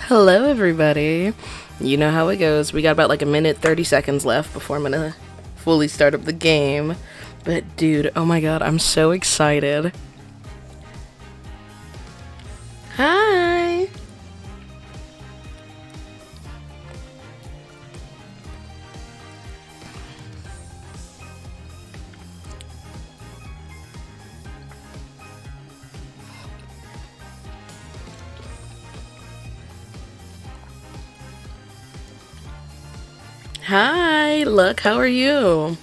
Hello, everybody. You know how it goes. We got about like a minute, 30 seconds left before I'm gonna fully start up the game. But dude, oh my god, I'm so excited. Hi. Hi, look, how are you?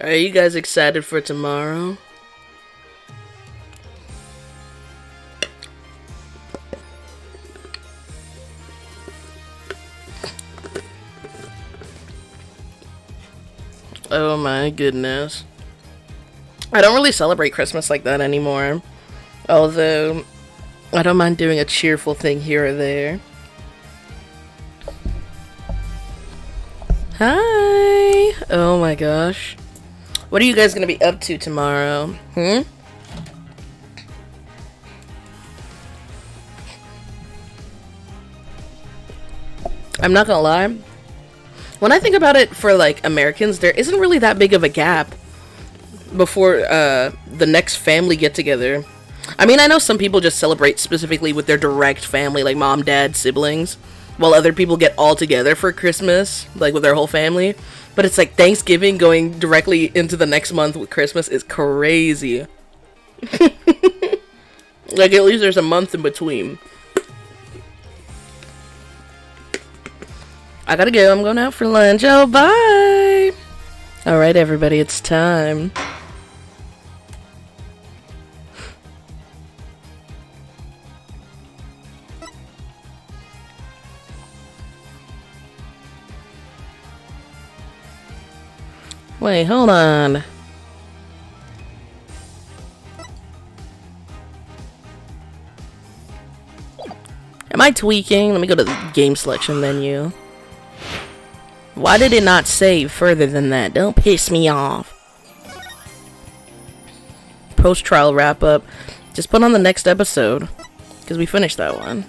Are you guys excited for tomorrow? Oh my goodness. I don't really celebrate Christmas like that anymore. Although, I don't mind doing a cheerful thing here or there. Hi! Oh my gosh. What are you guys gonna be up to tomorrow? I'm not gonna lie. When I think about it for like Americans, there isn't really that big of a gap before the next family get together. I mean, I know some people just celebrate specifically with their direct family, like mom, dad, siblings, while other people get all together for Christmas, like with their whole family. But it's like Thanksgiving going directly into the next month with Christmas is crazy. Like, at least there's a month in between. I gotta go. I'm going out for lunch. Oh, bye! Alright, everybody, it's time. Wait, hold on. Am I tweaking? Let me go to the game selection menu. Why did it not save further than that? Don't piss me off. Post-trial wrap-up. Just put on the next episode, because we finished that one.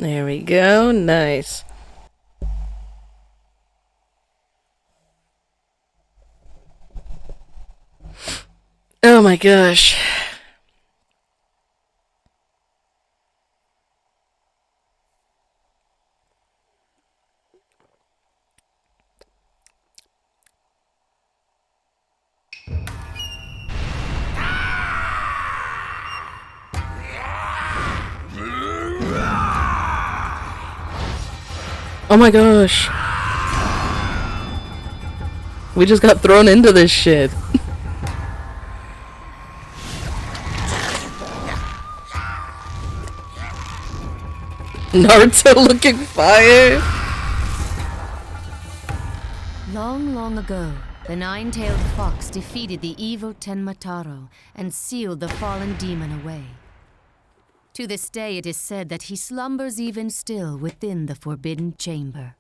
There we go. Nice. Oh my gosh. Oh my gosh. We just got thrown into this shit. Naruto looking fire. Long, long ago, the nine-tailed fox defeated the evil Tenmataro and sealed the fallen demon away. To this day, it is said that he slumbers even still within the forbidden chamber.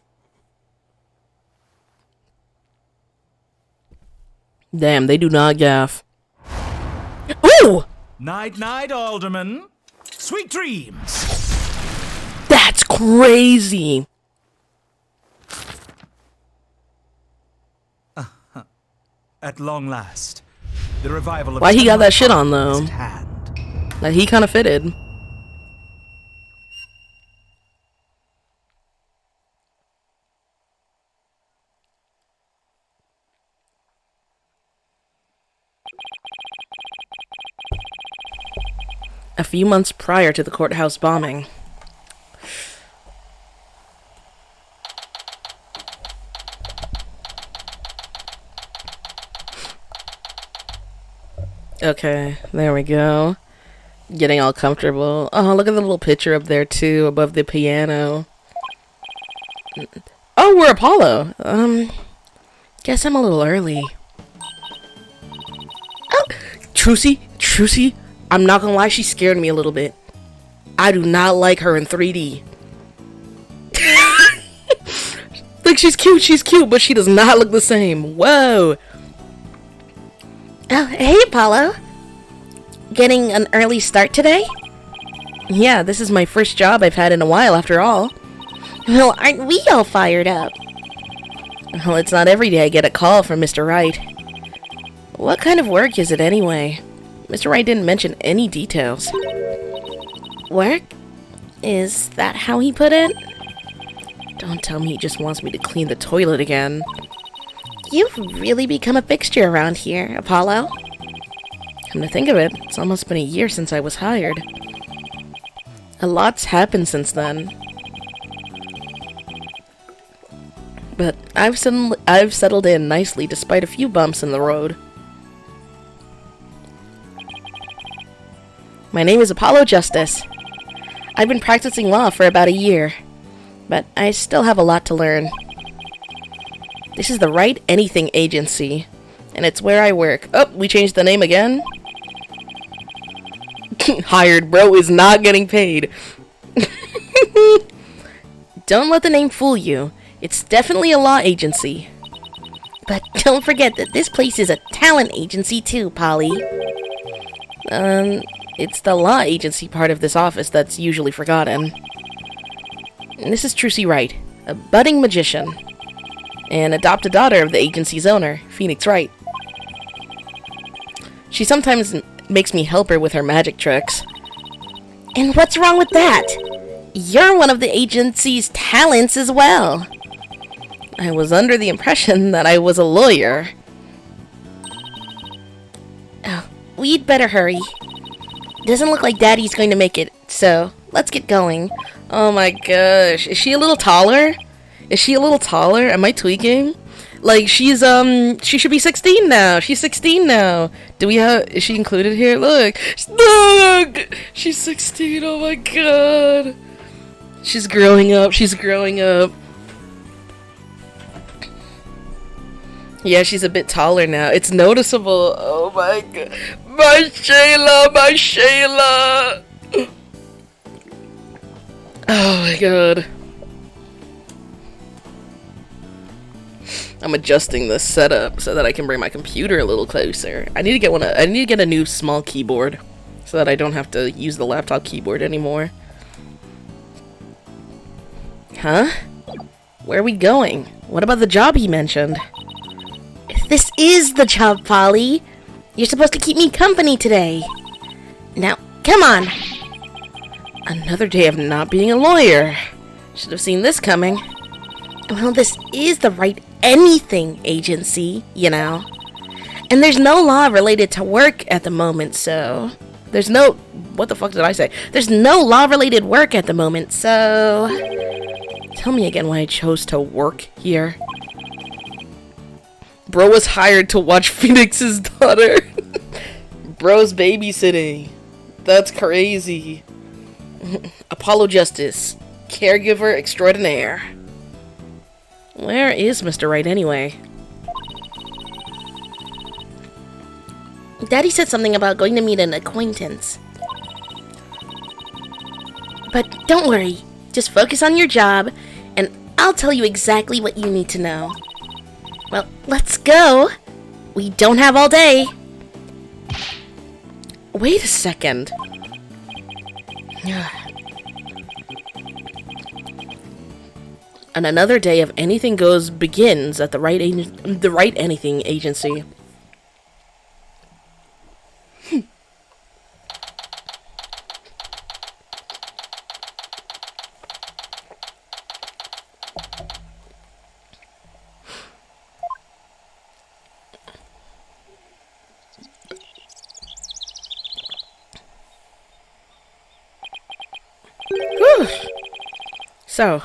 Damn, they do not gaff. Ooh! Night-night, Alderman. Sweet dreams. That's crazy. At long last, the revival of Why he got that shit on though? is at hand. Like, he kind of fitted. A few months prior to the courthouse bombing. Okay, there we go. Getting all comfortable. Oh, look at the little picture up there too, above the piano. Oh, we're Apollo. Guess I'm a little early. Oh, Trucy, I'm not gonna lie, she scared me a little bit. I do not like her in 3D. Like, she's cute, but she does not look the same. Whoa. Oh, hey, Apollo. Getting an early start today? Yeah, this is my first job I've had in a while, after all. Well, aren't we all fired up? Well, it's not every day I get a call from Mr. Wright. What kind of work is it anyway? Mr. Wright didn't mention any details. Work? Is that how he put it? Don't tell me he just wants me to clean the toilet again. You've really become a fixture around here, Apollo. Come to think of it, it's almost been a year since I was hired. A lot's happened since then. But I've settled in nicely despite a few bumps in the road. My name is Apollo Justice. I've been practicing law for about a year, but I still have a lot to learn. This is the Wright Anything Agency, and it's where I work. Oh, we changed the name again? Hired, bro, is not getting paid. Don't let the name fool you. It's definitely a law agency. But don't forget that this place is a talent agency too, Polly. It's the law agency part of this office that's usually forgotten. And this is Trucy Wright, a budding magician, and adopted daughter of the agency's owner, Phoenix Wright. She sometimes makes me help her with her magic tricks. And what's wrong with that? You're one of the agency's talents as well. I was under the impression that I was a lawyer. Oh, we'd better hurry. Doesn't look like Daddy's going to make it, so let's get going. Oh my gosh, is she a little taller? Am I tweaking? Like, she should be 16 now. She's 16 now. Is she included here? Look! She's 16, oh my god. She's growing up. Yeah, she's a bit taller now. It's noticeable. Oh my god. My Shayla! Oh my god. I'm adjusting the setup so that I can bring my computer a little closer. I need to get a new small keyboard so that I don't have to use the laptop keyboard anymore. Huh? Where are we going? What about the job he mentioned? This is the job, Polly. You're supposed to keep me company today. Now, come on. Another day of not being a lawyer. Should have seen this coming. Well, this is the Wright Anything Agency, you know. And there's no law related to work at the moment, so... What the fuck did I say? There's no law-related work at the moment, so... Tell me again why I chose to work here. Bro was hired to watch Phoenix's daughter. Bro's babysitting. That's crazy. Apollo Justice, caregiver extraordinaire. Where is Mr. Wright anyway? Daddy said something about going to meet an acquaintance. But don't worry, just focus on your job, and I'll tell you exactly what you need to know. Well, let's go. We don't have all day. Wait a second. And another day of anything goes begins at the Wright Anything Agency. Whew. So,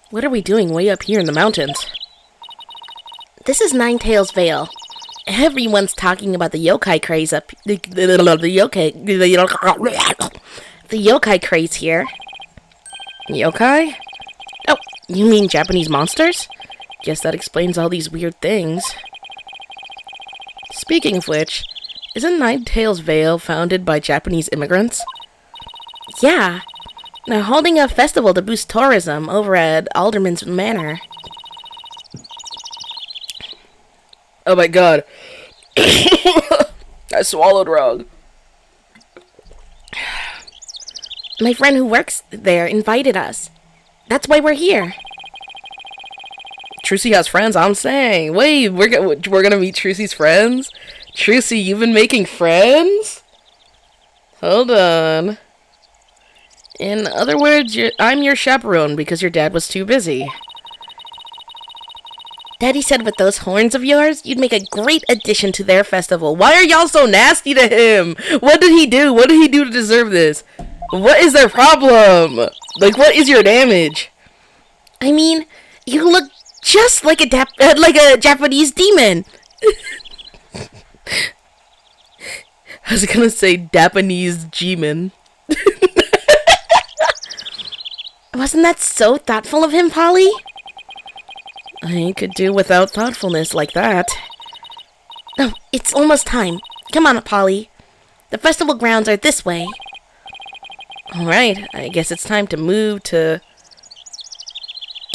what are we doing way up here in the mountains? This is Ninetail's Vale. Everyone's talking about the yokai craze up the yokai craze here. Yokai? Oh, you mean Japanese monsters? Guess that explains all these weird things. Speaking of which, isn't Ninetales Vale founded by Japanese immigrants? Yeah. They're holding a festival to boost tourism over at Alderman's Manor. Oh my god. I swallowed wrong. My friend who works there invited us. That's why we're here. Trucy has friends, I'm saying. Wait, we're gonna meet Trucy's friends? Trucy, you've been making friends? Hold on. In other words, I'm your chaperone because your dad was too busy. Daddy said with those horns of yours, you'd make a great addition to their festival. Why are y'all so nasty to him? What did he do? What did he do to deserve this? What is their problem? Like, what is your damage? I mean, you look just like a Japanese demon. I was gonna say Japanese G-man. Wasn't that so thoughtful of him, Polly? I could do without thoughtfulness like that. Oh, it's almost time. Come on, Polly. The festival grounds are this way. Alright, I guess it's time to move to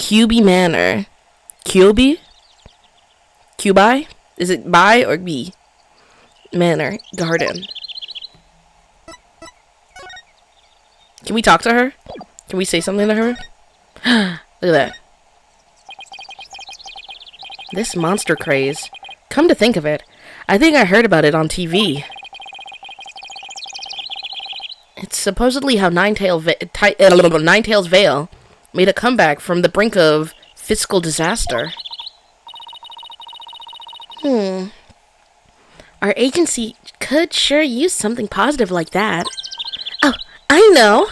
QB Manor. QB? QB? Is it by or B? Manor Garden. Can we talk to her? Can we say something to her? Look at that. This monster craze. Come to think of it, I think I heard about it on TV. It's supposedly how Ninetales Vale made a comeback from the brink of fiscal disaster. Our agency could sure use something positive like that. Oh, I know!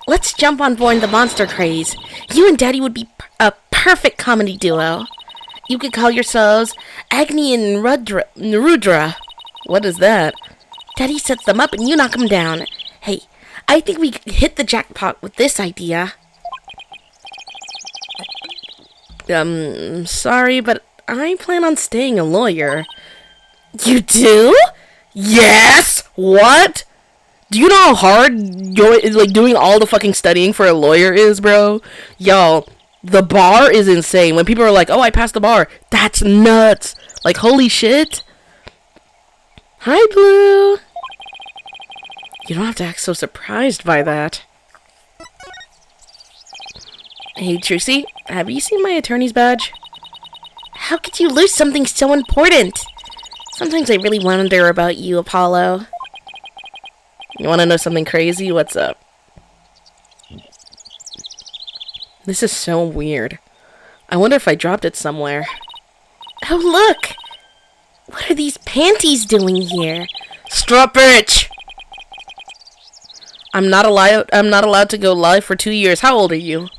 Let's jump on board the monster craze. You and Daddy would be a perfect comedy duo. You could call yourselves Agni and Rudra. What is that? Daddy sets them up and you knock them down. Hey, I think we hit the jackpot with this idea. Sorry, but I plan on staying a lawyer. You do? Yes! What? Do you know how hard doing all the fucking studying for a lawyer is, bro? Y'all, the bar is insane. When people are like, oh, I passed the bar. That's nuts. Like, holy shit. Hi, Blue. You don't have to act so surprised by that. Hey, Trucy, have you seen my attorney's badge? How could you lose something so important? Sometimes I really wonder about you, Apollo. You want to know something crazy? What's up? This is so weird. I wonder if I dropped it somewhere. Oh, look! What are these panties doing here? Stop it! I'm not allowed to go live for 2 years. How old are you?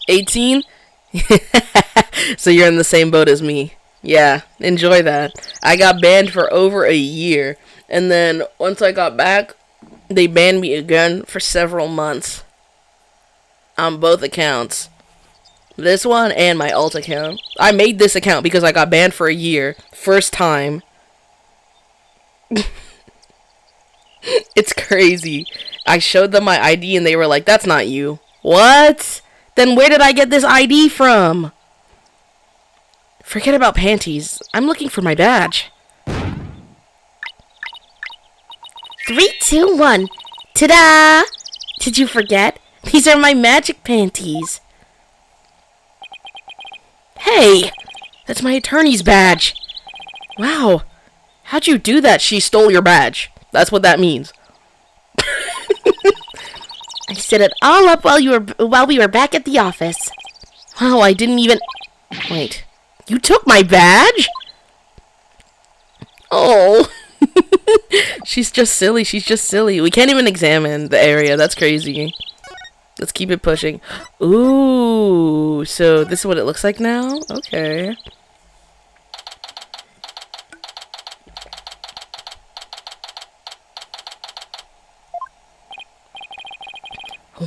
$18? So you're in the same boat as me. Yeah, enjoy that. I got banned for over a year. And then once I got back, they banned me again for several months. On both accounts. This one and my alt account. I made this account because I got banned for a year. First time. It's crazy. I showed them my ID and they were like, that's not you. What? Then where did I get this ID from? Forget about panties. I'm looking for my badge. 3, 2, 1. Ta-da! Did you forget? These are my magic panties. Hey! That's my attorney's badge. Wow. How'd you do that? She stole your badge. That's what that means. I set it all up while we were back at the office. Wow, I didn't even... Wait. You took my badge? Oh. She's just silly. She's just silly. We can't even examine the area. That's crazy. Let's keep it pushing. Ooh, so this is what it looks like now? Okay.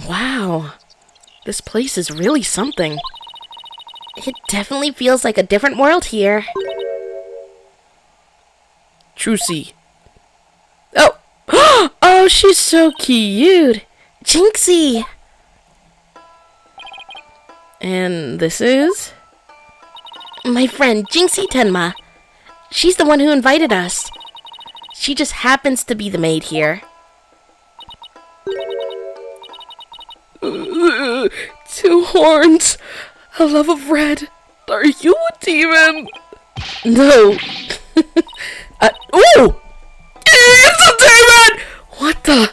Wow. This place is really something. It definitely feels like a different world here. Trucy. Oh! Oh, she's so cute! Jinxie! And this is? My friend, Jinxie Tenma. She's the one who invited us. She just happens to be the maid here. Two horns. A love of red. Are you a demon? No. Ooh! It's a demon! What the?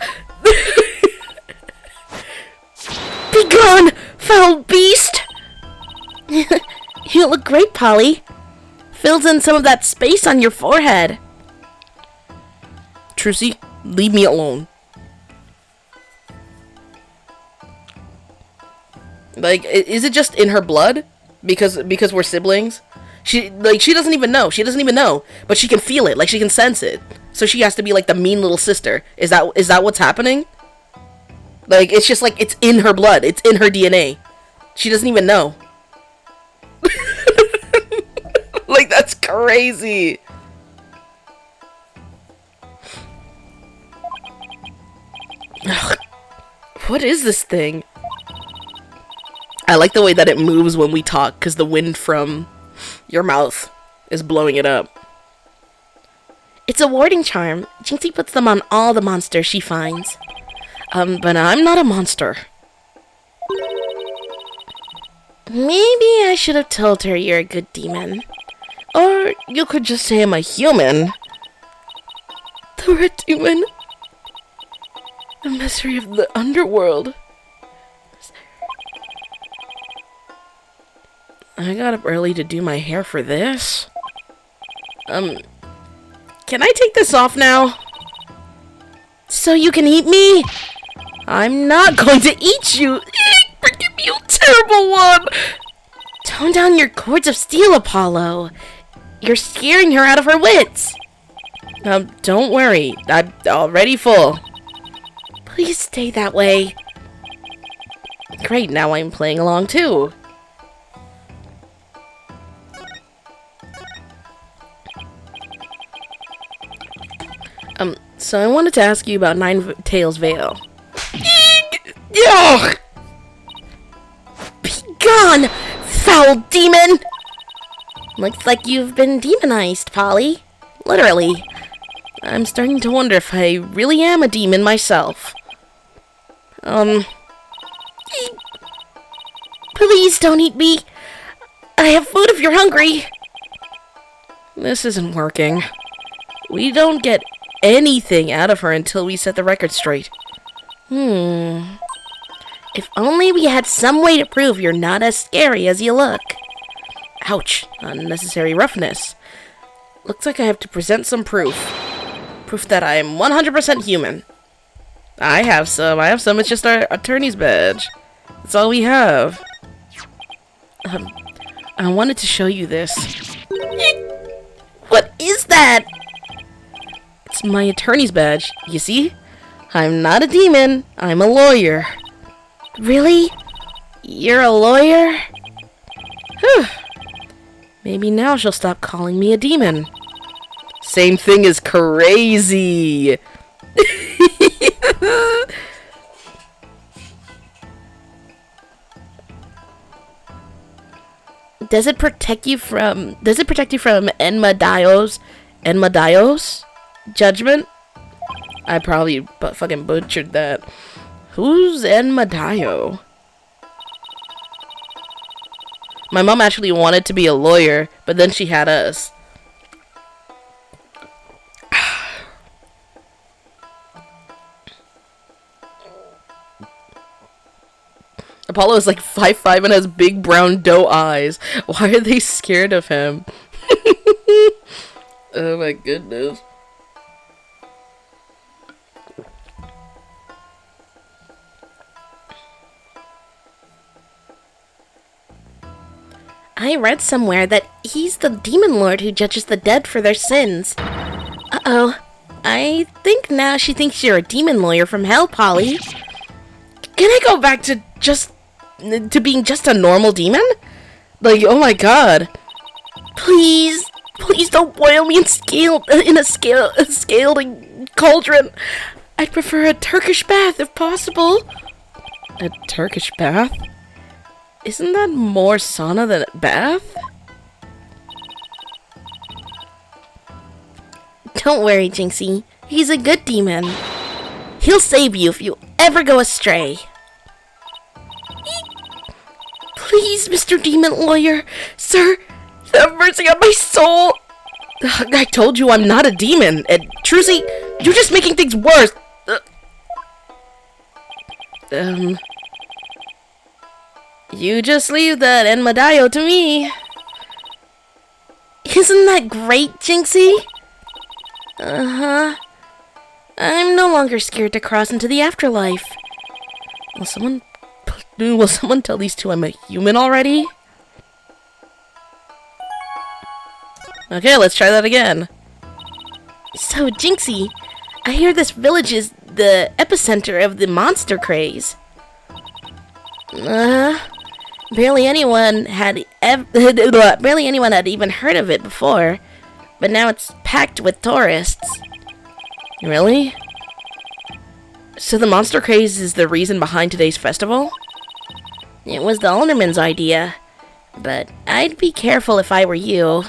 Be gone, foul beast! You look great, Polly. Fills in some of that space on your forehead. Trucy, leave me alone. Like, is it just in her blood? Because we're siblings? She doesn't even know. She doesn't even know. But she can feel it. Like, she can sense it. So she has to be like the mean little sister. Is that what's happening? Like, it's just like, it's in her blood. It's in her DNA. She doesn't even know. Like, that's crazy. Ugh. What is this thing? I like the way that it moves when we talk, because the wind from your mouth is blowing it up. It's a warding charm. Jinxie puts them on all the monsters she finds. But I'm not a monster. Maybe I should have told her you're a good demon. Or you could just say I'm a human. The red demon. The misery of the underworld. I got up early to do my hair for this. Can I take this off now? So you can eat me? I'm not going to eat you! Forgive me, you terrible one! Tone down your cords of steel, Apollo. You're scaring her out of her wits. Don't worry. I'm already full. Please stay that way. Great, now I'm playing along too. So I wanted to ask you about Nine-Tails Vale. Ugh! Be gone, foul demon! Looks like you've been demonized, Polly. Literally. I'm starting to wonder if I really am a demon myself. Please don't eat me. I have food if you're hungry. This isn't working. We don't get anything out of her until we set the record straight. If only we had some way to prove you're not as scary as you look. Ouch. Unnecessary roughness. Looks like I have to present some proof. Proof that I am 100% human. I have some. It's just our attorney's badge. That's all we have. I wanted to show you this. What is that? It's my attorney's badge. You see? I'm not a demon. I'm a lawyer. Really? You're a lawyer? Whew. Maybe now she'll stop calling me a demon. Same thing as crazy. Does it protect you from Enmadios judgment? I probably fucking butchered that. Who's Enmadio? My mom actually wanted to be a lawyer, but then she had us. Apollo is like 5'5" and has big brown doe eyes. Why are they scared of him? Oh my goodness. I read somewhere that he's the demon lord who judges the dead for their sins. Uh-oh. I think now she thinks you're a demon lawyer from hell, Polly. Can I go back to being just a normal demon? Like, oh my god. Please don't boil me in a scalding cauldron. I'd prefer a Turkish bath if possible. A Turkish bath? Isn't that more sauna than a bath? Don't worry, Jinxie. He's a good demon. He'll save you if you ever go astray. Please, Mr. Demon Lawyer. Sir, have mercy on my soul. I told you I'm not a demon. And Trucy, you're just making things worse. You just leave that Enmadayo to me. Isn't that great, Jinxie? Uh-huh. I'm no longer scared to cross into the afterlife. Will someone tell these two I'm a human already? Okay, let's try that again. So, Jinxie, I hear this village is the epicenter of the monster craze. Barely anyone had even heard of it before, but now it's packed with tourists. Really? So the monster craze is the reason behind today's festival? It was the alderman's idea, but I'd be careful if I were you.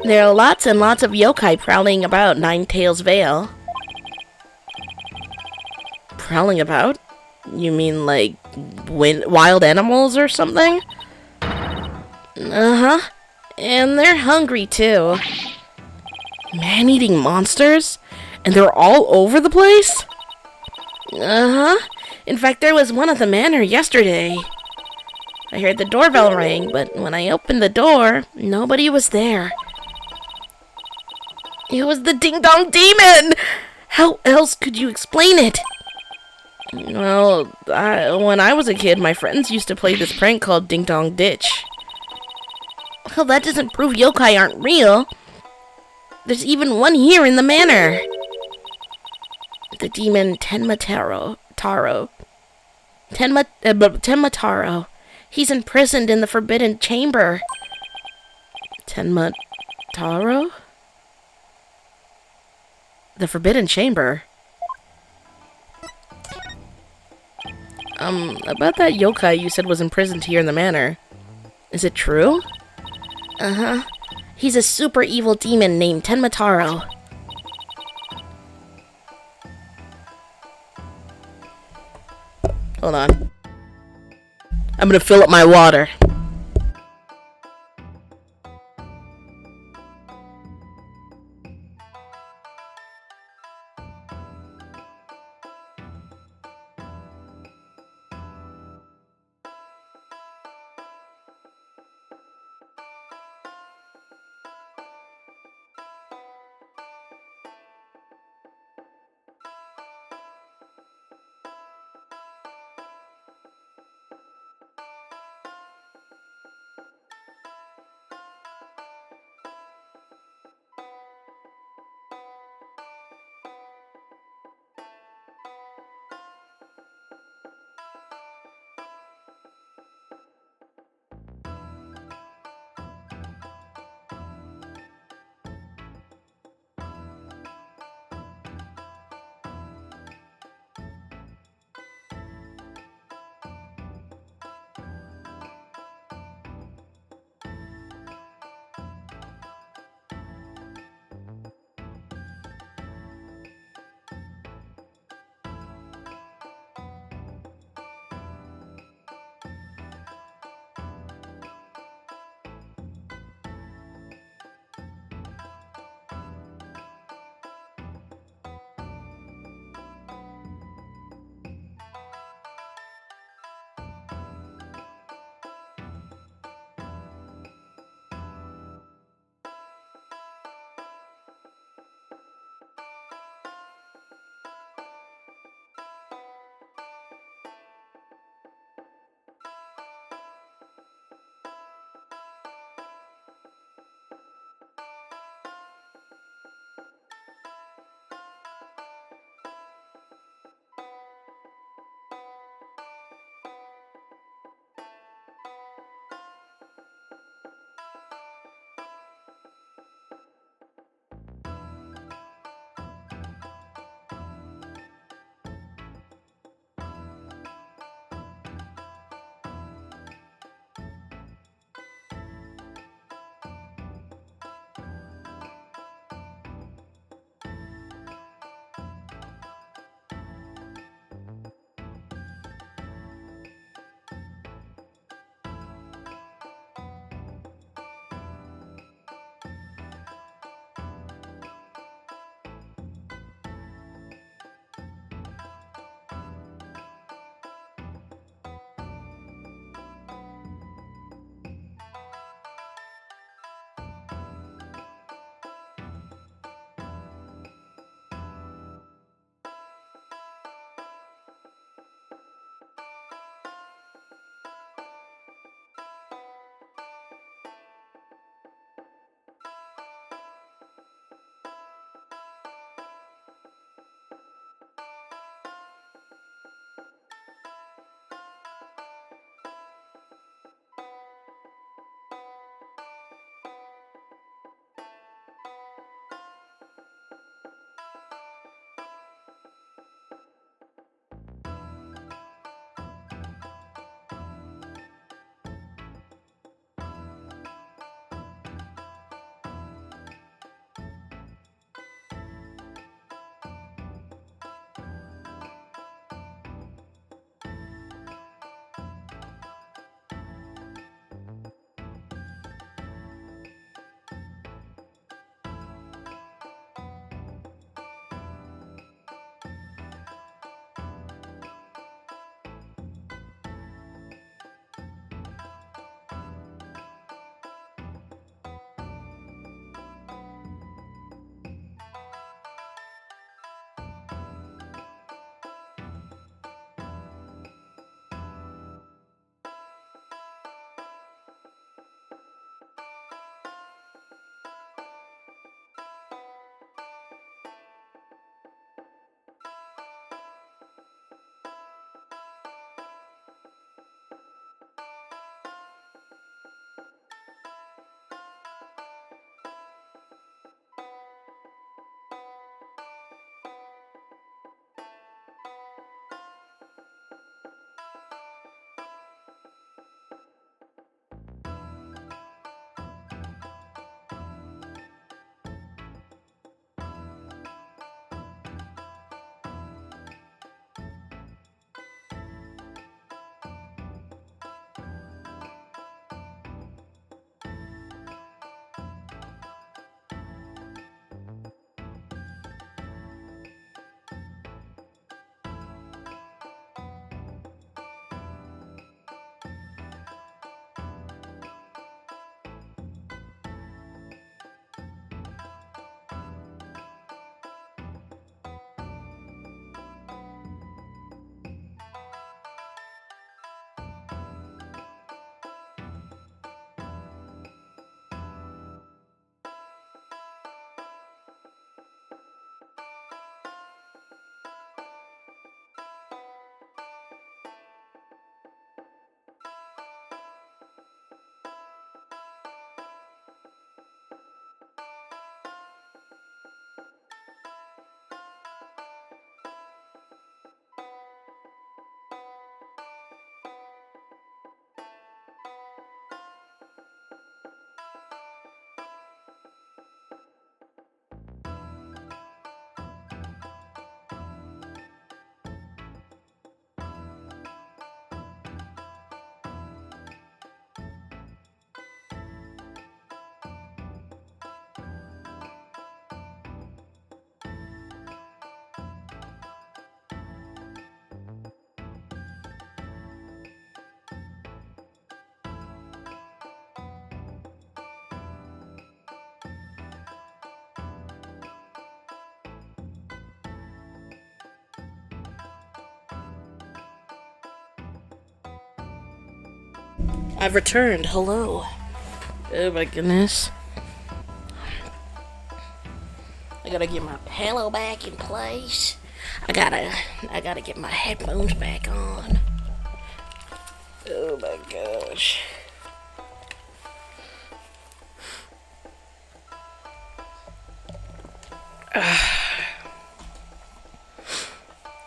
There are lots and lots of yokai prowling about Ninetails Vale. Prowling about? You mean like wild animals or something? Uh-huh. And they're hungry too. Man-eating monsters? And they're all over the place? Uh-huh. In fact, there was one at the manor yesterday. I heard the doorbell ring, but when I opened the door, nobody was there. It was the Ding Dong Demon! How else could you explain it? Well, when I was a kid, my friends used to play this prank called Ding Dong Ditch. Well, that doesn't prove yokai aren't real. There's even one here in the manor. The demon Tenmataro. Tenmataro. He's imprisoned in the Forbidden Chamber. Tenmataro? The Forbidden Chamber? About that yokai you said was imprisoned here in the manor. Is it true? Uh-huh. He's a super evil demon named Tenmataro. Hold on. I'm gonna fill up my water. I've returned. Hello. Oh my goodness. I gotta get my pillow back in place. I gotta get my headphones back on. Oh my gosh.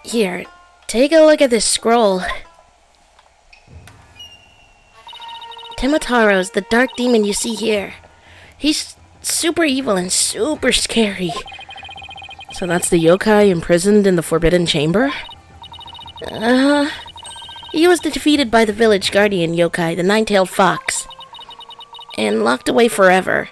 Here, take a look at this scroll. Timotaro's the dark demon you see here. He's super evil and super scary. So that's the yokai imprisoned in the Forbidden Chamber? He was defeated by the village guardian yokai, the nine-tailed fox, and locked away forever.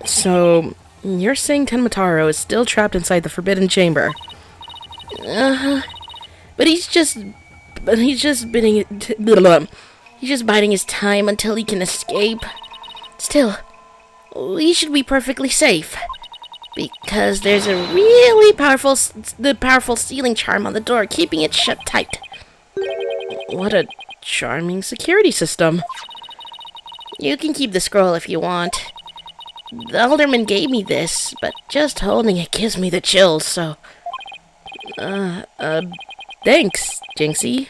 So, you're saying Tenmataro is still trapped inside the Forbidden Chamber? But he's just biding his time until he can escape. Still, we should be perfectly safe, because there's a really powerful sealing charm on the door, keeping it shut tight. What a charming security system. You can keep the scroll if you want. The alderman gave me this, but just holding it gives me the chills, so... Thanks, Jinxie.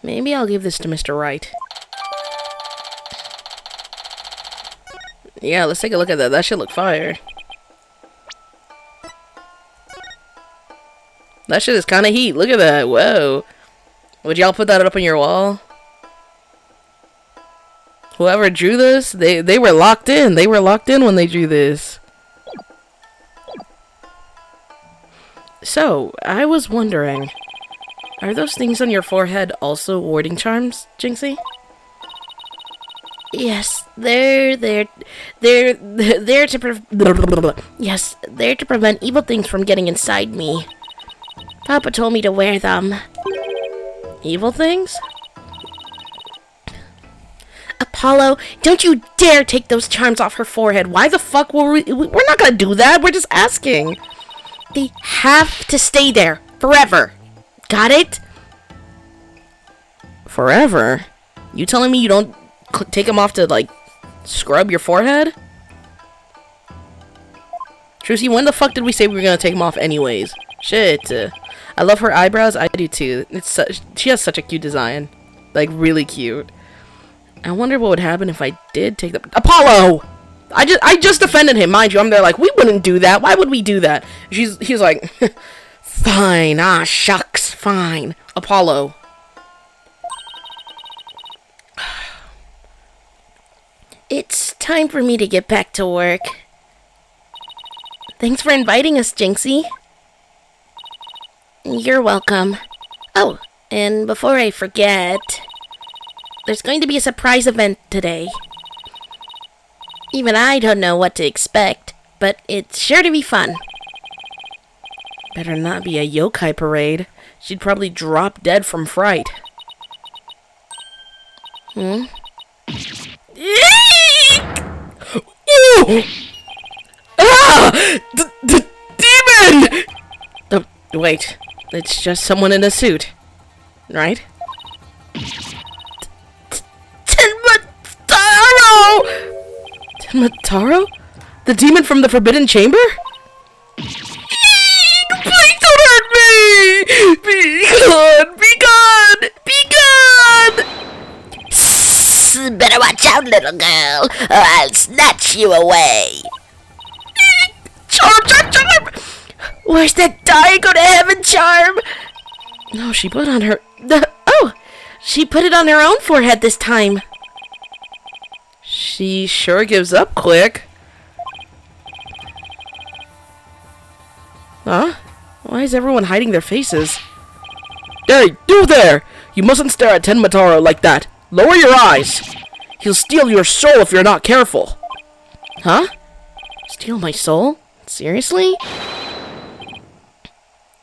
Maybe I'll give this to Mr. Wright. Yeah, let's take a look at that. That should look fire. That shit is kind of heat. Look at that. Whoa. Would y'all put that up on your wall? Whoever drew this, they were locked in. They were locked in when they drew this. So, I was wondering, are those things on your forehead also warding charms, Jinxie? Yes, they're there to yes, they're to prevent evil things from getting inside me. Papa told me to wear them. Evil things? Apollo, don't you dare take those charms off her forehead. Why the fuck were we're not gonna do that. We're just asking. They have to stay there forever. Got it? Forever? You telling me you don't take them off to, like, scrub your forehead? Trucy, when the fuck did we say we were gonna take them off anyways? Shit. I love her eyebrows. I do too. She has such a cute design. Like, really cute. I wonder what would happen if I did take them. Apollo! I just defended him, mind you. I'm there like, we wouldn't do that. Why would we do that? He's like, fine. Ah, shucks. Fine. Apollo. It's time for me to get back to work. Thanks for inviting us, Jinxie. You're welcome. Oh, and before I forget, there's going to be a surprise event today. Even I don't know what to expect, but it's sure to be fun. Better not be a yokai parade. She'd probably drop dead from fright. Hmm? Ooh! Ah! The demon! Wait, it's just someone in a suit, right? Tenmataro? The demon from the Forbidden Chamber? Please don't hurt me! Be good! Be good! Be good! Better watch out, little girl, or I'll snatch you away. Charm! Where's that die go to heaven charm? No, she put on her... She put it on her own forehead this time. She sure gives up quick. Huh? Why is everyone hiding their faces? Hey, you there! You mustn't stare at Tenmataro like that. Lower your eyes. He'll steal your soul if you're not careful. Huh? Steal my soul? Seriously?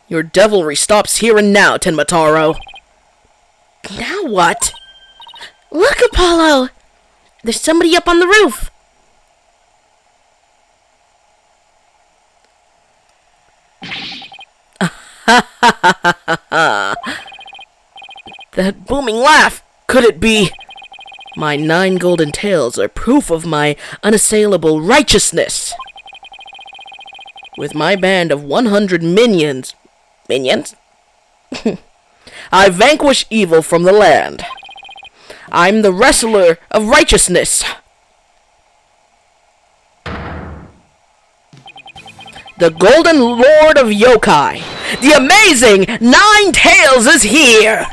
Your devilry stops here and now, Tenmataro. Now what? Look, Apollo! There's somebody up on the roof! That booming laugh! Could it be? My 9 golden tails are proof of my unassailable righteousness. With my band of 100 minions... Minions? I vanquish evil from the land. I'm the wrestler of righteousness. The Golden Lord of Yokai. The amazing 9 Tails is here.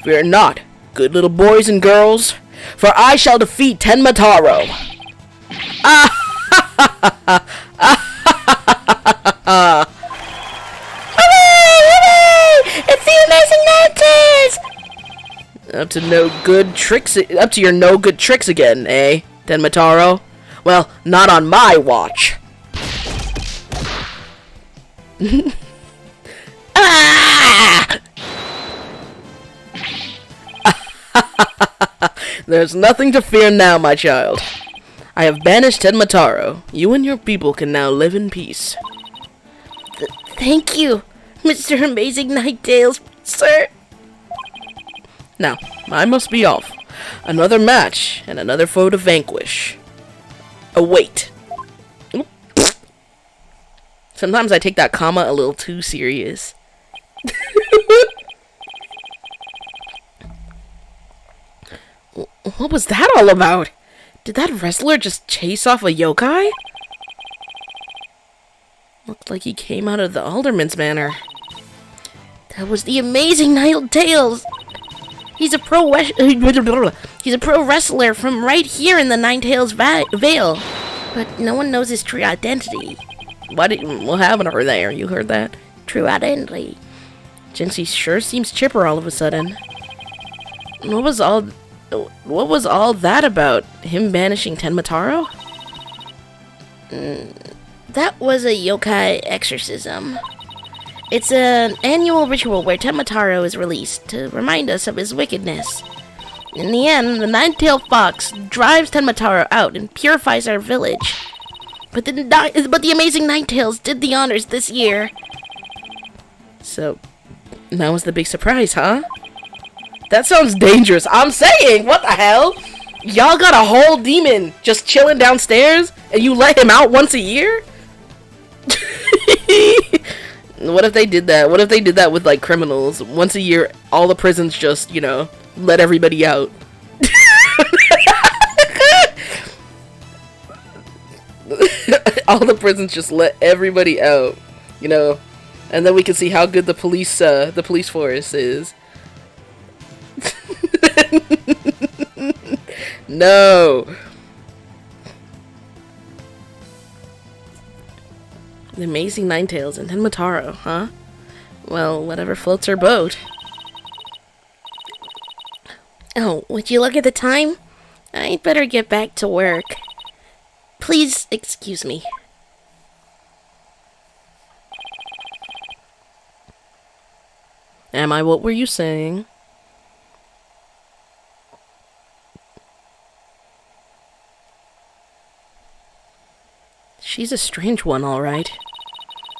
Fear not, good little boys and girls, for I shall defeat Tenmataro. It's the amazing 9 Tails! Up to your no good tricks again, eh, Tenmataro? Well, not on my watch. Ah! There's nothing to fear now, my child. I have banished Tenmataro. You and your people can now live in peace. Thank you, Mr. Amazing 9 Tails, sir. Now, I must be off. Another match and another foe to vanquish. Await. Oop. Sometimes I take that comma a little too serious. What was that all about? Did that wrestler just chase off a yokai? Looked like he came out of the Alderman's Manor. That was the amazing 9 Tails. He's a pro wrestler from right here in the 9 Tails Vale, but no one knows his true identity. What happened to her there? You heard that? True identity. Jinxie sure seems chipper all of a sudden. What was all that about? Him banishing Tenmataro? That was a yokai exorcism. It's an annual ritual where Tenmataro is released to remind us of his wickedness. In the end, the 9-tailed fox drives Tenmataro out and purifies our village. But the amazing 9 Tails did the honors this year. So, that was the big surprise, huh? That sounds dangerous. I'm saying, what the hell? Y'all got a whole demon just chilling downstairs, and you let him out once a year? What if they did that? What if they did that with, like, criminals? Once a year, all the prisons just, you know, let everybody out. All the prisons just let everybody out, you know, and then we can see how good the police force is. No. The amazing 9 Tails and Tenmataro, huh? Well, whatever floats her boat. Oh, would you look at the time? I'd better get back to work. Please excuse me. Am I? What were you saying? She's a strange one, all right.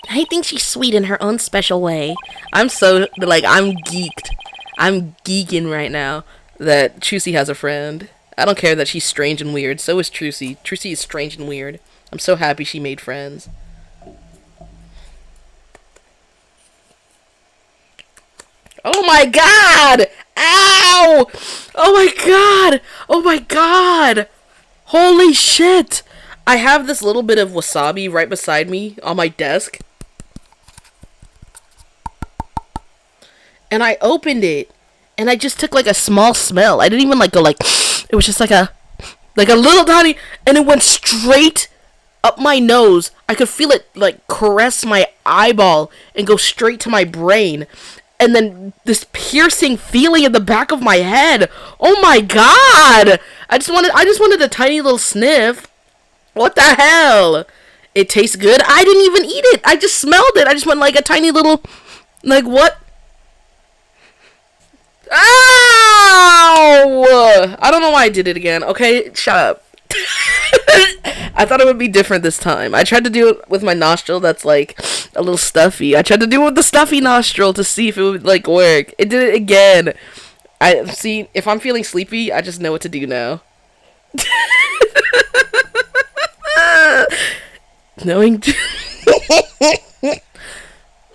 I think she's sweet in her own special way. I'm so, like, I'm geeked. I'm geeking right now that Trucy has a friend. I don't care that she's strange and weird. So is Trucy. Trucy is strange and weird. I'm so happy she made friends. Oh my god! Ow! Oh my god! Oh my god! Holy shit! I have this little bit of wasabi right beside me on my desk. And I opened it. And I just took like a small smell. I didn't even like go like... It was just like a little tiny... And it went straight up my nose. I could feel it like caress my eyeball and go straight to my brain. And then this piercing feeling in the back of my head. Oh my god! I just wanted a tiny little sniff. What the hell? It tastes good? I didn't even eat it. I just smelled it. I just went like a tiny little... Like what? Ow! I don't know why I did it again. Okay, shut up. I thought it would be different this time. I tried to do it with my nostril that's like a little stuffy. I tried to do it with the stuffy nostril to see if it would like work. It did it again. I see, if I'm feeling sleepy, I just know what to do now. Knowing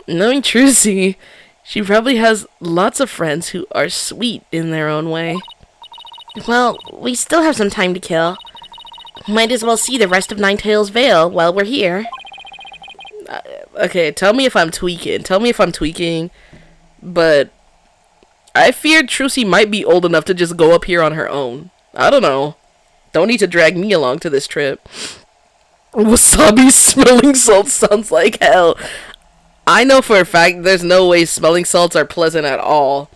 knowing Trucy, she probably has lots of friends who are sweet in their own way. Well, we still have some time to kill. Might as well see the rest of Ninetails Vale while we're here. Okay, tell me if I'm tweaking. Tell me if I'm tweaking. But I fear Trucy might be old enough to just go up here on her own. I don't know. Don't need to drag me along to this trip. Wasabi smelling salts sounds like hell. I know for a fact there's no way smelling salts are pleasant at all.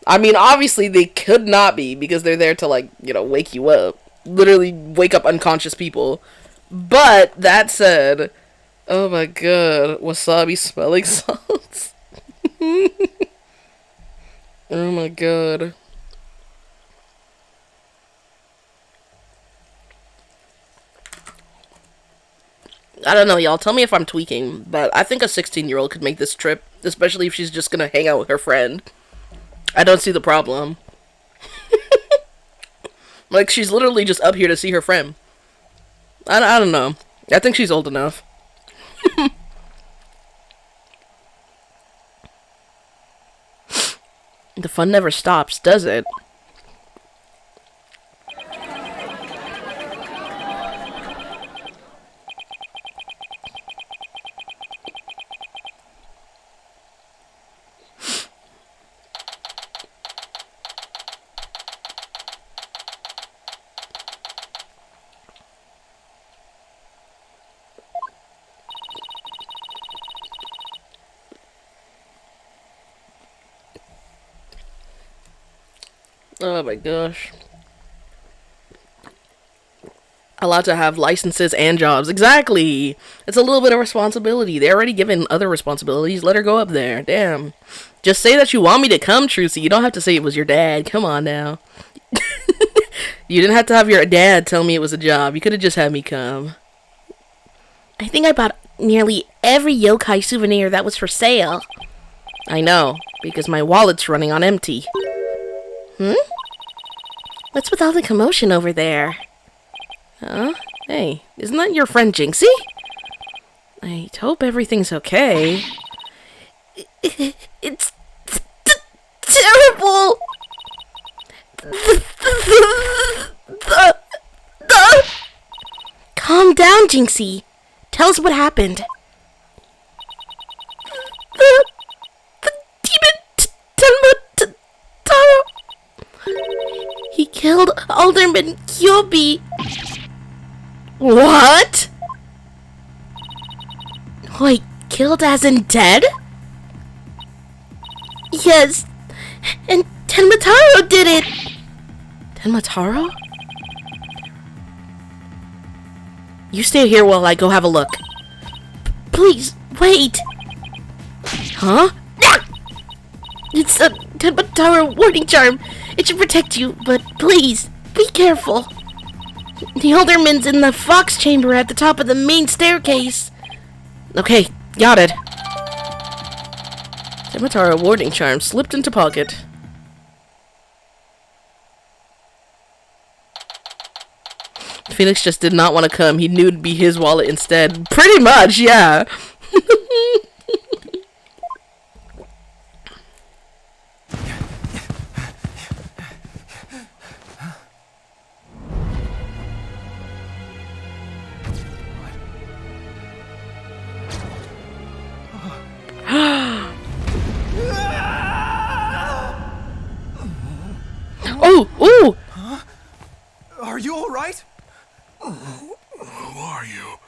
I mean, obviously they could not be because they're there to, like, you know, wake you up. Literally wake up unconscious people. But, that said, oh my god, wasabi smelling salts. Oh my god. I don't know, y'all. Tell me if I'm tweaking, but I think a 16-year-old could make this trip, especially if she's just gonna hang out with her friend. I don't see the problem. Like, she's literally just up here to see her friend. I don't know. I think she's old enough. The fun never stops, does it? Oh my gosh. Allowed to have licenses and jobs. Exactly. It's a little bit of responsibility. They're already given other responsibilities. Let her go up there. Damn. Just say that you want me to come, Trucy. You don't have to say it was your dad. Come on now. You didn't have to have your dad tell me it was a job. You could have just had me come. I think I bought nearly every yokai souvenir that was for sale. I know, because my wallet's running on empty. What's with all the commotion over there? Huh? Hey, isn't that your friend Jinxie? I hope everything's okay. It's terrible! Calm down, Jinxie. Tell us what happened. The demon Tenmataro. He killed Alderman Kyobi. What? Wait, killed as in dead? Yes, and Tenmataro did it. Tenmataro? You stay here while I go have a look. Please, wait. Huh? It's a Tenmataro warning charm. It should protect you, but please, be careful. The alderman's in the fox chamber at the top of the main staircase. Okay, got it. Tenmataro warning charm slipped into pocket. Felix just did not want to come. He knew it'd be his wallet instead. Pretty much, yeah. Oh, ooh. Huh? Are you all right? Who are you?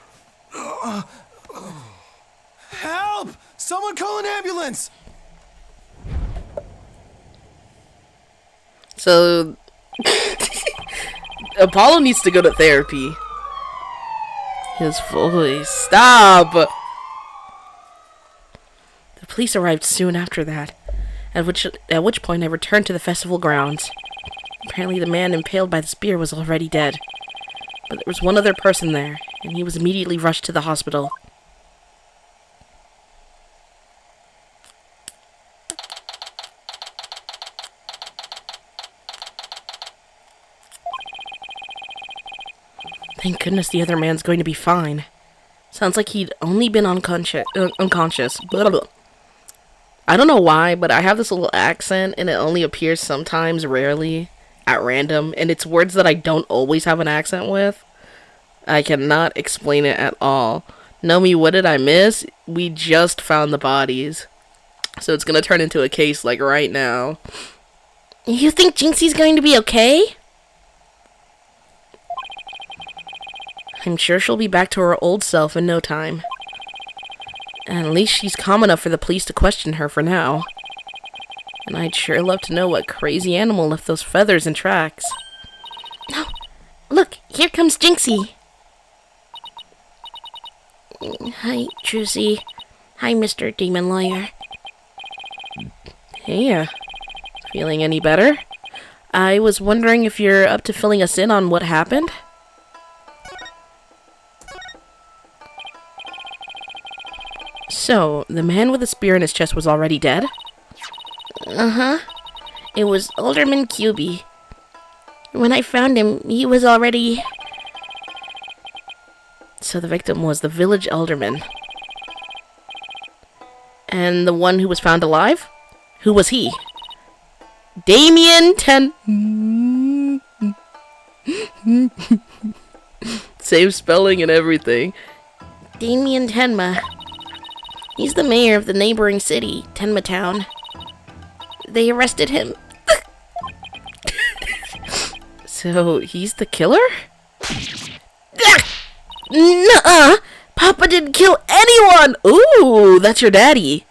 Help! Someone call an ambulance! So, Apollo needs to go to therapy. His voice. Stop! The police arrived soon after that, at which point I returned to the festival grounds. Apparently the man impaled by the spear was already dead. But there was one other person there, and he was immediately rushed to the hospital. Thank goodness the other man's going to be fine. Sounds like he'd only been unconscious. Blah, blah, blah. I don't know why, but I have this little accent, and it only appears sometimes, rarely, at random, and it's words that I don't always have an accent with. I cannot explain it at all. Nomi, what did I miss? We just found the bodies. So it's gonna turn into a case, like, right now. You think Jinxie's going to be okay? I'm sure she'll be back to her old self in no time. And at least she's calm enough for the police to question her for now. And I'd sure love to know what crazy animal left those feathers in tracks. No, look, here comes Jinxie. Hi, Trucy. Hi, Mr. Demon Lawyer. Hey, feeling any better? I was wondering if you're up to filling us in on what happened? So, the man with a spear in his chest was already dead? Uh-huh. It was Alderman QB. When I found him, he was already... So the victim was the village alderman. And the one who was found alive? Who was he? Damien Same spelling and everything. Damien Tenma. He's the mayor of the neighboring city, Tenma Town. They arrested him. So, he's the killer? Nuh-uh! Papa didn't kill anyone! Ooh, that's your daddy.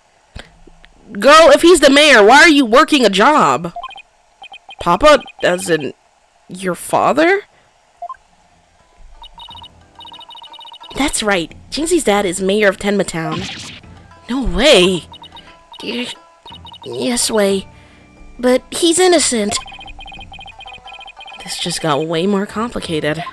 Girl, if he's the mayor, why are you working a job? Papa, as in your father? That's right. Jinxie's dad is mayor of Tenma Town. No way. Yes, way. But he's innocent. This just got way more complicated.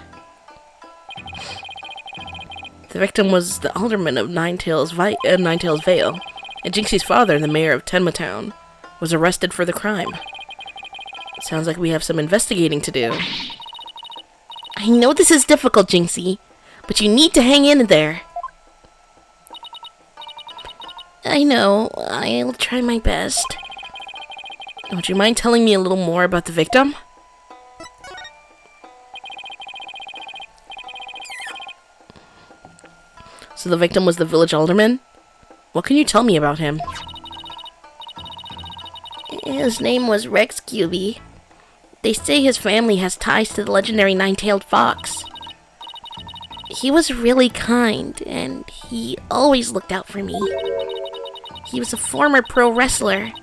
The victim was the alderman of Ninetail's Vale, and Jinxie's father, the mayor of Tenma Town, was arrested for the crime. Sounds like we have some investigating to do. I know this is difficult, Jinxie, but you need to hang in there. I know. I'll try my best. Would you mind telling me a little more about the victim? So the victim was the village alderman? What can you tell me about him? His name was Rex QB. They say his family has ties to the legendary nine-tailed fox. He was really kind, and he always looked out for me. He was a former pro wrestler,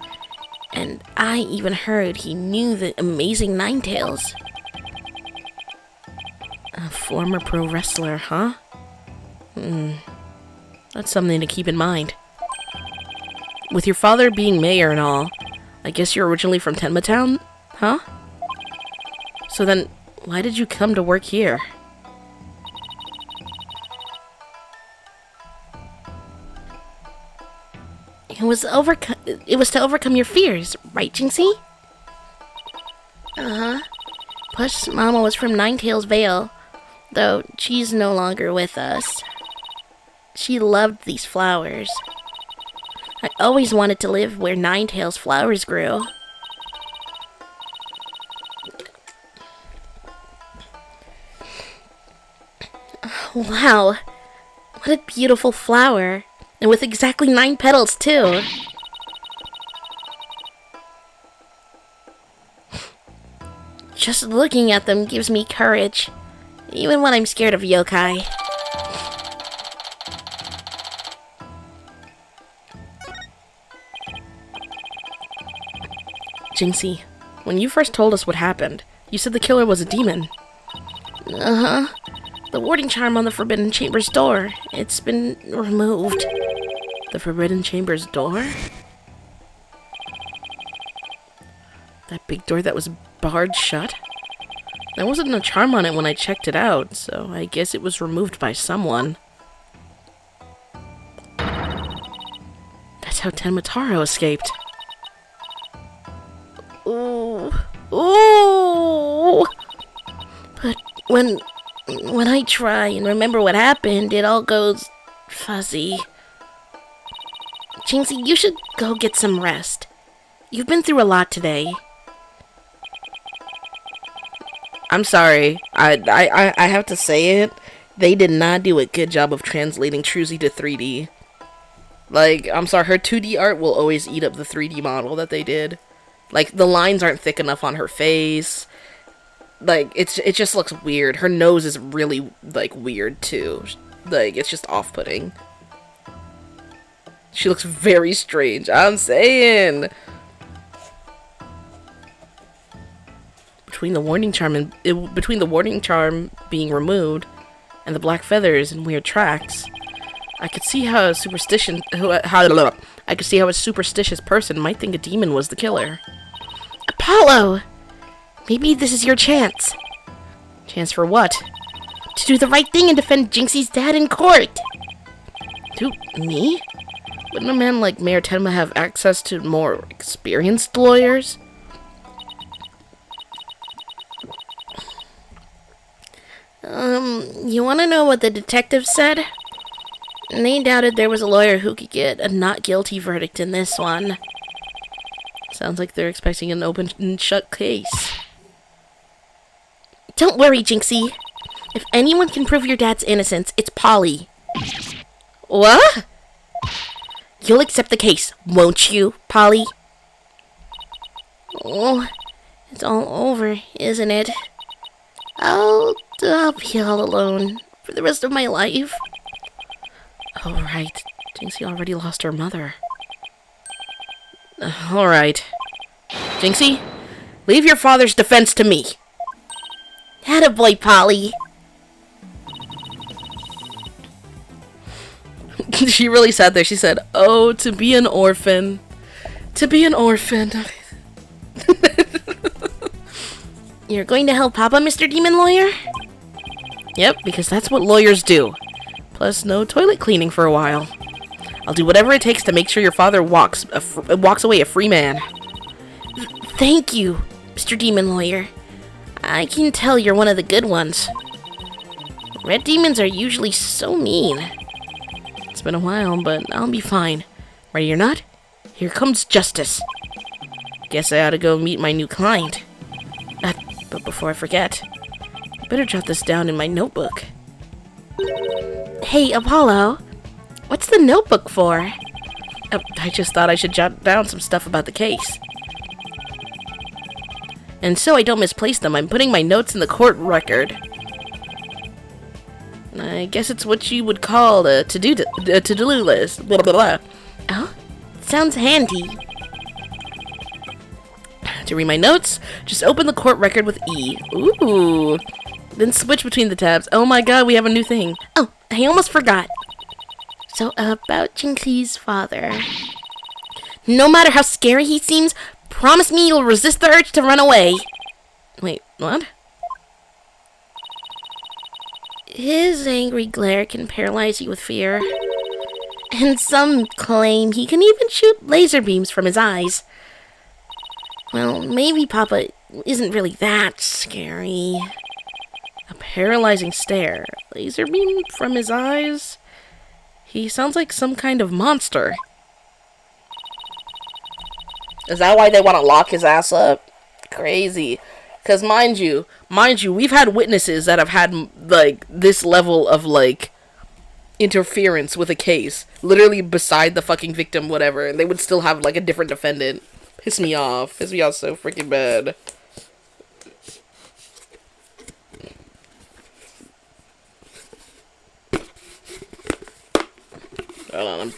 and I even heard he knew the amazing Ninetails. A former pro wrestler, huh? That's something to keep in mind. With your father being mayor and all, I guess you're originally from Tenma Town, huh? So then, why did you come to work here? It was to overcome your fears, right, Jinxie? Uh-huh. Plus, Mama was from Ninetail's Vale, though she's no longer with us. She loved these flowers. I always wanted to live where Ninetail's flowers grew. Wow, what a beautiful flower. And with exactly 9 petals, too. Just looking at them gives me courage, even when I'm scared of yokai. Jinxie, when you first told us what happened, you said the killer was a demon. Uh-huh. The warding charm on the Forbidden Chamber's door. It's been removed. The Forbidden Chamber's door? That big door that was barred shut? There wasn't a charm on it when I checked it out, so I guess it was removed by someone. That's how Tenmataro escaped. Ooh. Ooh. But when I try and remember what happened, it all goes fuzzy. Jinxie, you should go get some rest. You've been through a lot today. I'm sorry. I have to say it. They did not do a good job of translating Truzy to 3D. Like, I'm sorry, her 2D art will always eat up the 3D model that they did. Like, the lines aren't thick enough on her face. Like, it just looks weird. Her nose is really, like, weird, too. Like, it's just off-putting. She looks very strange. I'm saying. Between the warning charm being removed and the black feathers and weird tracks, I could see how a superstitious person might think a demon was the killer. Apollo! Maybe this is your chance. Chance for what? To do the right thing and defend Jinxie's dad in court. To me? Wouldn't a man like Mayor Tenma have access to more experienced lawyers? You wanna know what the detective said? They doubted there was a lawyer who could get a not guilty verdict in this one. Sounds like they're expecting an open and shut case. Don't worry, Jinxie. If anyone can prove your dad's innocence, it's Polly. What? You'll accept the case, won't you, Polly? Oh, it's all over, isn't it? I'll be all alone for the rest of my life. Oh, right. Jinxie already lost her mother. Alright. Jinxie, leave your father's defense to me. Attaboy, Polly. She really sat there. She said, oh, to be an orphan. To be an orphan. You're going to help Papa, Mr. Demon Lawyer? Yep, because that's what lawyers do. Plus, no toilet cleaning for a while. I'll do whatever it takes to make sure your father walks away a free man. Thank you, Mr. Demon Lawyer. I can tell you're one of the good ones. Red demons are usually so mean. It's been a while, but I'll be fine. Ready or not? Here comes justice. Guess I ought to go meet my new client. But before I forget, I better jot this down in my notebook. Hey, Apollo. What's the notebook for? I just thought I should jot down some stuff about the case. And so I don't misplace them, I'm putting my notes in the court record. I guess it's what you would call a to-do list. Blah, blah, blah. Oh, sounds handy. To read my notes, just open the court record with E. Ooh. Then switch between the tabs. Oh my god, we have a new thing. Oh, I almost forgot. So, about Jinxie's father. No matter how scary he seems, promise me you'll resist the urge to run away. Wait, what? His angry glare can paralyze you with fear. And some claim he can even shoot laser beams from his eyes. Well, maybe Papa isn't really that scary. A paralyzing stare. Laser beam from his eyes? He sounds like some kind of monster. Is that why they want to lock his ass up? Crazy. Because mind you, we've had witnesses that have had, like, this level of, like, interference with a case. Literally beside the fucking victim, whatever. And they would still have, like, a different defendant. Piss me off. Piss me off so freaking bad. Hold on,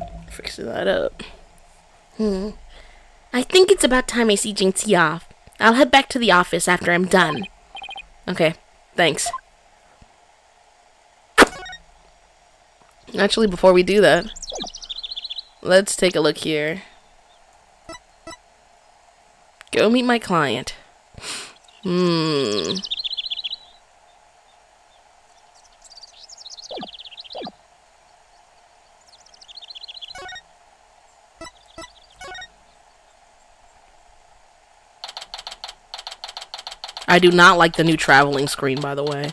I'm fixing that up. I think it's about time I see Jinxie off. I'll head back to the office after I'm done. Okay, thanks. Actually, before we do that, let's take a look here. Go meet my client. I do not like the new traveling screen, by the way.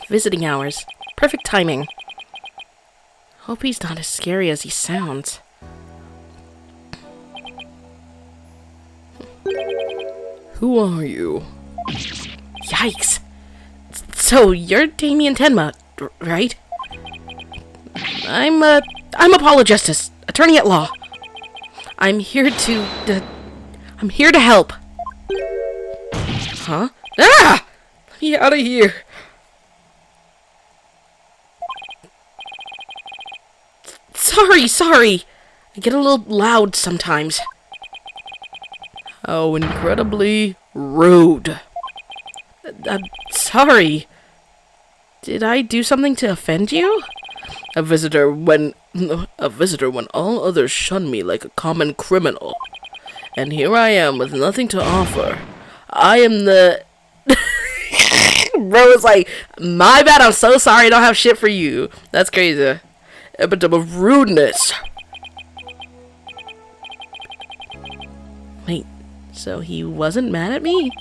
Visiting hours. Perfect timing. Hope he's not as scary as he sounds. Who are you? Yikes. So, you're Damien Tenma, right? I'm Apollo Justice, attorney at law. I'm here to help. Huh? Ah! Let me out of here. Sorry. I get a little loud sometimes. How incredibly rude. I'm sorry. Did I do something to offend you? A visitor when all others shun me like a common criminal. And here I am with nothing to offer. I am the... Bro was like, my bad, I'm so sorry, I don't have shit for you. That's crazy. Epitome of rudeness. Wait, so he wasn't mad at me?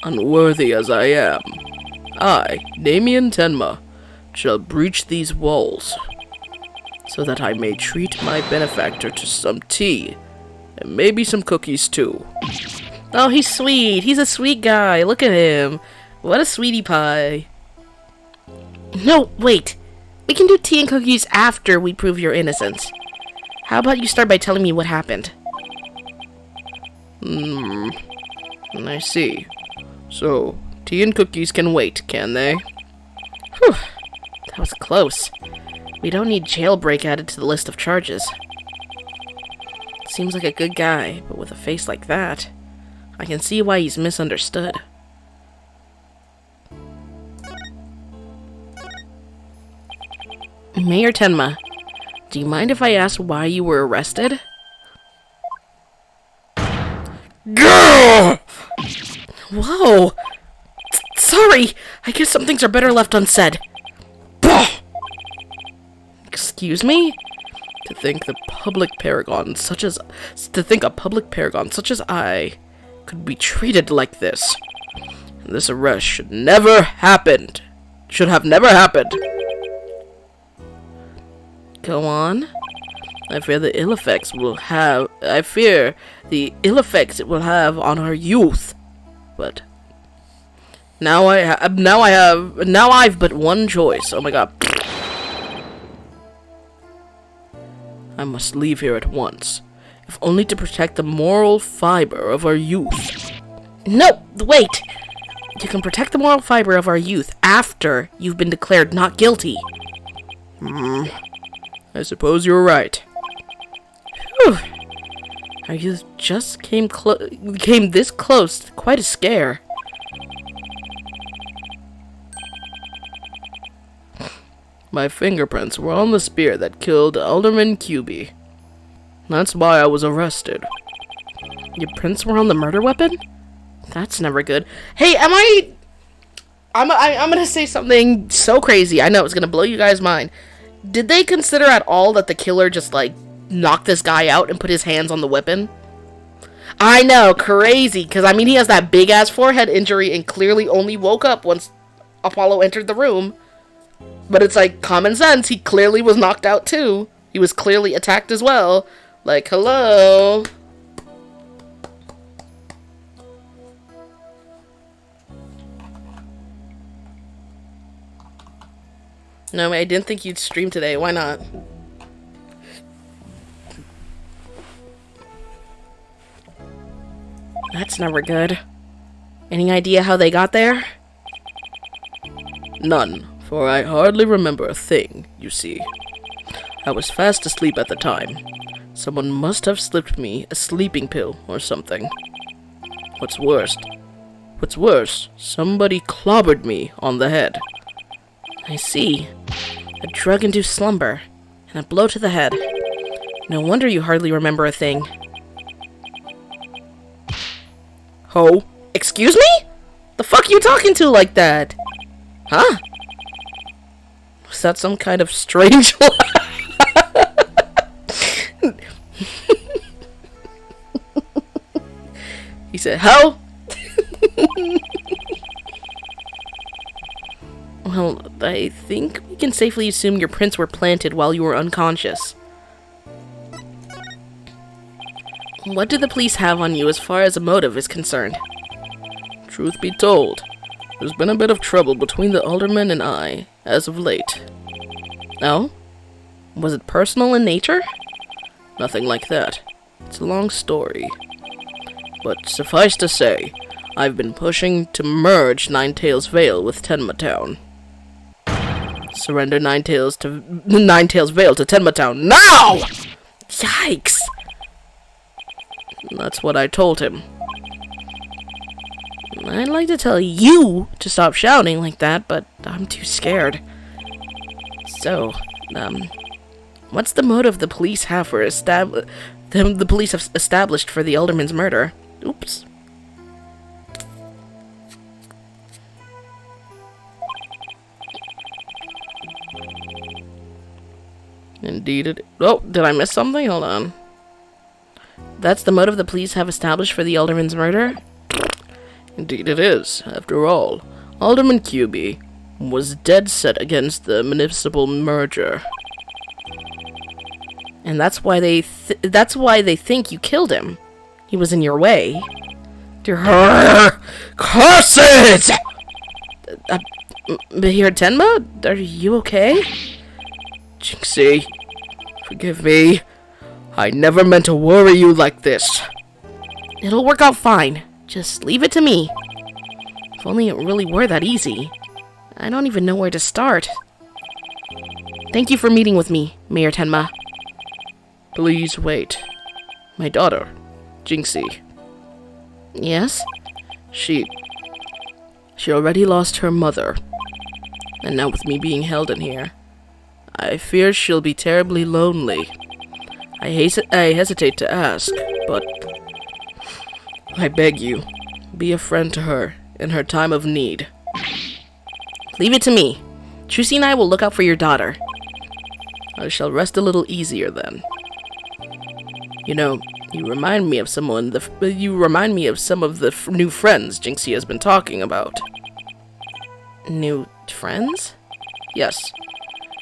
Unworthy as I am, I, Damien Tenma, shall breach these walls, so that I may treat my benefactor to some tea, and maybe some cookies too. Oh, he's sweet. He's a sweet guy. Look at him. What a sweetie pie. No, wait. We can do tea and cookies after we prove your innocence. How about you start by telling me what happened? I see. So, tea and cookies can wait, can they? Whew. That was close. We don't need jailbreak added to the list of charges. Seems like a good guy, but with a face like that, I can see why he's misunderstood. Mayor Tenma, do you mind if I ask why you were arrested? Gah! Whoa! Sorry! I guess some things are better left unsaid. Bah! Excuse me? To think a public paragon such as I could be treated like this. This arrest should have never happened. Go on. I fear the ill effects it will have on our youth. But now I've but one choice. Oh my god. I must leave here at once, if only to protect the moral fiber of our youth. No, wait! You can protect the moral fiber of our youth after you've been declared not guilty. I suppose you're right. Whew. Our youth just came this close to quite a scare. My fingerprints were on the spear that killed Alderman Cuby. That's why I was arrested. Your prints were on the murder weapon? That's never good. Hey, I'm gonna say something so crazy. I know it's gonna blow you guys' mind. Did they consider at all that the killer just, like, knocked this guy out and put his hands on the weapon? I know, crazy, because, I mean, he has that big-ass forehead injury and clearly only woke up once Apollo entered the room. But it's, like, common sense. He clearly was knocked out, too. He was clearly attacked as well. Like, hello? No, I didn't think you'd stream today. Why not? That's never good. Any idea how they got there? None, for I hardly remember a thing, you see. I was fast asleep at the time. Someone must have slipped me a sleeping pill or something. What's worse, somebody clobbered me on the head. I see. A drug-induced slumber, and a blow to the head. No wonder you hardly remember a thing. Ho? Excuse me? The fuck you talking to like that? Huh? Was that some kind of strange He said, ho? Well, I think we can safely assume your prints were planted while you were unconscious. What do the police have on you as far as a motive is concerned? Truth be told, there's been a bit of trouble between the alderman and I, as of late. Oh? Was it personal in nature? Nothing like that. It's a long story. But suffice to say, I've been pushing to merge Ninetails Vale with Tenma Town. Surrender Ninetails Vale to Tenma Town now! Yikes! That's what I told him. I'd like to tell you to stop shouting like that, but I'm too scared. So, what's the motive the police have for the police have established for the alderman's murder? Oops. Indeed it... Oh, did I miss something? Hold on. That's the motive the police have established for the alderman's murder? Indeed it is. After all, Alderman QB was dead set against the municipal merger. And that's why they think you killed him. He was in your way. Curses! Here, Tenma? Are you okay? Jinxie, forgive me. I never meant to worry you like this. It'll work out fine. Just leave it to me. If only it really were that easy. I don't even know where to start. Thank you for meeting with me, Mayor Tenma. Please wait. My daughter, Jinxie. Yes? She already lost her mother. And now with me being held in here, I fear she'll be terribly lonely. I hesitate to ask, but I beg you, be a friend to her in her time of need. Leave it to me. Trucy and I will look out for your daughter. I shall rest a little easier then. You know, you remind me of some of the new friends Jinxie has been talking about. New friends? Yes.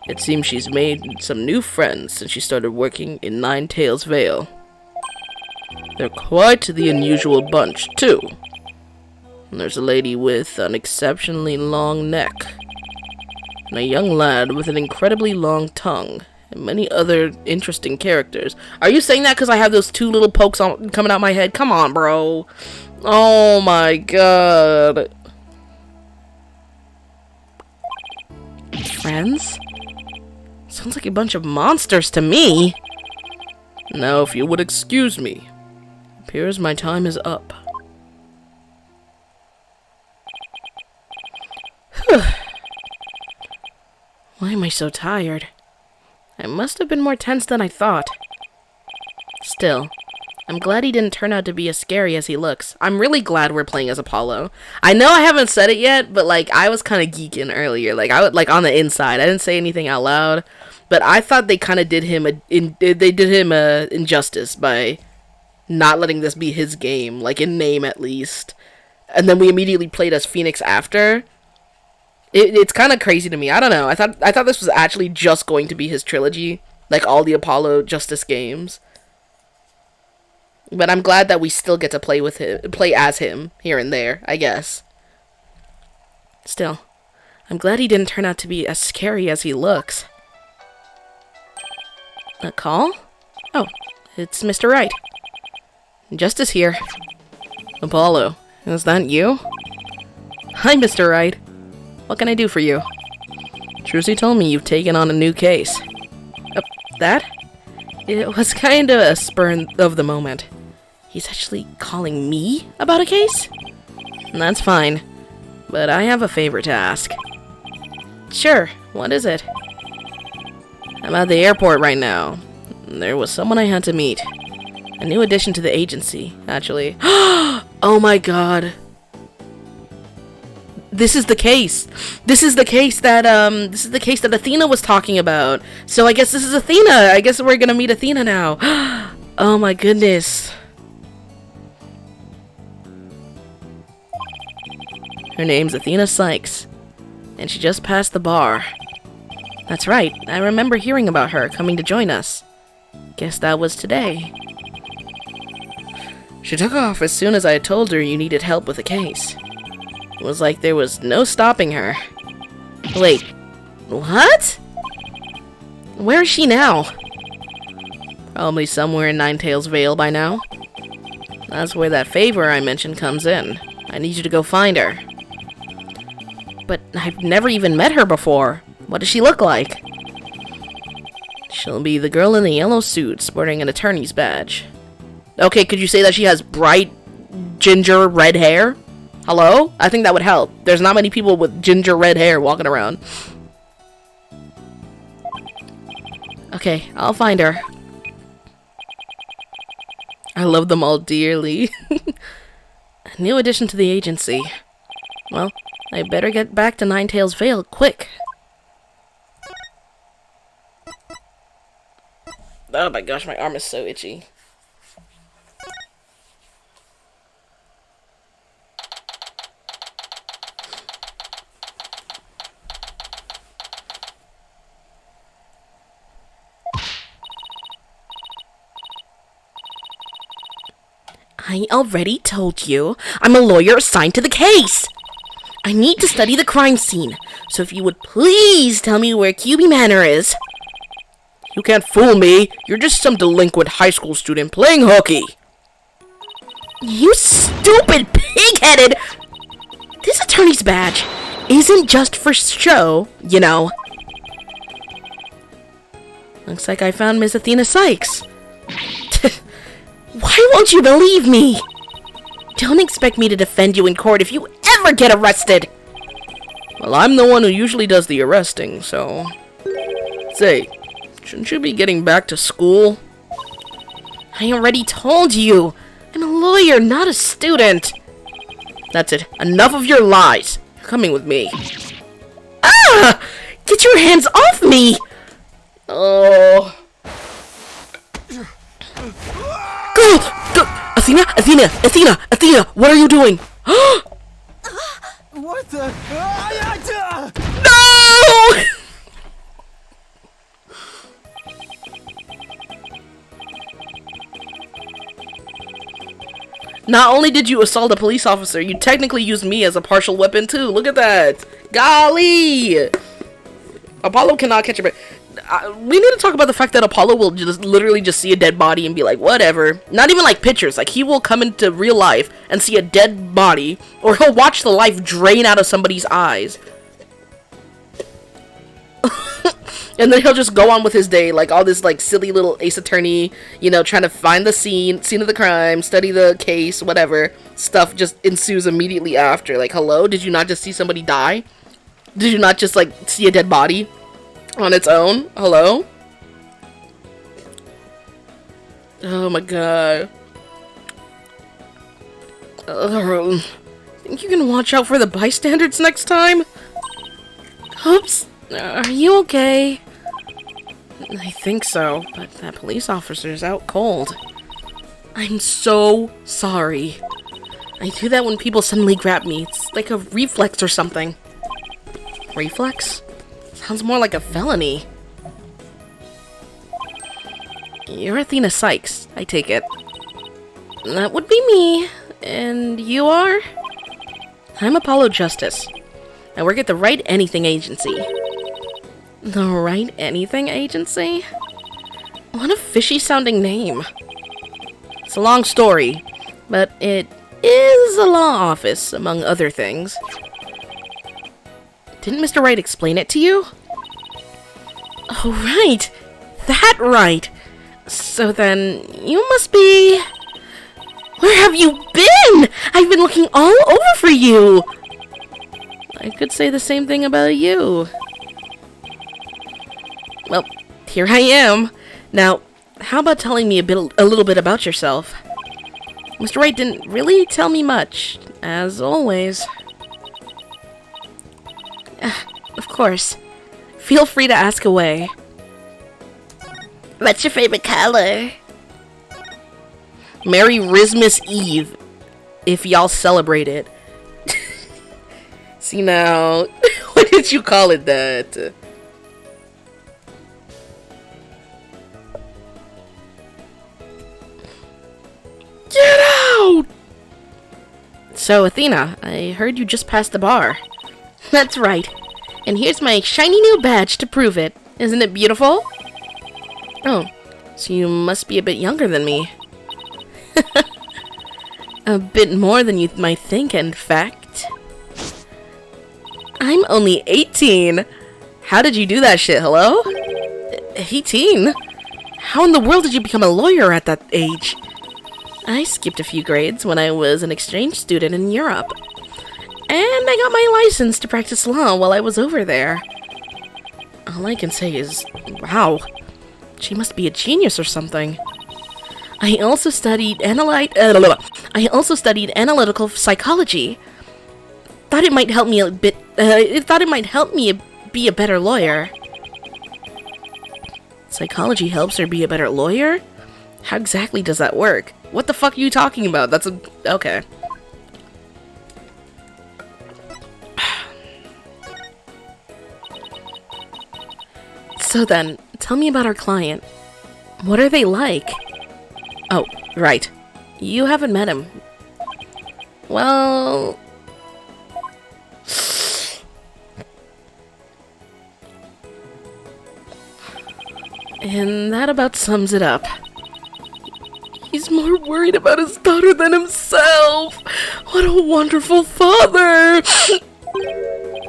It seems she's made some new friends since she started working in Ninetails Vale. They're quite the unusual bunch, too. And there's a lady with an exceptionally long neck, and a young lad with an incredibly long tongue, and many other interesting characters. Are you saying that because I have those two little pokes coming out my head? Come on, bro. Oh my god. Friends? Sounds like a bunch of monsters to me. Now, if you would excuse me, it appears my time is up. Why am I so tired? I must have been more tense than I thought. Still, I'm glad he didn't turn out to be as scary as he looks. I'm really glad we're playing as Apollo. I know I haven't said it yet, but like I was kind of geeking earlier. Like I would like on the inside. I didn't say anything out loud, but I thought they kind of did him injustice by not letting this be his game, like in name at least. And then we immediately played as Phoenix after. It's kind of crazy to me. I don't know. I thought this was actually just going to be his trilogy, like all the Apollo Justice games. But I'm glad that we still get to play as him here and there, I guess. Still, I'm glad he didn't turn out to be as scary as he looks. A call? Oh, it's Mr. Wright. Justice here. Apollo, is that you? Hi, Mr. Wright. What can I do for you? Trucy told me you've taken on a new case. That? It was kind of a spur of the moment. He's actually calling me about a case? That's fine, but I have a favor to ask. Sure, what is it? I'm at the airport right now. There was someone I had to meet. A new addition to the agency, actually. Oh my god. This is the case. This is the case that Athena was talking about. So I guess this is Athena. I guess we're gonna meet Athena now. Oh my goodness. Her name's Athena Sykes, and she just passed the bar. That's right, I remember hearing about her coming to join us. Guess that was today. She took off as soon as I told her you needed help with a case. It was like there was no stopping her. Wait, what? Where is she now? Probably somewhere in Ninetails Vale by now. That's where that favor I mentioned comes in. I need you to go find her. But I've never even met her before. What does she look like? She'll be the girl in the yellow suit, sporting an attorney's badge. Okay, could you say that she has bright, ginger, red hair? Hello? I think that would help. There's not many people with ginger red hair walking around. Okay, I'll find her. I love them all dearly. A new addition to the agency. Well, I better get back to Ninetails Vale quick. Oh my gosh, my arm is so itchy. I already told you, I'm a lawyer assigned to the case. I need to study the crime scene, so if you would please tell me where QB Manor is. You can't fool me. You're just some delinquent high school student playing hooky. You stupid pig-headed! This attorney's badge isn't just for show, you know. Looks like I found Miss Athena Sykes. Why won't you believe me? Don't expect me to defend you in court if you ever get arrested. Well, I'm the one who usually does the arresting, so... Say, shouldn't you be getting back to school? I already told you. I'm a lawyer, not a student. That's it. Enough of your lies. You're coming with me. Ah! Get your hands off me! Oh... Go! Athena! What are you doing? What the? No! Not only did you assault a police officer, you technically used me as a partial weapon too. Look at that. Golly! Apollo cannot catch a break. We need to talk about the fact that Apollo will just literally just see a dead body and be like, whatever. Not even like pictures. Like, he will come into real life and see a dead body, or he'll watch the life drain out of somebody's eyes. And then he'll just go on with his day, like all this like silly little Ace Attorney, you know, trying to find the scene of the crime, study the case, whatever. Stuff just ensues immediately after. Like, hello? Did you not just see somebody die? Did you not just like see a dead body on its own? Hello? Oh my god. Think you can watch out for the bystanders next time? Oops. Are you okay? I think so, but that police officer's out cold. I'm so sorry. I do that when people suddenly grab me. It's like a reflex or something. Reflex? Sounds more like a felony. You're Athena Sykes, I take it. That would be me. And you are? I'm Apollo Justice. I work at the Wright Anything Agency. The Wright Anything Agency? What a fishy-sounding name. It's a long story, but it is a law office, among other things. Didn't Mr. Wright explain it to you? Oh, right. That Wright. So then, you must be... Where have you been? I've been looking all over for you. I could say the same thing about you. Well, here I am. Now, how about telling me a little bit about yourself? Mr. Wright didn't really tell me much, as always. Of course. Feel free to ask away. What's your favorite color? Merry Christmas Eve, if y'all celebrate it. See now, why did you call it that? Get out! So, Athena, I heard you just passed the bar. That's right. And here's my shiny new badge to prove it. Isn't it beautiful? Oh, so you must be a bit younger than me. A bit more than you might think, in fact. I'm only 18. How did you do that shit, hello? 18? How in the world did you become a lawyer at that age? I skipped a few grades when I was an exchange student in Europe. And I got my license to practice law while I was over there. All I can say is, wow, she must be a genius or something. I also studied analytical psychology. Thought it might help me a bit. Thought it might help me be a better lawyer. Psychology helps her be a better lawyer? How exactly does that work? What the fuck are you talking about? That's a... okay. So then, tell me about our client. What are they like? Oh, right. You haven't met him. Well... and that about sums it up. He's more worried about his daughter than himself. What a wonderful father.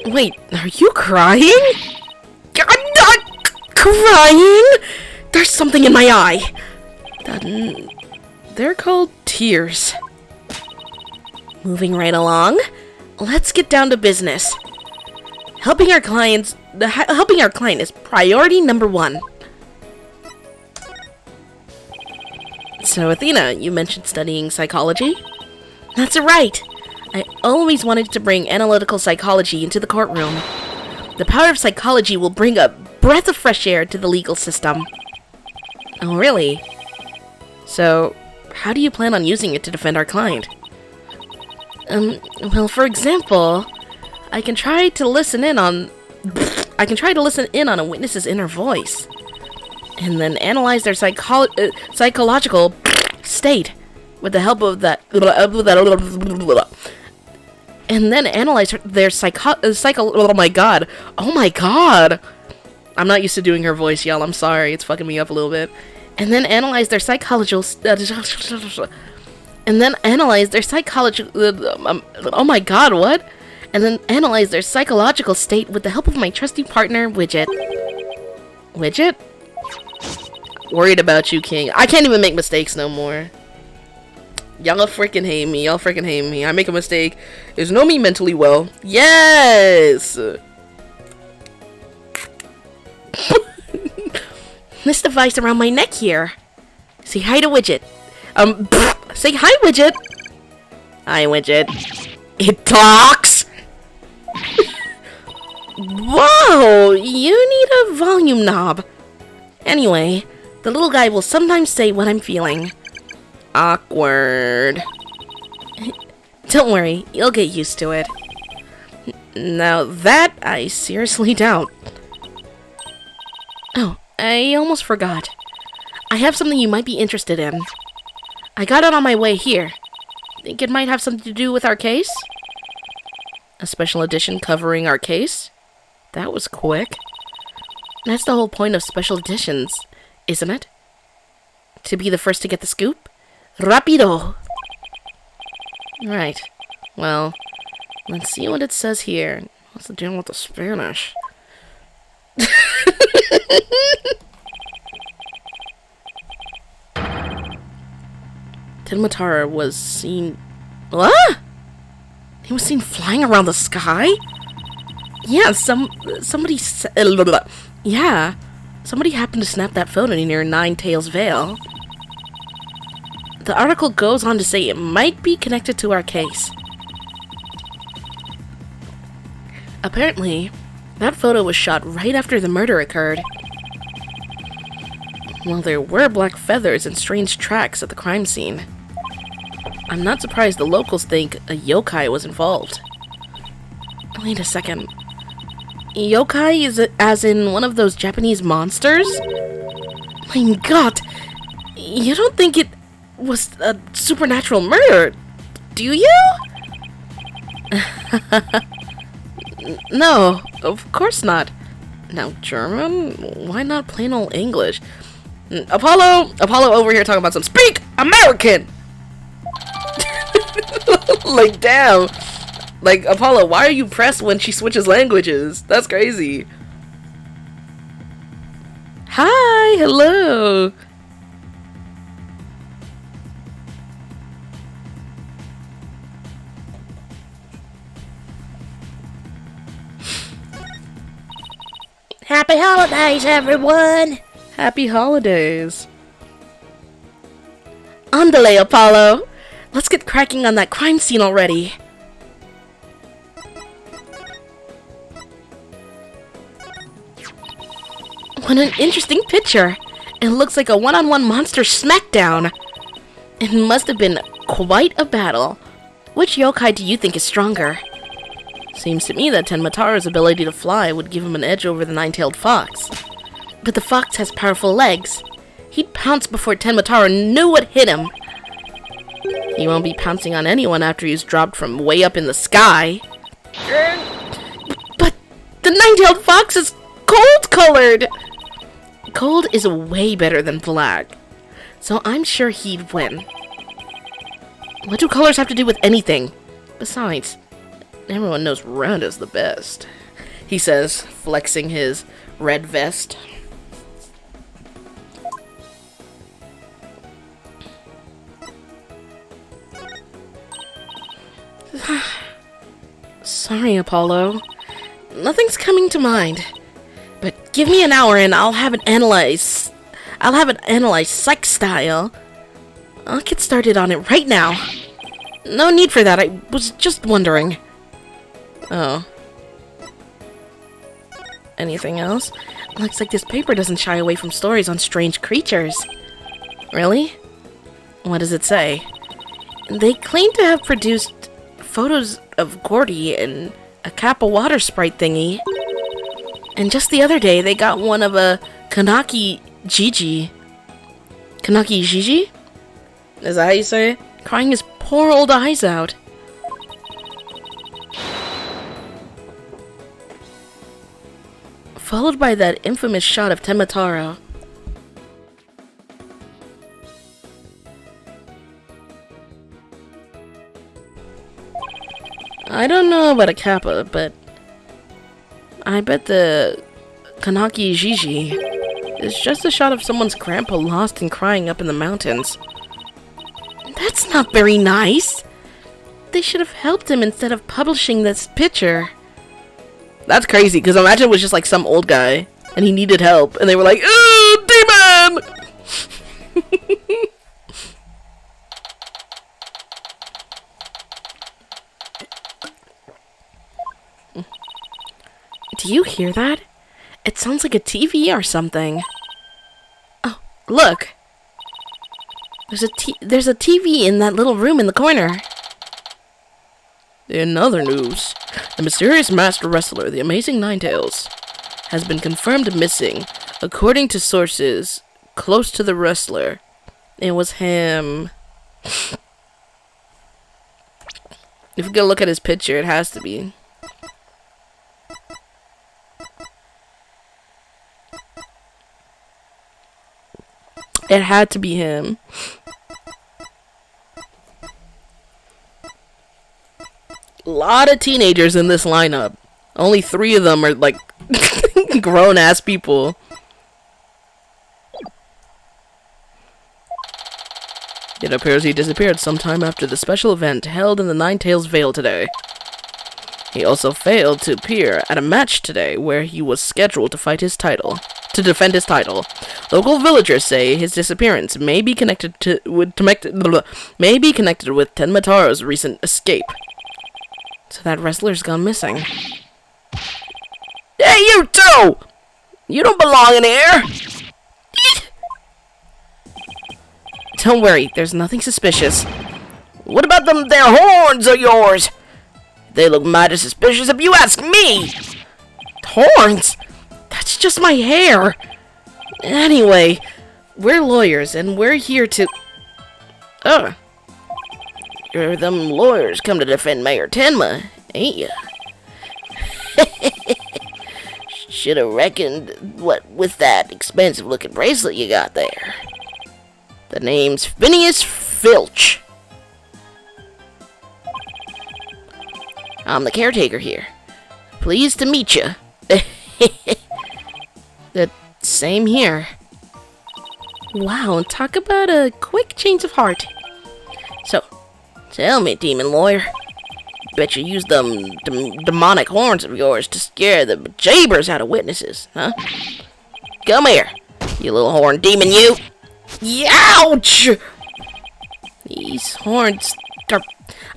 Wait, are you crying? I'm not crying. There's something in my eye. They're called tears. Moving right along, let's get down to business. Helping our client is priority number 1. So, Athena, you mentioned studying psychology? That's right. I always wanted to bring analytical psychology into the courtroom. The power of psychology will bring a breath of fresh air to the legal system. Oh, really? So, how do you plan on using it to defend our client? Well, for example, I can try to listen in on a witness's inner voice, and then analyze their psychological state with the help of that. And then analyze their oh my god. Oh my god. I'm not used to doing her voice, y'all. I'm sorry. It's fucking me up a little bit. And then analyze their psychological. And then analyze their psychological. Oh my god, what? And then analyze their psychological state with the help of my trusty partner, Widget. Widget? Worried about you, King. I can't even make mistakes no more. Y'all freaking hate me. Y'all freaking hate me. I make a mistake. There's no me mentally well. Yes! This device around my neck here. Say hi to Widget. Say hi, Widget. Hi, Widget. It talks! Whoa! You need a volume knob. Anyway, the little guy will sometimes say what I'm feeling. Awkward. Don't worry, you'll get used to it. Now that I seriously doubt. Oh, I almost forgot. I have something you might be interested in. I got it on my way here. Think it might have something to do with our case? A special edition covering our case? That was quick. That's the whole point of special editions, isn't it? To be the first to get the scoop? Rapido! Right. Well, let's see what it says here. What's the deal with the Spanish? Tenmatara was seen... What? He was seen flying around the sky? Yeah, somebody said... Yeah. Somebody happened to snap that photo near Nine Tails Vale. The article goes on to say it might be connected to our case. Apparently, that photo was shot right after the murder occurred. Well, there were black feathers and strange tracks at the crime scene. I'm not surprised the locals think a yokai was involved. Wait a second. Yokai is as in one of those Japanese monsters? My god! You don't think it was a supernatural murder, do you? No, of course not. Now, German? Why not plain old English? Apollo over here talking about some speak American! Like, damn. Like, Apollo, why are you pressed when she switches languages? That's crazy. Hi, hello. Happy holidays, everyone! Happy holidays. Andale, Apollo! Let's get cracking on that crime scene already. What an interesting picture. It looks like a one-on-one monster smackdown. It must have been quite a battle. Which yokai do you think is stronger? Seems to me that Tenmataro's ability to fly would give him an edge over the nine-tailed fox. But the fox has powerful legs. He'd pounce before Tenmataro knew what hit him. He won't be pouncing on anyone after he's dropped from way up in the sky. But the nine-tailed fox is cold-colored! Gold is way better than black, so I'm sure he'd win. What do colors have to do with anything? Besides, everyone knows red is the best, he says, flexing his red vest. Sorry, Apollo. Nothing's coming to mind. But give me an hour and I'll have it analyzed. Psych style. I'll get started on it right now. No need for that, I was just wondering. Oh. Anything else? Looks like this paper doesn't shy away from stories on strange creatures. Really? What does it say? They claim to have produced photos of Gordy and a Kappa water sprite thingy. And just the other day, they got one of a Kanaki Gigi. Kanaki Gigi? Is that how you say it? Crying his poor old eyes out. Followed by that infamous shot of Tenmataro. I don't know about a Kappa, but I bet the Kanaki Gigi is just a shot of someone's grandpa lost and crying up in the mountains. That's not very nice. They should have helped him instead of publishing this picture. That's crazy, because imagine it was just like some old guy, and he needed help, and they were like, ooh, demon! Do you hear that? It sounds like a TV or something. Oh, look. There's a TV in that little room in the corner. In other news, the mysterious master wrestler, the Amazing Ninetales, has been confirmed missing. According to sources close to the wrestler, it was him. If you go look at his picture, it has to be. It had to be him. A lot of teenagers in this lineup. Only 3 of them are like grown-ass people. It appears he disappeared sometime after the special event held in the Ninetales Vale today. He also failed to appear at a match today where he was scheduled to fight his title. to defend his title. Local villagers say his disappearance may be connected with Tenmataro's recent escape. So that wrestler's gone missing. Hey, you two! You don't belong in here! Don't worry, there's nothing suspicious. What about them there horns of yours? They look mighty suspicious if you ask me! Horns? That's just my hair! Anyway, we're lawyers, and we're here to... Oh. You're them lawyers come to defend Mayor Tenma, ain't ya? Should've reckoned what with that expensive-looking bracelet you got there. The name's Phineas Filch. I'm the caretaker here. Pleased to meet you. The same here. Wow, talk about a quick change of heart. So, tell me, demon lawyer. Bet you used them demonic horns of yours to scare the jabers out of witnesses, huh? Come here, you little horn demon, you! Ouch! These horns are...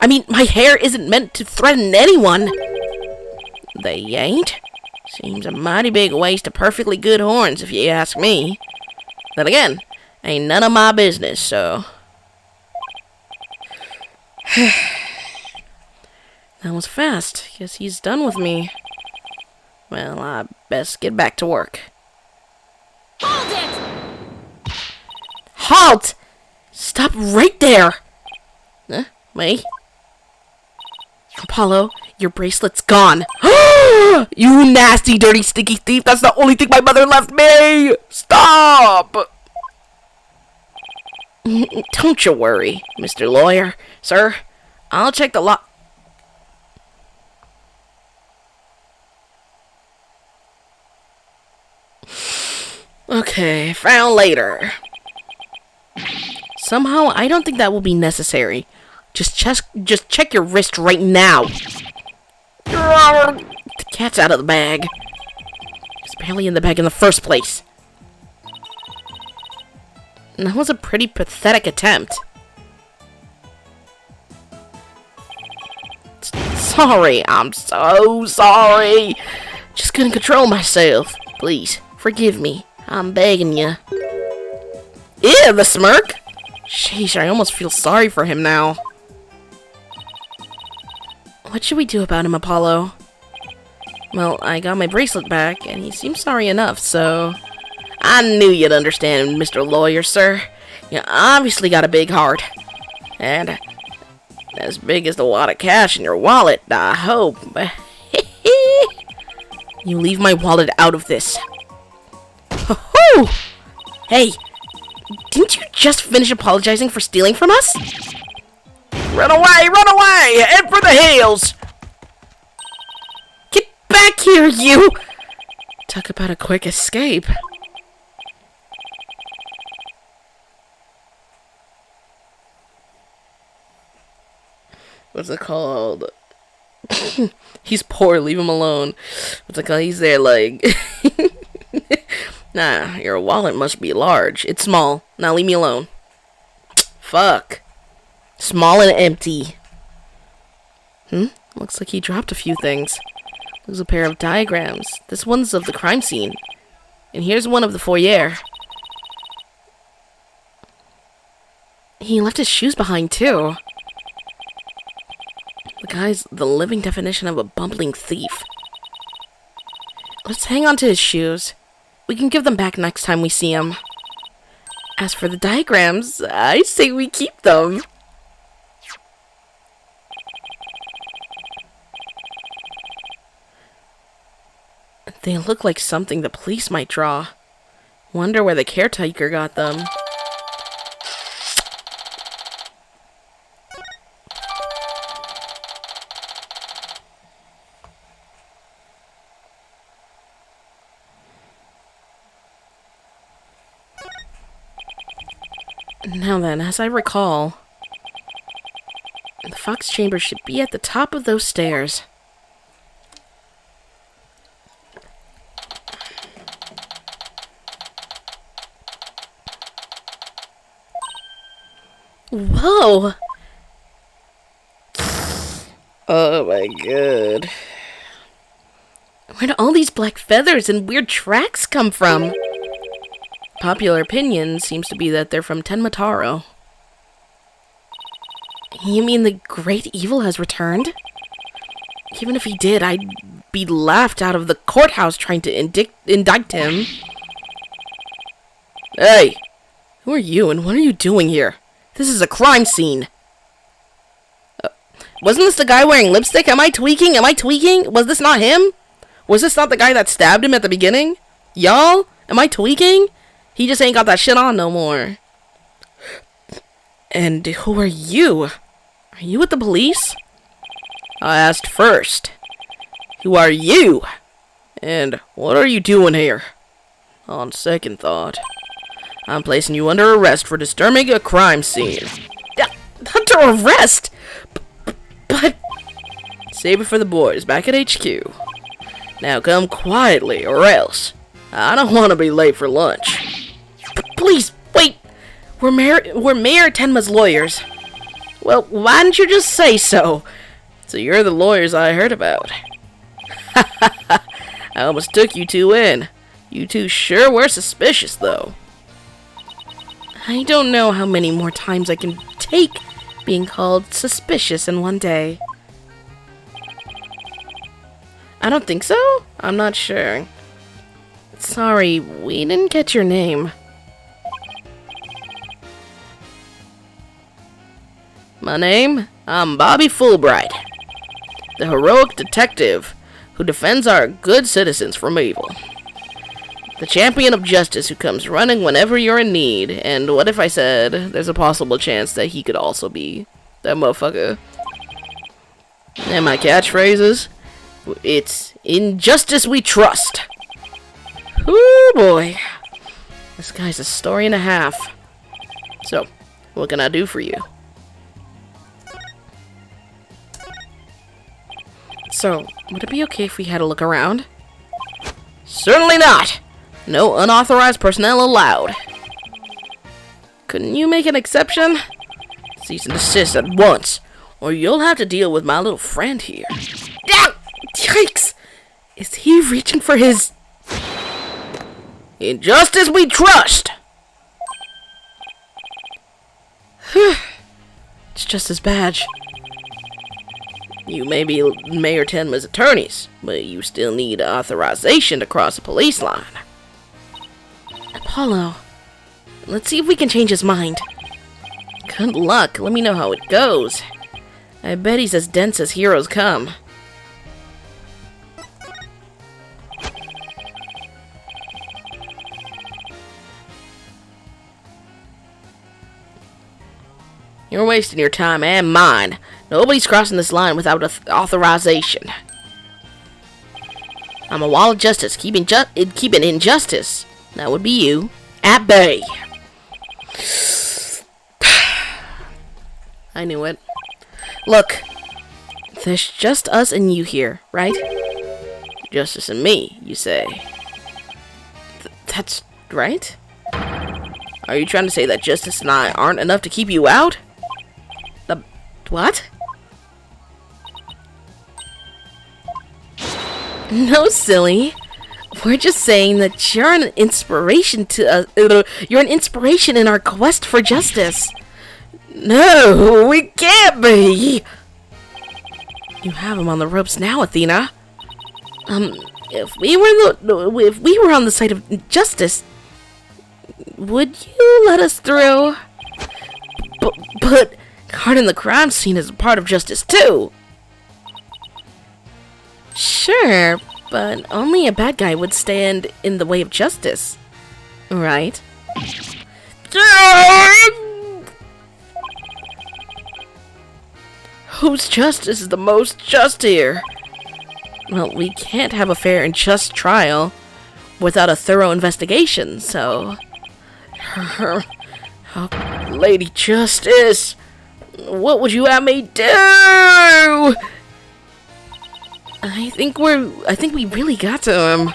I mean, my hair isn't meant to threaten anyone. They ain't? Seems a mighty big waste of perfectly good horns, if you ask me. Then again, ain't none of my business, so... That was fast. Guess he's done with me. Well, I best get back to work. Hold it! Halt! Stop right there! Huh? Me? Apollo, your bracelet's gone. You nasty, dirty, stinky thief! That's the only thing my mother left me! Stop! Don't you worry, Mr. Lawyer. Sir, I'll check the lot. Okay, found later. Somehow, I don't think that will be necessary. Just check your wrist right now. The cat's out of the bag. It's barely in the bag in the first place. That was a pretty pathetic attempt. Sorry, I'm so sorry. Just couldn't control myself. Please, forgive me. I'm begging you. Ew, the smirk. Sheesh, I almost feel sorry for him now. What should we do about him, Apollo? Well, I got my bracelet back, and he seems sorry enough, so... I knew you'd understand, Mr. Lawyer, sir. You obviously got a big heart. And as big as the wad of cash in your wallet, I hope. You leave my wallet out of this. Ho-ho! Hey, didn't you just finish apologizing for stealing from us? Run away! Run away! Head for the hills! Get back here, you! Talk about a quick escape. What's it called? He's poor, leave him alone. What's it called? He's there like... Nah, your wallet must be large. It's small. Now leave me alone. Fuck. Small and empty. Looks like he dropped a few things. There's a pair of diagrams. This one's of the crime scene. And here's one of the foyer. He left his shoes behind, too. The guy's the living definition of a bumbling thief. Let's hang on to his shoes. We can give them back next time we see him. As for the diagrams, I say we keep them. They look like something the police might draw. Wonder where the caretaker got them. Now then, as I recall, the Fox Chamber should be at the top of those stairs. Whoa. Oh my god. Where'd all these black feathers and weird tracks come from? Popular opinion seems to be that they're from Tenmataro. You mean the great evil has returned? Even if he did, I'd be laughed out of the courthouse trying to indict him. Hey! Who are you and what are you doing here? This is a crime scene. Wasn't this the guy wearing lipstick? Am I tweaking? Was this not him? Was this not the guy that stabbed him at the beginning? Y'all? Am I tweaking? He just ain't got that shit on no more. And who are you? Are you with the police? I asked first. Who are you? And what are you doing here? On second thought, I'm placing you under arrest for disturbing a crime scene. Under arrest? But... Save it for the boys back at HQ. Now come quietly or else. I don't want to be late for lunch. Please, wait! We're Mayor Tenma's lawyers. Well, why didn't you just say so? So you're the lawyers I heard about. I almost took you two in. You two sure were suspicious, though. I don't know how many more times I can take being called suspicious in one day. I don't think so? I'm not sure. Sorry, we didn't get your name. My name? I'm Bobby Fulbright, the heroic detective who defends our good citizens from evil. The champion of justice who comes running whenever you're in need. And what if I said there's a possible chance that he could also be that motherfucker? And my catchphrases? It's in justice we trust. Oh boy. This guy's a story and a half. So, what can I do for you? So, would it be okay if we had a look around? Certainly not! No unauthorized personnel allowed. Couldn't you make an exception? Cease and desist at once, or you'll have to deal with my little friend here. Yikes! Is he reaching for his... In justice we trust! It's just his badge. You may be Mayor Tenma's attorneys, but you still need authorization to cross the police line. Apollo, let's see if we can change his mind. Good luck. Let me know how it goes. I bet he's as dense as heroes come. You're wasting your time and mine. Nobody's crossing this line without authorization. I'm a wall of justice, keeping injustice. That would be you. At bay. I knew it. Look, there's just us and you here, right? Justice and me, you say. That's right? Are you trying to say that justice and I aren't enough to keep you out? What? No, silly. We're just saying that you're an inspiration to you're an inspiration in our quest for justice. No, we can't be. You have him on the ropes now, Athena. If we were on the side of justice, would you let us through? But guarding the crime scene is a part of justice too. Sure, but only a bad guy would stand in the way of justice, right? Whose justice is the most just here? Well, we can't have a fair and just trial without a thorough investigation, so... Lady Justice, what would you have me do? I think we really got to him.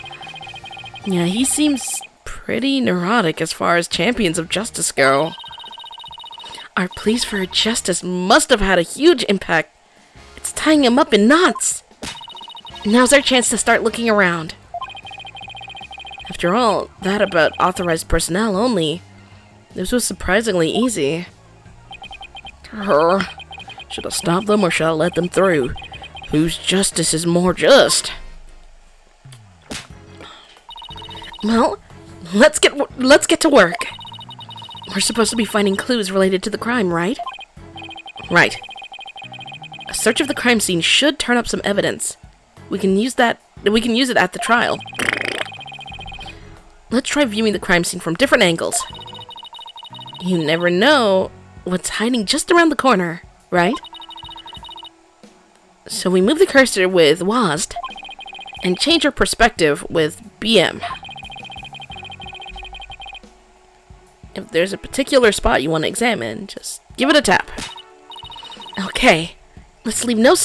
Yeah, he seems pretty neurotic as far as champions of justice go. Our pleas for justice must have had a huge impact. It's tying him up in knots. Now's our chance to start looking around. After all, that about authorized personnel only. This was surprisingly easy. Should I stop them or should I let them through? Whose justice is more just? Well, let's get to work. We're supposed to be finding clues related to the crime, right? Right. A search of the crime scene should turn up some evidence. We can use it at the trial. Let's try viewing the crime scene from different angles. You never know what's hiding just around the corner, right? So we move the cursor with WASD and change our perspective with BM. If there's a particular spot you want to examine, just give it a tap. Okay, let's leave no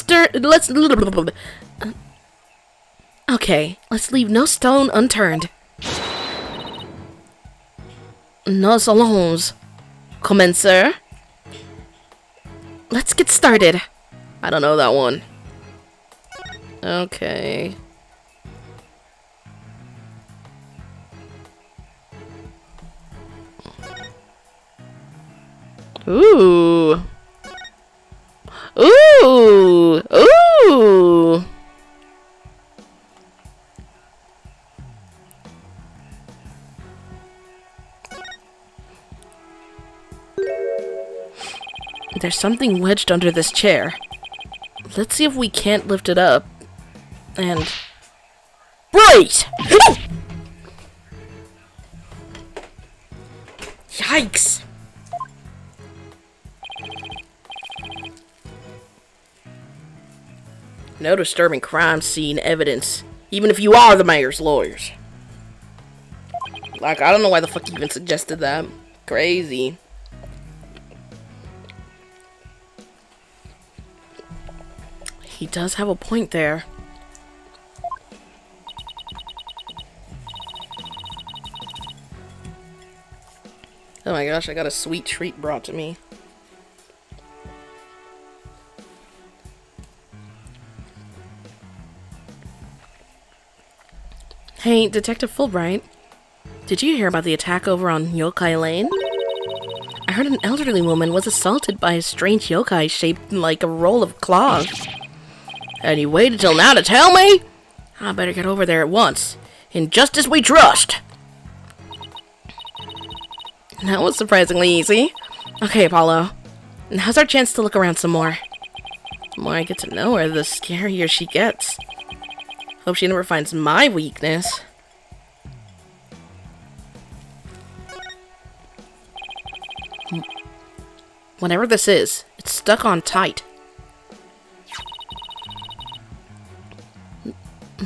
stone unturned. Nous allons commencer. Let's get started. I don't know that one. Okay. Ooh. Ooh. Ooh. There's something wedged under this chair. Let's see if we can't lift it up. And... Right! Yikes! No disturbing crime scene evidence, even if you are the mayor's lawyers. Like, I don't know why the fuck you even suggested that. Crazy. He does have a point there. Oh my gosh, I got a sweet treat brought to me. Hey, Detective Fulbright. Did you hear about the attack over on Yokai Lane? I heard an elderly woman was assaulted by a strange yokai shaped like a roll of cloth. And you waited till now to tell me? I better get over there at once. In justice we trust. That was surprisingly easy. Okay, Apollo. Now's our chance to look around some more. The more I get to know her, the scarier she gets. Hope she never finds my weakness. Whatever this is, it's stuck on tight.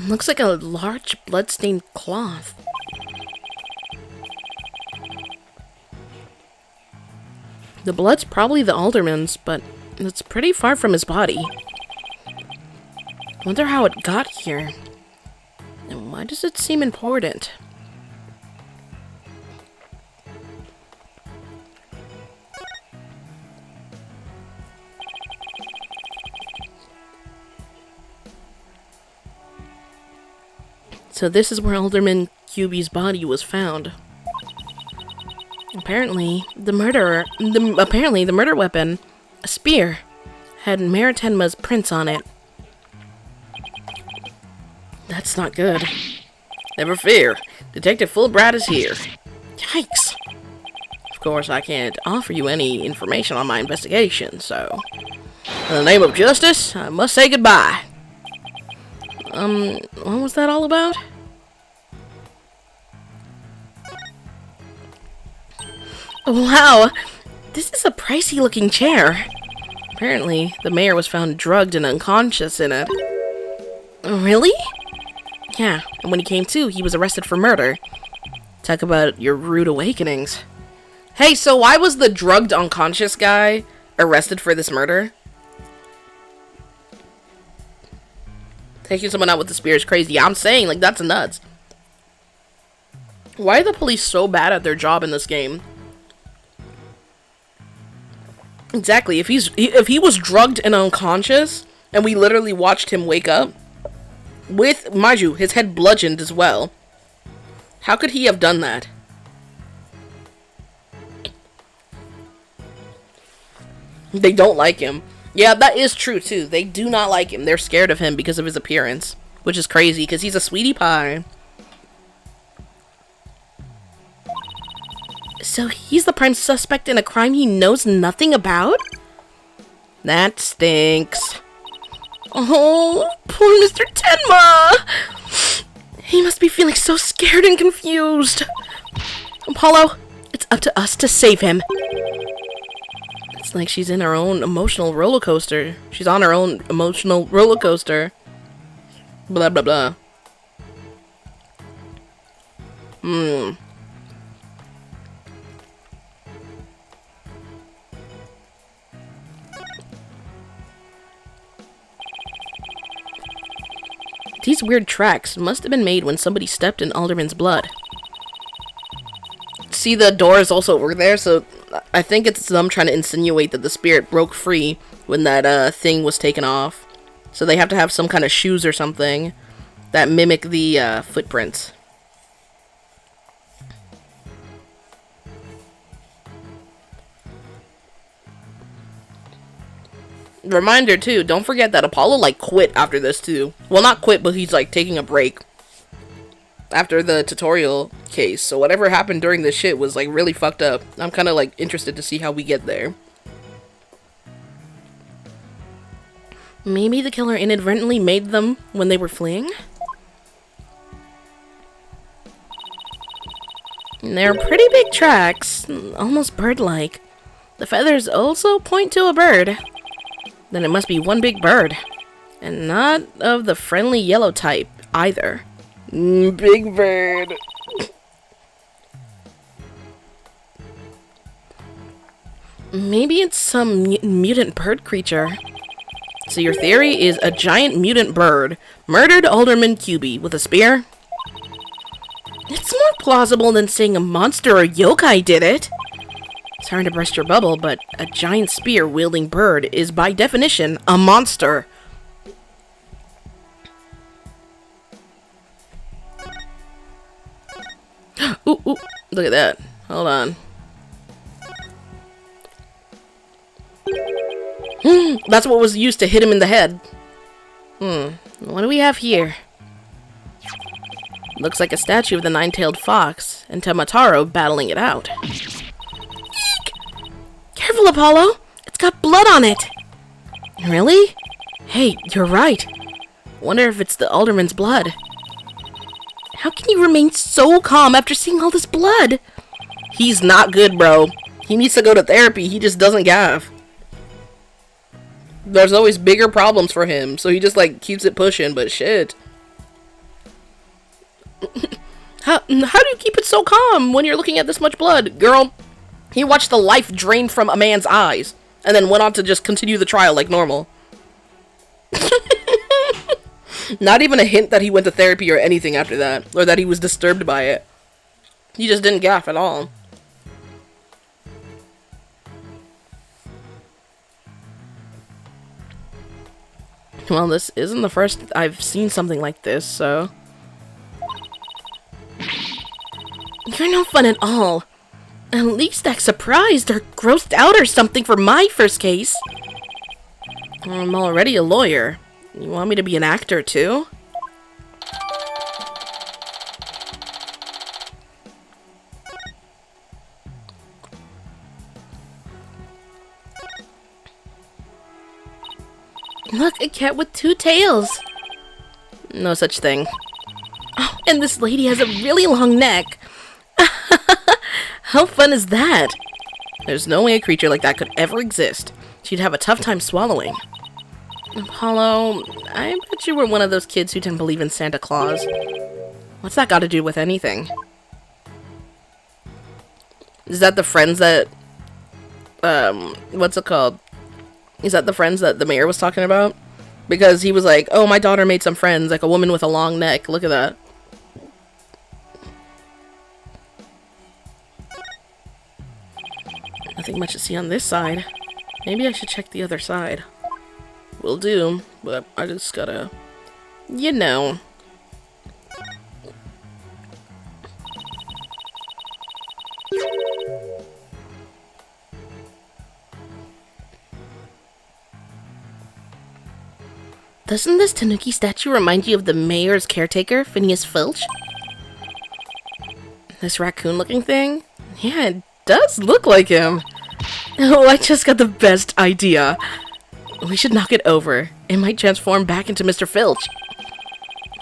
Looks like a large blood-stained cloth. The blood's probably the alderman's, but it's pretty far from his body. Wonder how it got here. And why does it seem important? So this is where Alderman QB's body was found. Apparently, the murder weapon, a spear, had Maritemma's prints on it. That's not good. Never fear. Detective Fulbright is here. Yikes! Of course, I can't offer you any information on my investigation, so... In the name of justice, I must say goodbye. What was that all about? Wow! This is a pricey looking chair. Apparently, the mayor was found drugged and unconscious in it. Really? Yeah, and when he came to, he was arrested for murder. Talk about your rude awakenings. Hey, so why was the drugged unconscious guy arrested for this murder? Taking someone out with the spear is crazy. I'm saying, like, that's nuts. Why are the police so bad at their job in this game? Exactly. If he was drugged and unconscious, and we literally watched him wake up with, mind you, his head bludgeoned as well, how could he have done that? They don't like him. Yeah, that is true too. They do not like him. They're scared of him because of his appearance, which is crazy because he's a sweetie pie. So he's the prime suspect in a crime he knows nothing about? That stinks. Oh, poor Mr. Tenma! He must be feeling so scared and confused. Apollo, it's up to us to save him. It's like she's in her own emotional roller coaster. She's on her own emotional roller coaster. Blah, blah, blah. These weird tracks must have been made when somebody stepped in Alderman's blood. See, the door is also over there, so I think it's them trying to insinuate that the spirit broke free when that thing was taken off. So they have to have some kind of shoes or something that mimic the footprints. Reminder too, don't forget that Apollo like quit after this too. Well, not quit, but he's like taking a break after the tutorial case. So whatever happened during this shit was like really fucked up. I'm kind of like interested to see how we get there. Maybe the killer inadvertently made them when they were fleeing? They're pretty big tracks, almost bird-like. The feathers also point to a bird. Then it must be one big bird. And not of the friendly yellow type, either. Big bird. Maybe it's some mutant bird creature. So your theory is a giant mutant bird murdered Alderman QB with a spear? It's more plausible than saying a monster or yokai did it. Sorry to burst your bubble, but a giant spear-wielding bird is by definition a monster. Ooh, ooh, look at that. Hold on. That's what was used to hit him in the head. What do we have here? Looks like a statue of the nine-tailed fox and Tamataro battling it out. Careful, Apollo! It's got blood on it! Really? Hey, you're right. Wonder if it's the Alderman's blood. How can you remain so calm after seeing all this blood? He's not good, bro. He needs to go to therapy. He just doesn't gaff. There's always bigger problems for him, so he just, like, keeps it pushing, but shit. How do you keep it so calm when you're looking at this much blood? Girl, he watched the life drain from a man's eyes, and then went on to just continue the trial like normal. Not even a hint that he went to therapy or anything after that, or that he was disturbed by it. He just didn't gaff at all. Well, this isn't the first I've seen something like this, so... You're no fun at all. At least act surprised or grossed out or something for my first case. I'm already a lawyer. You want me to be an actor, too? Look, a cat with two tails. No such thing. Oh, and this lady has a really long neck. How fun is that? There's no way a creature like that could ever exist. She'd have a tough time swallowing. Apollo, I bet you were one of those kids who didn't believe in Santa Claus. What's that got to do with anything? Is that the friends that... what's it called? Is that the friends that the mayor was talking about? Because he was like, oh, my daughter made some friends, like a woman with a long neck. Look at that. Nothing much to see on this side. Maybe I should check the other side. Will do, but I just gotta... You know. Doesn't this Tanuki statue remind you of the mayor's caretaker, Phineas Filch? This raccoon-looking thing? Yeah, it does look like him. Oh, I just got the best idea. We should knock it over. It might transform back into Mr. Filch.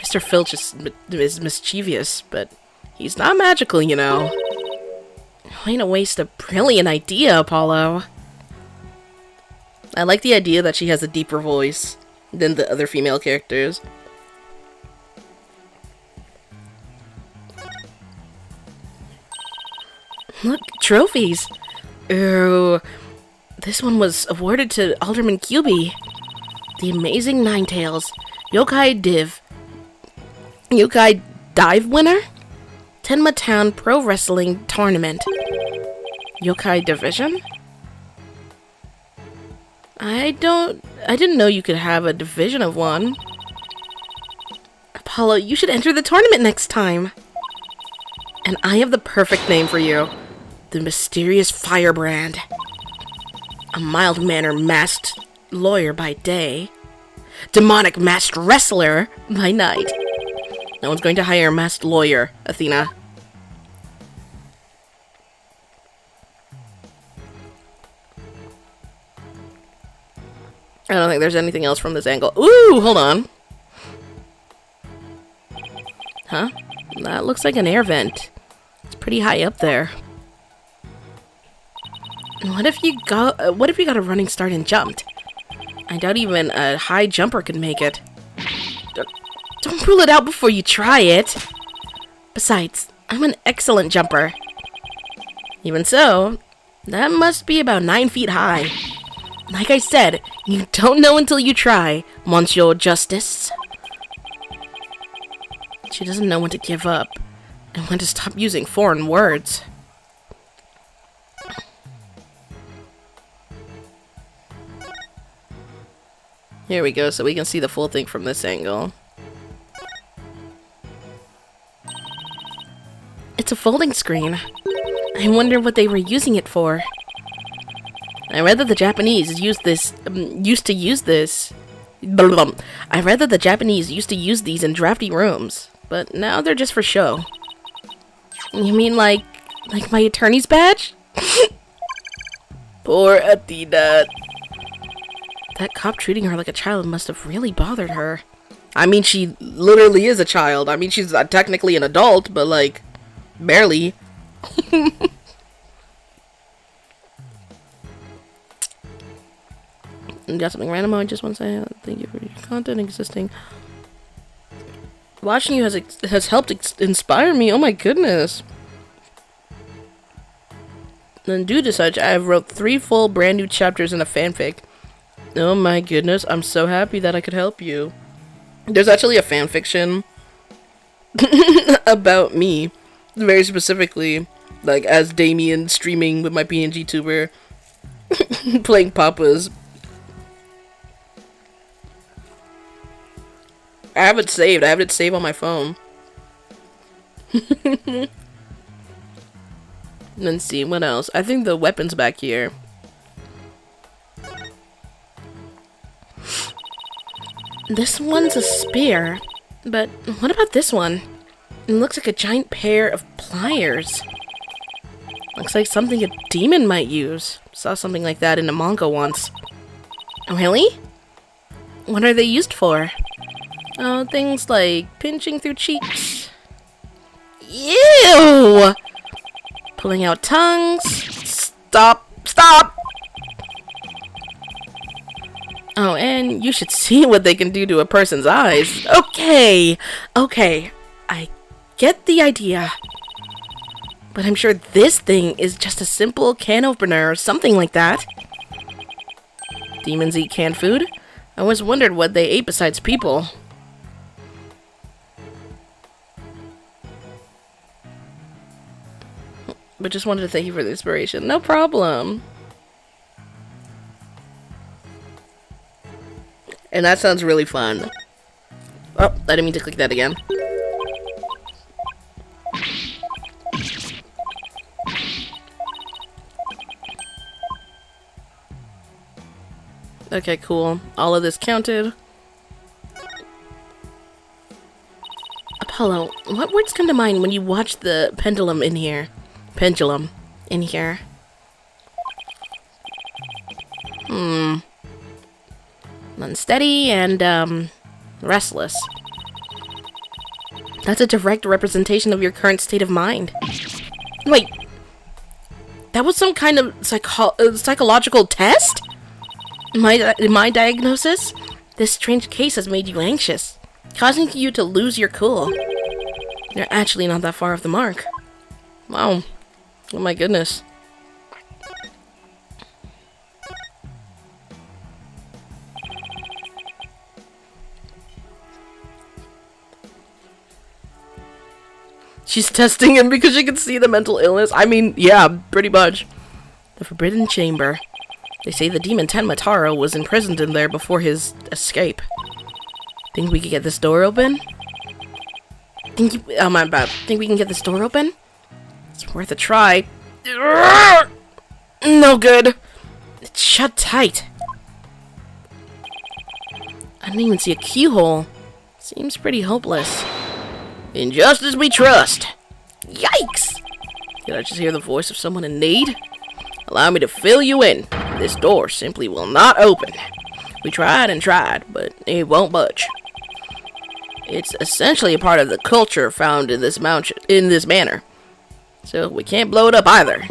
Mr. Filch is mischievous, but he's not magical, you know. Way to waste a brilliant idea, Apollo. I like the idea that she has a deeper voice than the other female characters. Look, trophies. Ooh, this one was awarded to Alderman QB. The Amazing Ninetales Yokai Dive winner? Tenma Town Pro Wrestling Tournament. Yokai Division? I didn't know you could have a division of one. Apollo, you should enter the tournament next time. And I have the perfect name for you. The Mysterious Firebrand. A mild-mannered masked lawyer by day. Demonic masked wrestler by night. No one's going to hire a masked lawyer, Athena. I don't think there's anything else from this angle. Ooh, hold on. Huh? That looks like an air vent. It's pretty high up there. What if you got a running start and jumped? I doubt even a high jumper could make it. Don't rule it out before you try it. Besides, I'm an excellent jumper. Even so, that must be about 9 feet high. Like I said, you don't know until you try, Monsieur Justice. She doesn't know when to give up, and when to stop using foreign words. Here we go, so we can see the full thing from this angle. It's a folding screen. I wonder what they were using it for. I read that the Japanese used to use these in drafty rooms, but now they're just for show. You mean like my attorney's badge? Poor Athena. That cop treating her like a child must have really bothered her. I mean, she literally is a child. I mean, she's technically an adult, but like, barely. Got something random. I just want to say thank you for your content existing. Watching you has helped inspire me. Oh my goodness. And due to such, I have wrote 3 full brand new chapters in a fanfic. Oh my goodness, I'm so happy that I could help you. There's actually a fanfiction about me, very specifically, like as Damien streaming with my PNG tuber, playing Papas. I have it saved. I have it saved on my phone. Let's see, what else? I think the weapon's back here. This one's a spear, but what about this one? It looks like a giant pair of pliers. Looks like something a demon might use. Saw something like that in a manga once. Really? What are they used for? Oh, things like pinching through cheeks. Ew! Pulling out tongues. Stop! Stop! Oh, and you should see what they can do to a person's eyes. Okay, okay, I get the idea. But I'm sure this thing is just a simple can opener or something like that. Demons eat canned food? I always wondered what they ate besides people. But just wanted to thank you for the inspiration. No problem. And that sounds really fun. Oh, I didn't mean to click that again. Okay, cool. All of this counted. Apollo, what words come to mind when you watch the pendulum in here? Pendulum in here. Unsteady and, restless. That's a direct representation of your current state of mind. Wait. That was some kind of psychological test? My diagnosis? This strange case has made you anxious, causing you to lose your cool. You're actually not that far off the mark. Wow. Oh my goodness. She's testing him because she can see the mental illness. I mean, yeah, pretty much. The Forbidden Chamber. They say the demon Tenmataro was imprisoned in there before his escape. Think we could get this door open? Oh my bad. Think we can get this door open? It's worth a try. No good. It's shut tight. I didn't even see a keyhole. Seems pretty hopeless. In justice we trust. Yikes! Did I just hear the voice of someone in need? Allow me to fill you in. This door simply will not open. We tried and tried, but it won't budge. It's essentially a part of the culture found in this manor. So we can't blow it up either.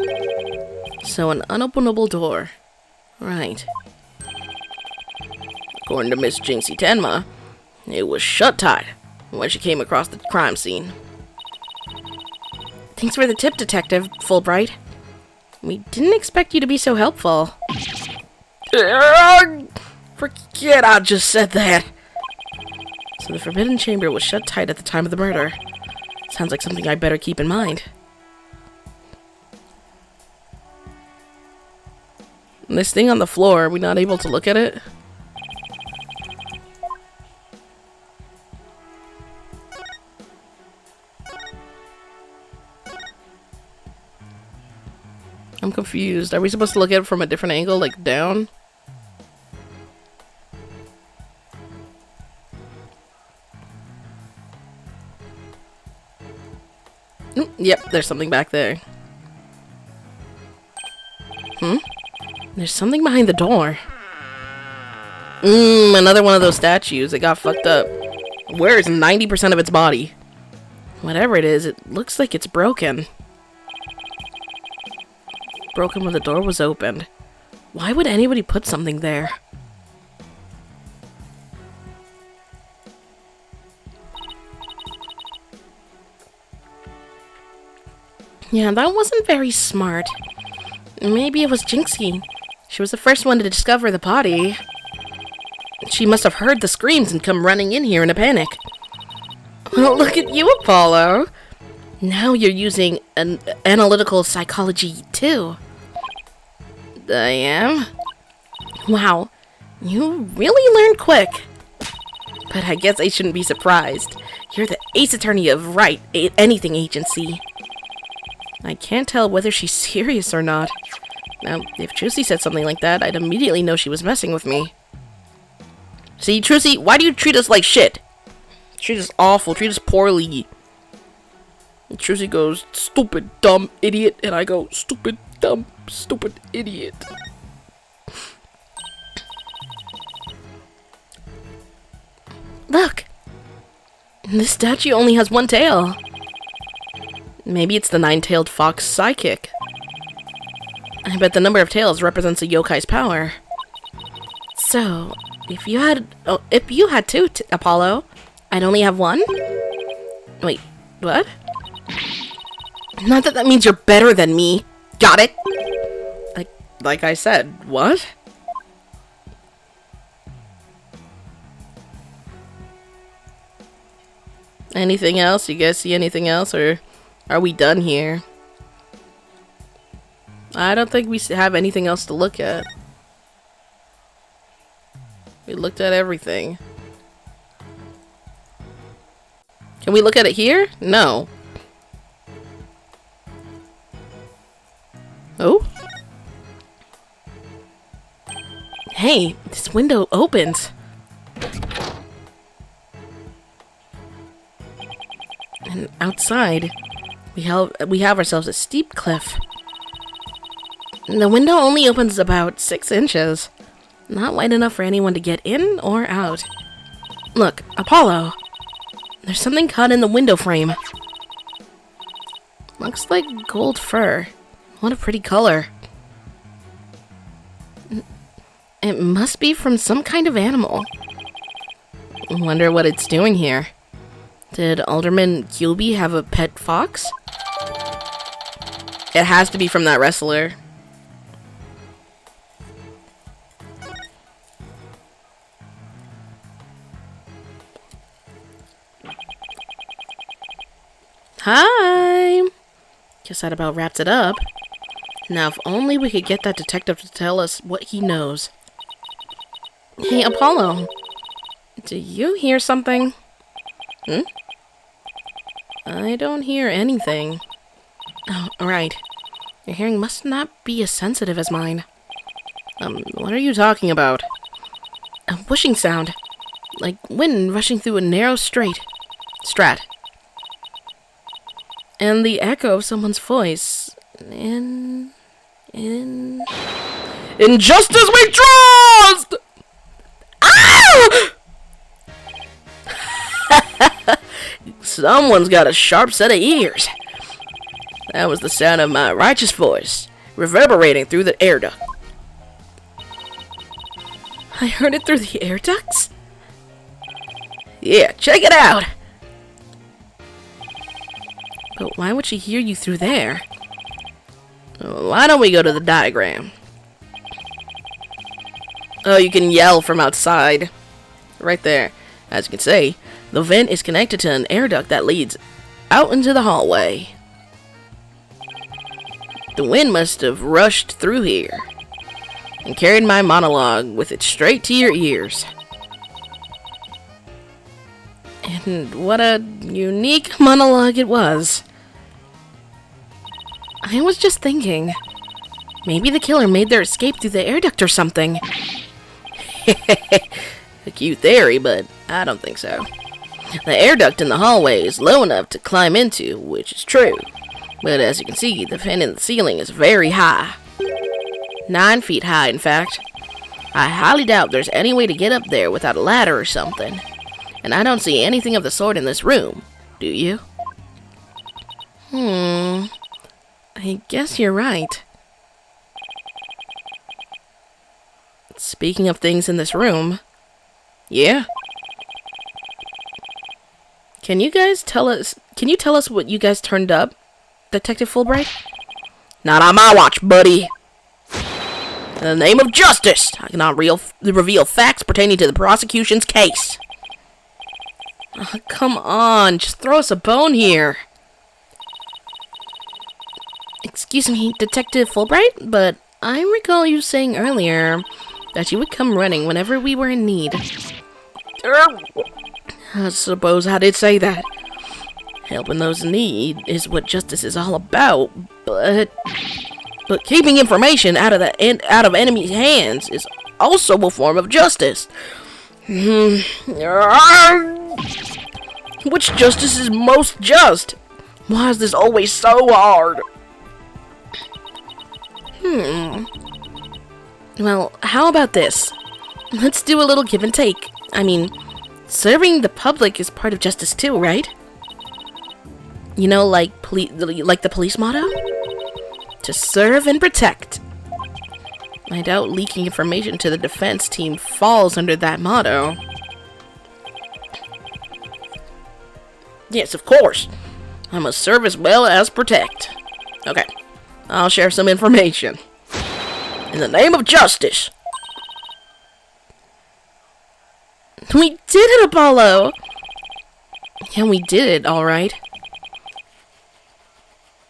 So an unopenable door. Right. According to Miss Jinxie Tenma, it was shut tight when she came across the crime scene. Thanks for the tip, Detective Fulbright. We didn't expect you to be so helpful. Forget I just said that. So the Forbidden Chamber was shut tight at the time of the murder. Sounds like something I better keep in mind. And this thing on the floor, are we not able to look at it? I'm confused. Are we supposed to look at it from a different angle, like down? Yep, there's something back there. There's something behind the door. Another one of those statues that got fucked up. Where is 90% of its body? Whatever it is, it looks like it's broken. Broken when the door was opened. Why would anybody put something there? Yeah, that wasn't very smart. Maybe it was Jinxie. She was the first one to discover the body. She must have heard the screams and come running in here in a panic. Well, look at you, Apollo. Now you're using an analytical psychology too. I am? Wow, you really learned quick. But I guess I shouldn't be surprised. You're the ace attorney of Wright anything agency. I can't tell whether she's serious or not. Now, if Trucy said something like that, I'd immediately know she was messing with me. See, Trucy, why do you treat us like shit? Treat us awful, treat us poorly. And Trucy goes, stupid, dumb, idiot, and I go, stupid, dumb, stupid, idiot. Look! This statue only has one tail. Maybe it's the nine-tailed fox psychic. I bet the number of tails represents a yokai's power. So, if you had two, Apollo, I'd only have one? Wait, what? Not that means you're better than me. Got it? Like I said, what? Anything else? You guys see anything else, or are we done here? I don't think we have anything else to look at. We looked at everything. Can we look at it here? No. Oh? Hey, this window opens. And outside, we have ourselves a steep cliff. The window only opens about 6 inches. Not wide enough for anyone to get in or out. Look, Apollo. There's something caught in the window frame. Looks like gold fur. What a pretty color. It must be from some kind of animal. Wonder what it's doing here. Did Alderman Gilby have a pet fox? It has to be from that wrestler. Hi! Guess that about wraps it up. Now, if only we could get that detective to tell us what he knows. Hey, Apollo. Do you hear something? Hmm? I don't hear anything. Oh, right. Your hearing must not be as sensitive as mine. What are you talking about? A whooshing sound. Like wind rushing through a narrow strat. And the echo of someone's voice. Injustice we trust! Ow! Someone's got a sharp set of ears. That was the sound of my righteous voice, reverberating through the air duct. I heard it through the air ducts? Yeah, check it out! But why would she hear you through there? Why don't we go to the diagram? Oh, you can yell from outside. Right there. As you can see, the vent is connected to an air duct that leads out into the hallway. The wind must have rushed through here and carried my monologue with it straight to your ears. And what a unique monologue it was. I was just thinking, maybe the killer made their escape through the air duct or something. A cute theory, but I don't think so. The air duct in the hallway is low enough to climb into, which is true. But as you can see, the vent in the ceiling is very high. 9 feet high, in fact. I highly doubt there's any way to get up there without a ladder or something. And I don't see anything of the sort in this room. Do you? I guess you're right. Speaking of things in this room. Yeah? Can you tell us what you guys turned up, Detective Fulbright? Not on my watch, buddy. In the name of justice, I cannot reveal facts pertaining to the prosecution's case. Oh, come on, just throw us a bone here. Excuse me, Detective Fulbright, but I recall you saying earlier that you would come running whenever we were in need. I suppose I did say that. Helping those in need is what justice is all about, but keeping information out of enemy hands is also a form of justice. Which justice is most just? Why is this always so hard? Well, how about this? Let's do a little give and take. I mean, serving the public is part of justice too, right? You know, like the police motto? To serve and protect. I doubt leaking information to the defense team falls under that motto. Yes, of course. I must serve as well as protect. Okay, I'll share some information. In the name of justice. We did it, Apollo! Yeah, we did it, alright.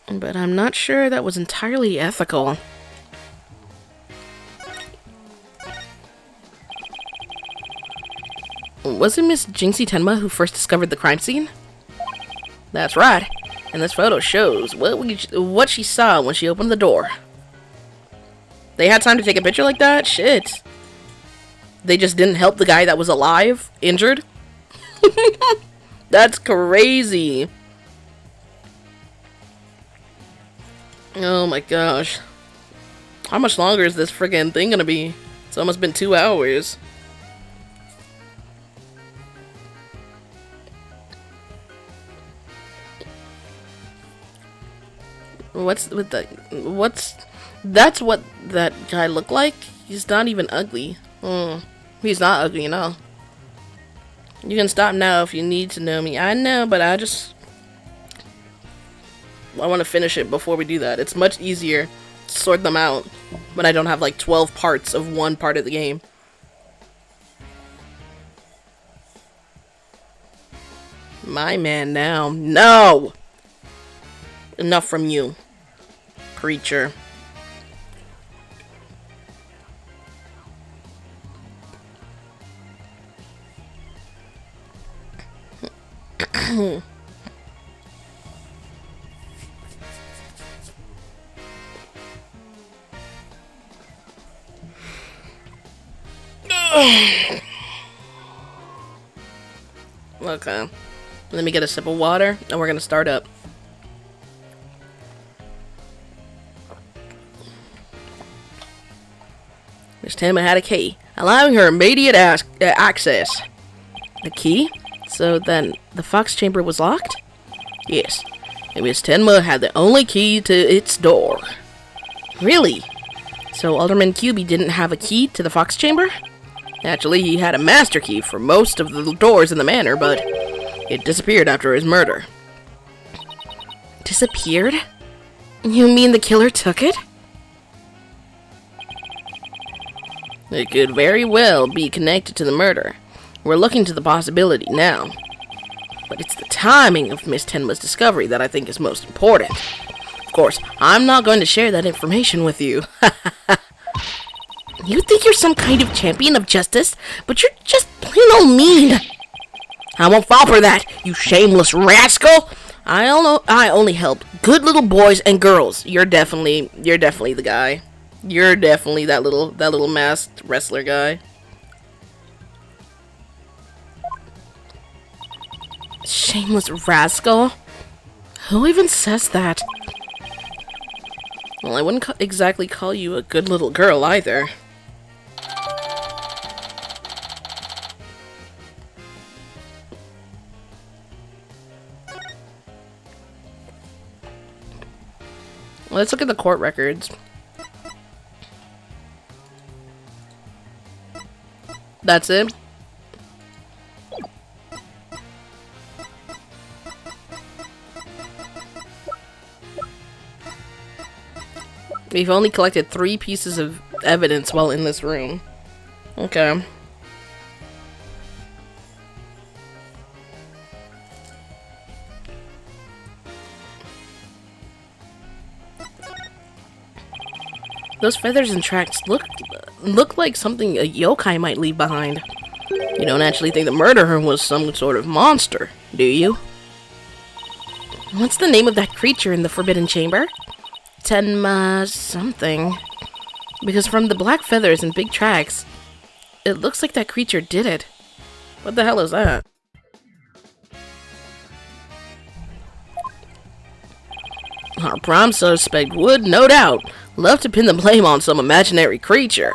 But I'm not sure that was entirely ethical. Was it Miss Jinxie Tenma who first discovered the crime scene? That's right. And this photo shows what she saw when she opened the door. They had time to take a picture like that? Shit. They just didn't help the guy that was alive, injured? That's crazy. Oh my gosh. How much longer is this friggin' thing gonna be? It's almost been 2 hours. That's what that guy looked like? He's not even ugly. He's not ugly, you know. You can stop now if you need to know me. I know, but I want to finish it before we do that. It's much easier to sort them out when I don't have like 12 parts of one part of the game. My man now. No! Enough from you, creature. Okay. Let me get a sip of water, and we're gonna start up. Miss Tenma had a key, allowing her immediate access. The key? So then, the Fox Chamber was locked? Yes, and Miss Tenma had the only key to its door. Really? So Alderman QB didn't have a key to the Fox Chamber? Actually, he had a master key for most of the doors in the manor, but it disappeared after his murder. Disappeared? You mean the killer took it? It could very well be connected to the murder. We're looking to the possibility now. But it's the timing of Miss Tenma's discovery that I think is most important. Of course, I'm not going to share that information with you. You think you're some kind of champion of justice, but you're just plain old mean. I won't fall for that, you shameless rascal. I only help good little boys and girls. You're definitely the guy. You're definitely that little masked wrestler guy. Shameless rascal? Who even says that? Well, I wouldn't exactly call you a good little girl either. Let's look at the court records. That's it. We've only collected 3 pieces of evidence while in this room. Okay. Those feathers and tracks look like something a yokai might leave behind. You don't actually think the murderer was some sort of monster, do you? What's the name of that creature in the Forbidden Chamber? Tenma something. Because from the black feathers and big tracks, it looks like that creature did it. What the hell is that? Our prime suspect would, no doubt, love to pin the blame on some imaginary creature.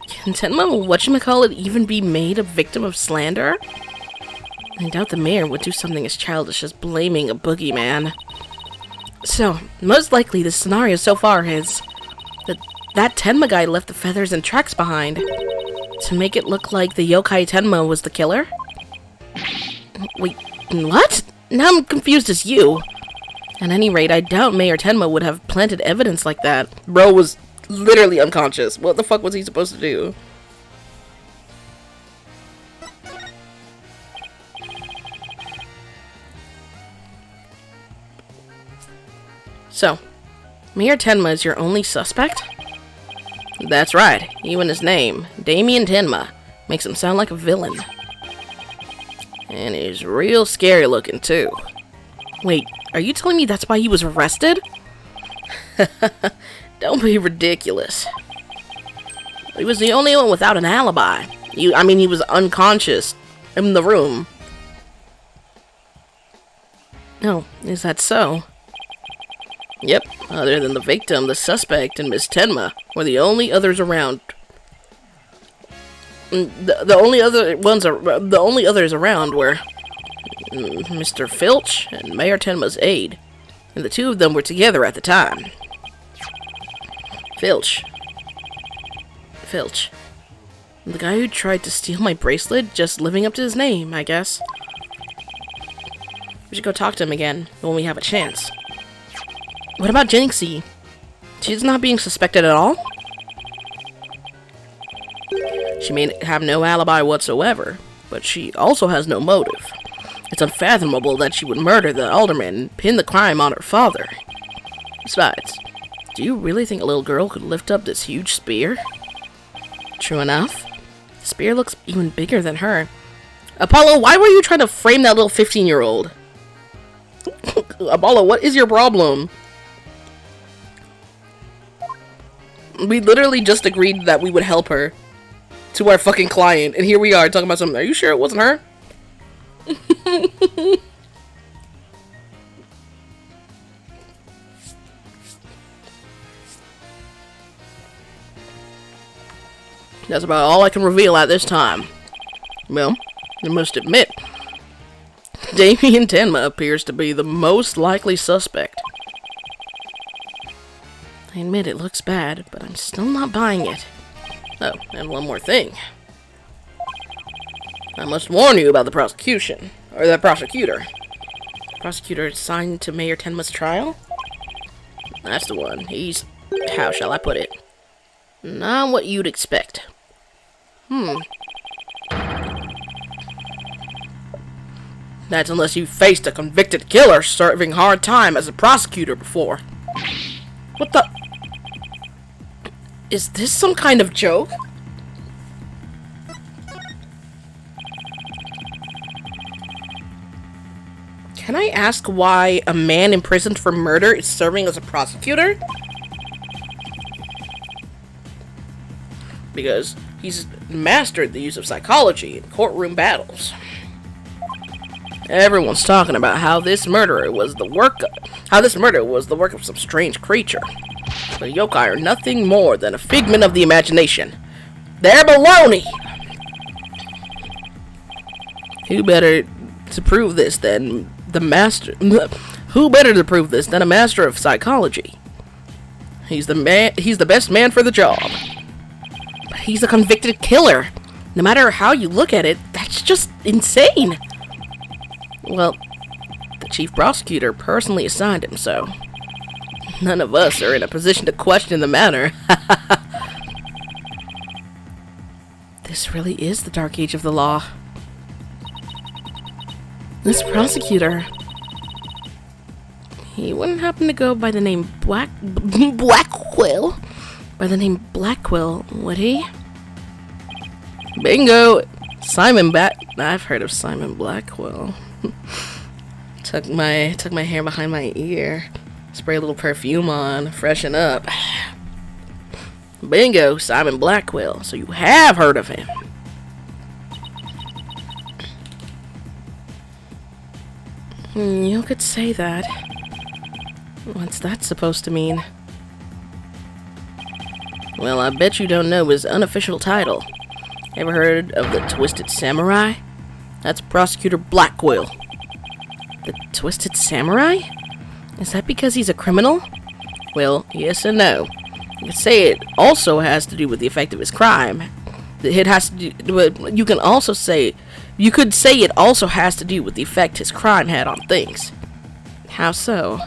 Can Tenma, whatchamacallit, even be made a victim of slander? I doubt the mayor would do something as childish as blaming a boogeyman. So, most likely the scenario so far is that Tenma guy left the feathers and tracks behind to make it look like the yokai Tenma was the killer? Wait, what? Now I'm confused as you. At any rate, I doubt Mayor Tenma would have planted evidence like that. Bro was literally unconscious. What the fuck was he supposed to do? So, Mayor Tenma is your only suspect? That's right, even his name, Damien Tenma, Makes him sound like a villain. And he's real scary looking, too. Wait, are you telling me that's why he was arrested? Don't be ridiculous. He was the only one without an alibi. He was unconscious in the room. Oh, is that so? Yep, other than the victim, the suspect, and Miss Tenma were the only others around. The only others around were Mr. Filch and Mayor Tenma's aide, and the two of them were together at the time. Filch. The guy who tried to steal my bracelet, just living up to his name, I guess. We should go talk to him again when we have a chance. What about Jinxie? She's not being suspected at all? She may have no alibi whatsoever, but she also has no motive. It's unfathomable that she would murder the alderman and pin the crime on her father. Besides, do you really think a little girl could lift up this huge spear? True enough. The spear looks even bigger than her. Apollo, why were you trying to frame that little 15-year-old? Apollo, what is your problem? We literally just agreed that we would help her to our fucking client, and here we are talking about something. Are you sure it wasn't her? That's about all I can reveal at this time. Well, I must admit, Damien Tenma appears to be the most likely suspect. I admit it looks bad, but I'm still not buying it. Oh, and one more thing. I must warn you about the prosecution, or the prosecutor. Prosecutor assigned to Mayor Tenma's trial? That's the one. He's, how shall I put it? Not what you'd expect. That's unless you faced a convicted killer serving hard time as a prosecutor before. What the? Is this some kind of joke? Can I ask why a man imprisoned for murder is serving as a prosecutor? Because he's mastered the use of psychology in courtroom battles. Everyone's talking about how this murder was the work of some strange creature. The yokai are nothing more than a figment of the imagination. They're baloney! Who better to prove this than a master of psychology? He's the best man for the job. But he's a convicted killer. No matter how you look at it, that's just insane. Well, the chief prosecutor personally assigned him, so none of us are in a position to question the matter. This really is the dark age of the law. This prosecutor, he wouldn't happen to go by the name Blackquill? By the name Blackquill, would he? Bingo! I've heard of Simon Blackwell. Tuck my hair behind my ear. Spray a little perfume on. Freshen up. Bingo, Simon Blackwell. So you have heard of him. You could say that. What's that supposed to mean? Well, I bet you don't know his unofficial title. Ever heard of the Twisted Samurai? That's Prosecutor Blackwell. The Twisted Samurai? Is that because he's a criminal? Well, yes and no. You could say it also has to do with the effect of his crime. It has to do, you could say it also has to do with the effect his crime had on things. How so?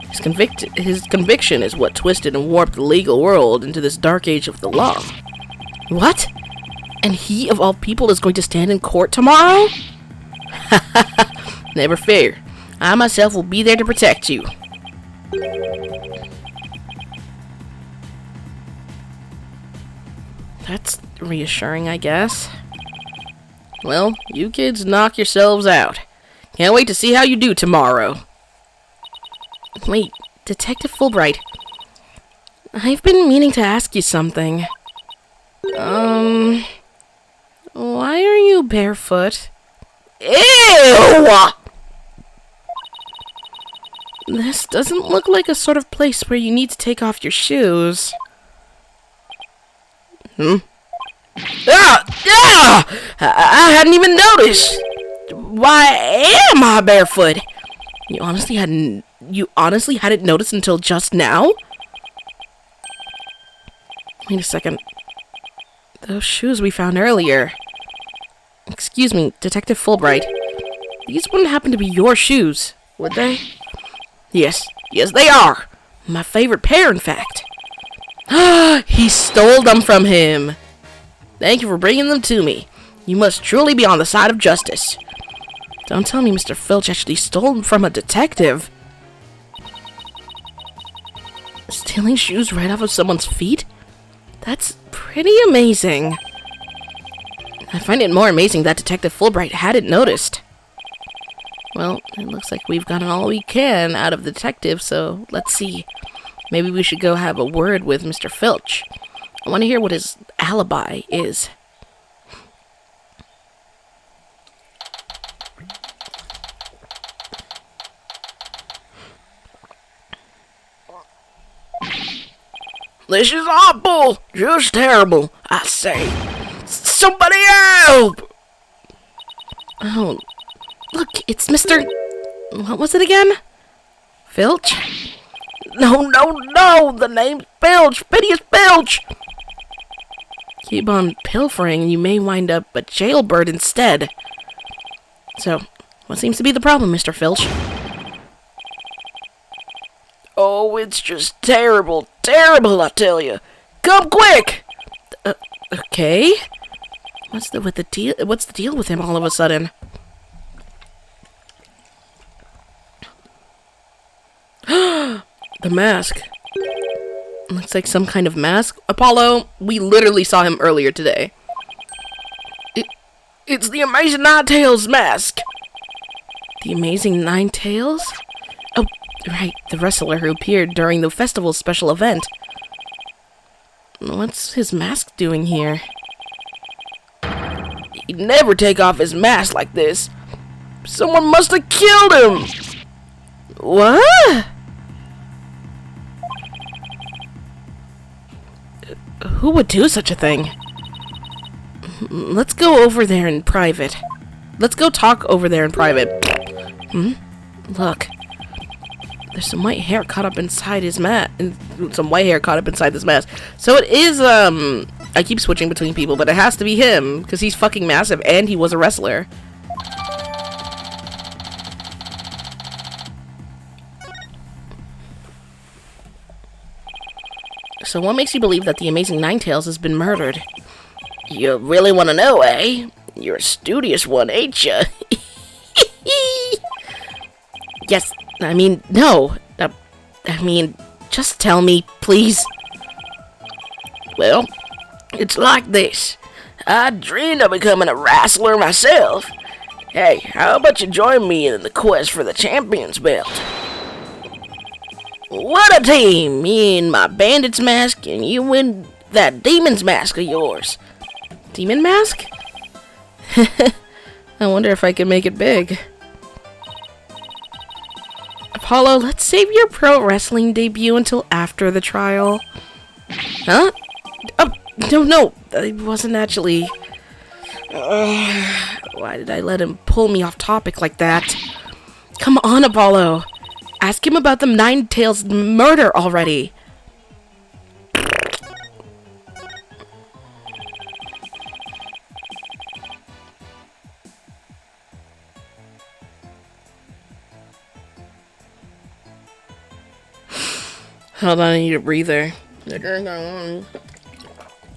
His conviction is what twisted and warped the legal world into this dark age of the law. What? And he, of all people, is going to stand in court tomorrow? Never fear. I myself will be there to protect you. That's reassuring, I guess. Well, you kids knock yourselves out. Can't wait to see how you do tomorrow. Wait, Detective Fulbright. I've been meaning to ask you something. Why are you barefoot? Ew! This doesn't look like a sort of place where you need to take off your shoes. I hadn't even noticed. Why am I barefoot? You honestly hadn't noticed until just now? Wait a second. Those shoes we found earlier. Excuse me, Detective Fulbright. These wouldn't happen to be your shoes, would they? Yes, they are. My favorite pair, in fact. He stole them from him. Thank you for bringing them to me. You must truly be on the side of justice. Don't tell me Mr. Filch actually stole them from a detective. Stealing shoes right off of someone's feet? That's pretty amazing. I find it more amazing that Detective Fulbright hadn't noticed. Well, it looks like we've gotten all we can out of the detective, so let's see. Maybe we should go have a word with Mr. Filch. I want to hear what his alibi is. This is awful! Just terrible, I say. Somebody help! Oh, look, it's Mr. What was it again? Filch? No, the name's Filch! Phineas Filch! Keep on pilfering and you may wind up a jailbird instead. So, what seems to be the problem, Mr. Filch? Oh, it's just terrible, I tell you. Come quick! Okay. What's the deal with him all of a sudden? The mask. Looks like some kind of mask. Apollo, we literally saw him earlier today. It's the Amazing Nine Tails mask. The Amazing Nine Tails? Oh, right, the wrestler who appeared during the festival's special event. What's his mask doing here? He'd never take off his mask like this. Someone must have killed him. What? Who would do such a thing? Let's go over there in private. Let's go talk over there in private. Look. There's some white hair caught up inside his mask. Some white hair caught up inside this mask. So it is, I keep switching between people, but it has to be him, because he's fucking massive, and he was a wrestler. So what makes you believe that the Amazing Nine Tails has been murdered? You really want to know, eh? You're a studious one, ain't ya? Yes, I mean, no. I mean, just tell me, please. Well, it's like this. I dreamed of becoming a wrestler myself. Hey, how about you join me in the quest for the champion's belt? What a team! Me in my bandit's mask, and you in that demon's mask of yours. Demon mask? I wonder if I can make it big. Apollo, let's save your pro wrestling debut until after the trial. Huh? Oh, no, I wasn't actually... why did I let him pull me off topic like that? Come on, Apollo. Ask him about the Nine Tails murder already. Hold on, I need a breather.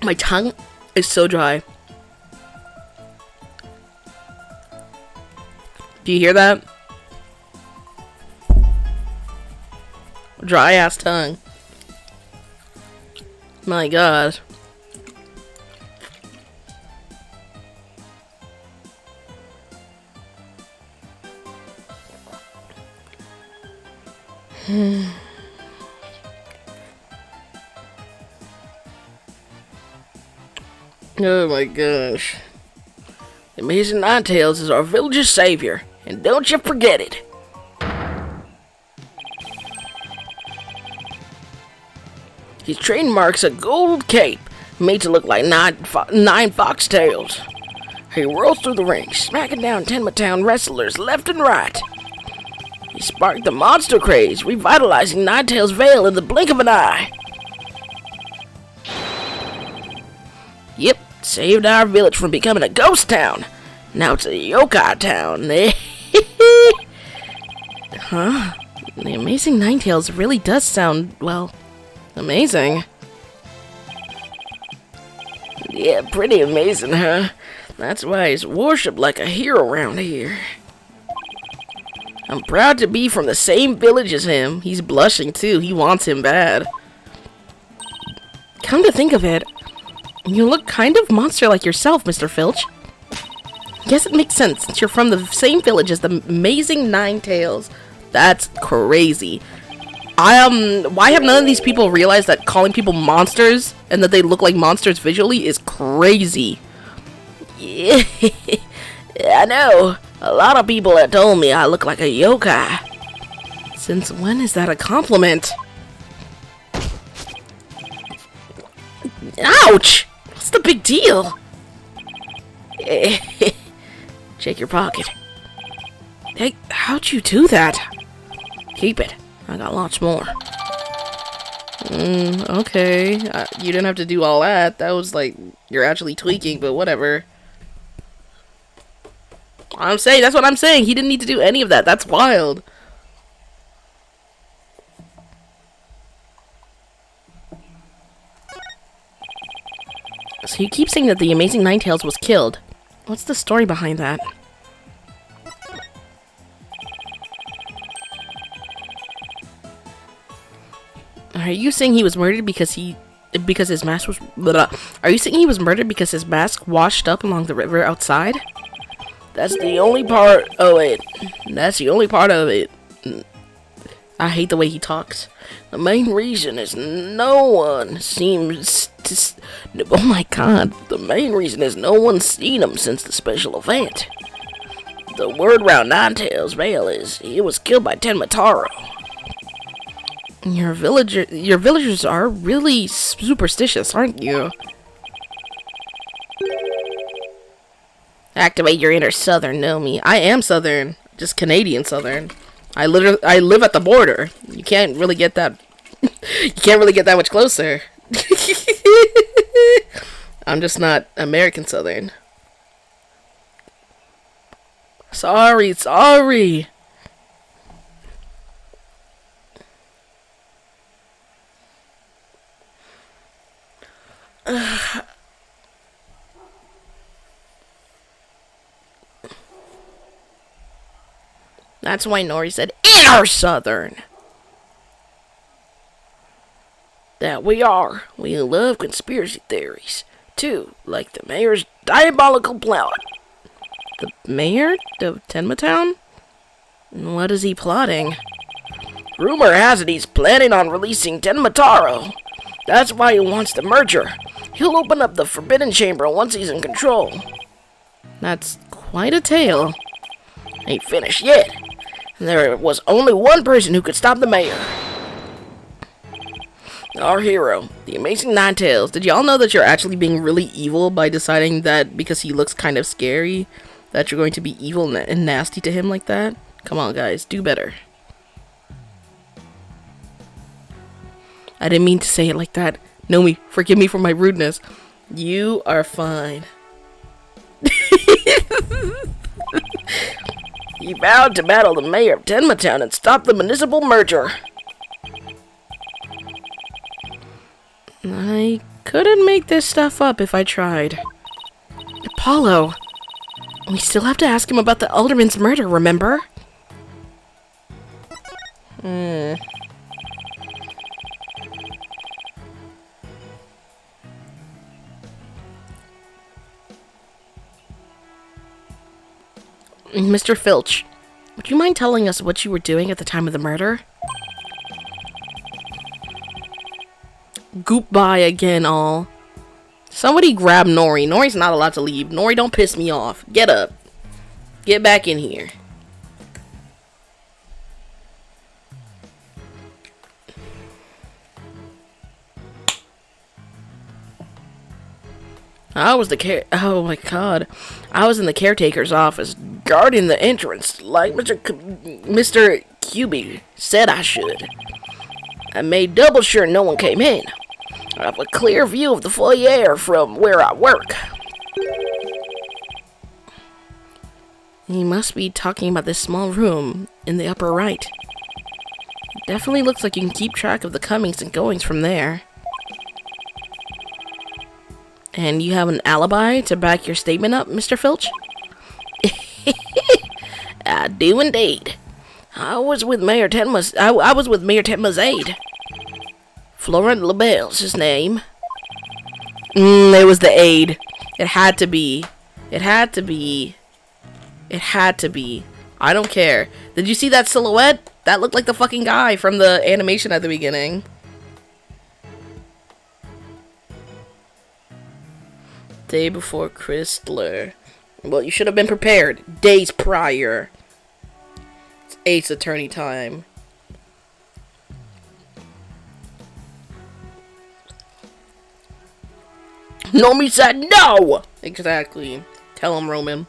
My tongue is so dry. Do you hear that? Dry ass tongue. My God. Oh my gosh. The Amazing Ninetales is our village's savior, and don't you forget it. His trademark's a gold cape, made to look like nine foxtails. He rolls through the ring, smacking down Tenma wrestlers left and right. He sparked the monster craze, revitalizing Ninetales Vale in the blink of an eye. Yep, saved our village from becoming a ghost town. Now it's a yokai town. Huh? The Amazing Ninetales really does sound, well, amazing. Yeah, pretty amazing, huh? That's why he's worshipped like a hero around here. I'm proud to be from the same village as him. He's blushing too. He wants him bad. Come to think of it, you look kind of monster like yourself, Mr. Filch. Guess it makes sense since you're from the same village as the Amazing Ninetales. That's crazy. Why have none of these people realized that calling people monsters and that they look like monsters visually is crazy? Yeah, I know. A lot of people have told me I look like a yokai. Since when is that a compliment? Ouch! What's the big deal? Check your pocket. Hey, how'd you do that? Keep it. I got lots more. Okay. You didn't have to do all that. That was like, you're actually tweaking, but whatever. That's what I'm saying. He didn't need to do any of that. That's wild. So you keep saying that the Amazing Ninetales was killed. What's the story behind that? Are you saying he was murdered because his mask was... Blah. Are you saying he was murdered because his mask washed up along the river outside? That's the only part of it. That's the only part of it. I hate the way he talks. The main reason is no one seems to... Oh my god. The main reason is no one's seen him since the special event. The word round Ninetales Vale is he was killed by Tenma. Your villagers are really superstitious, aren't you? Activate your inner Southern, know me. I am Southern, just Canadian Southern. I live at the border. You can't really get that. You can't really get that much closer. I'm just not American Southern. Sorry. That's why Nori said inner Southern. That we are. We love conspiracy theories, too, like the mayor's diabolical plot. The mayor of Tenma Town? What is he plotting? Rumor has it he's planning on releasing Tenma. That's why he wants the merger. He'll open up the Forbidden Chamber once he's in control. That's quite a tale. Ain't finished yet. There was only one person who could stop the mayor. Our hero, the Amazing Ninetales. Did y'all know that you're actually being really evil by deciding that because he looks kind of scary, that you're going to be evil and nasty to him like that? Come on, guys, do better. I didn't mean to say it like that. Nomi, forgive me for my rudeness. You are fine. He vowed to battle the mayor of Tenma Town and stop the municipal merger. I couldn't make this stuff up if I tried. Apollo, we still have to ask him about the alderman's murder, remember? Mr. Filch, would you mind telling us what you were doing at the time of the murder? goop by again, all. Somebody grab Nori. Nori's not allowed to leave. Nori, don't piss me off. Get up. Get back in here. Oh my god. I was in the caretaker's office, guarding the entrance, like Mr. QB said I should. I made double sure no one came in. I have a clear view of the foyer from where I work. He must be talking about this small room in the upper right. It definitely looks like you can keep track of the comings and goings from there. And you have an alibi to back your statement up, Mr. Filch? I do indeed. I was with Mayor Tenma's aide. Florent LaBelle's his name. It was the aide. It had to be. It had to be. It had to be. I don't care. Did you see that silhouette? That looked like the fucking guy from the animation at the beginning. Day before Chrysler. Well, you should have been prepared. Days prior. It's Ace Attorney time. Nomi said no! Exactly. Tell him, Roman.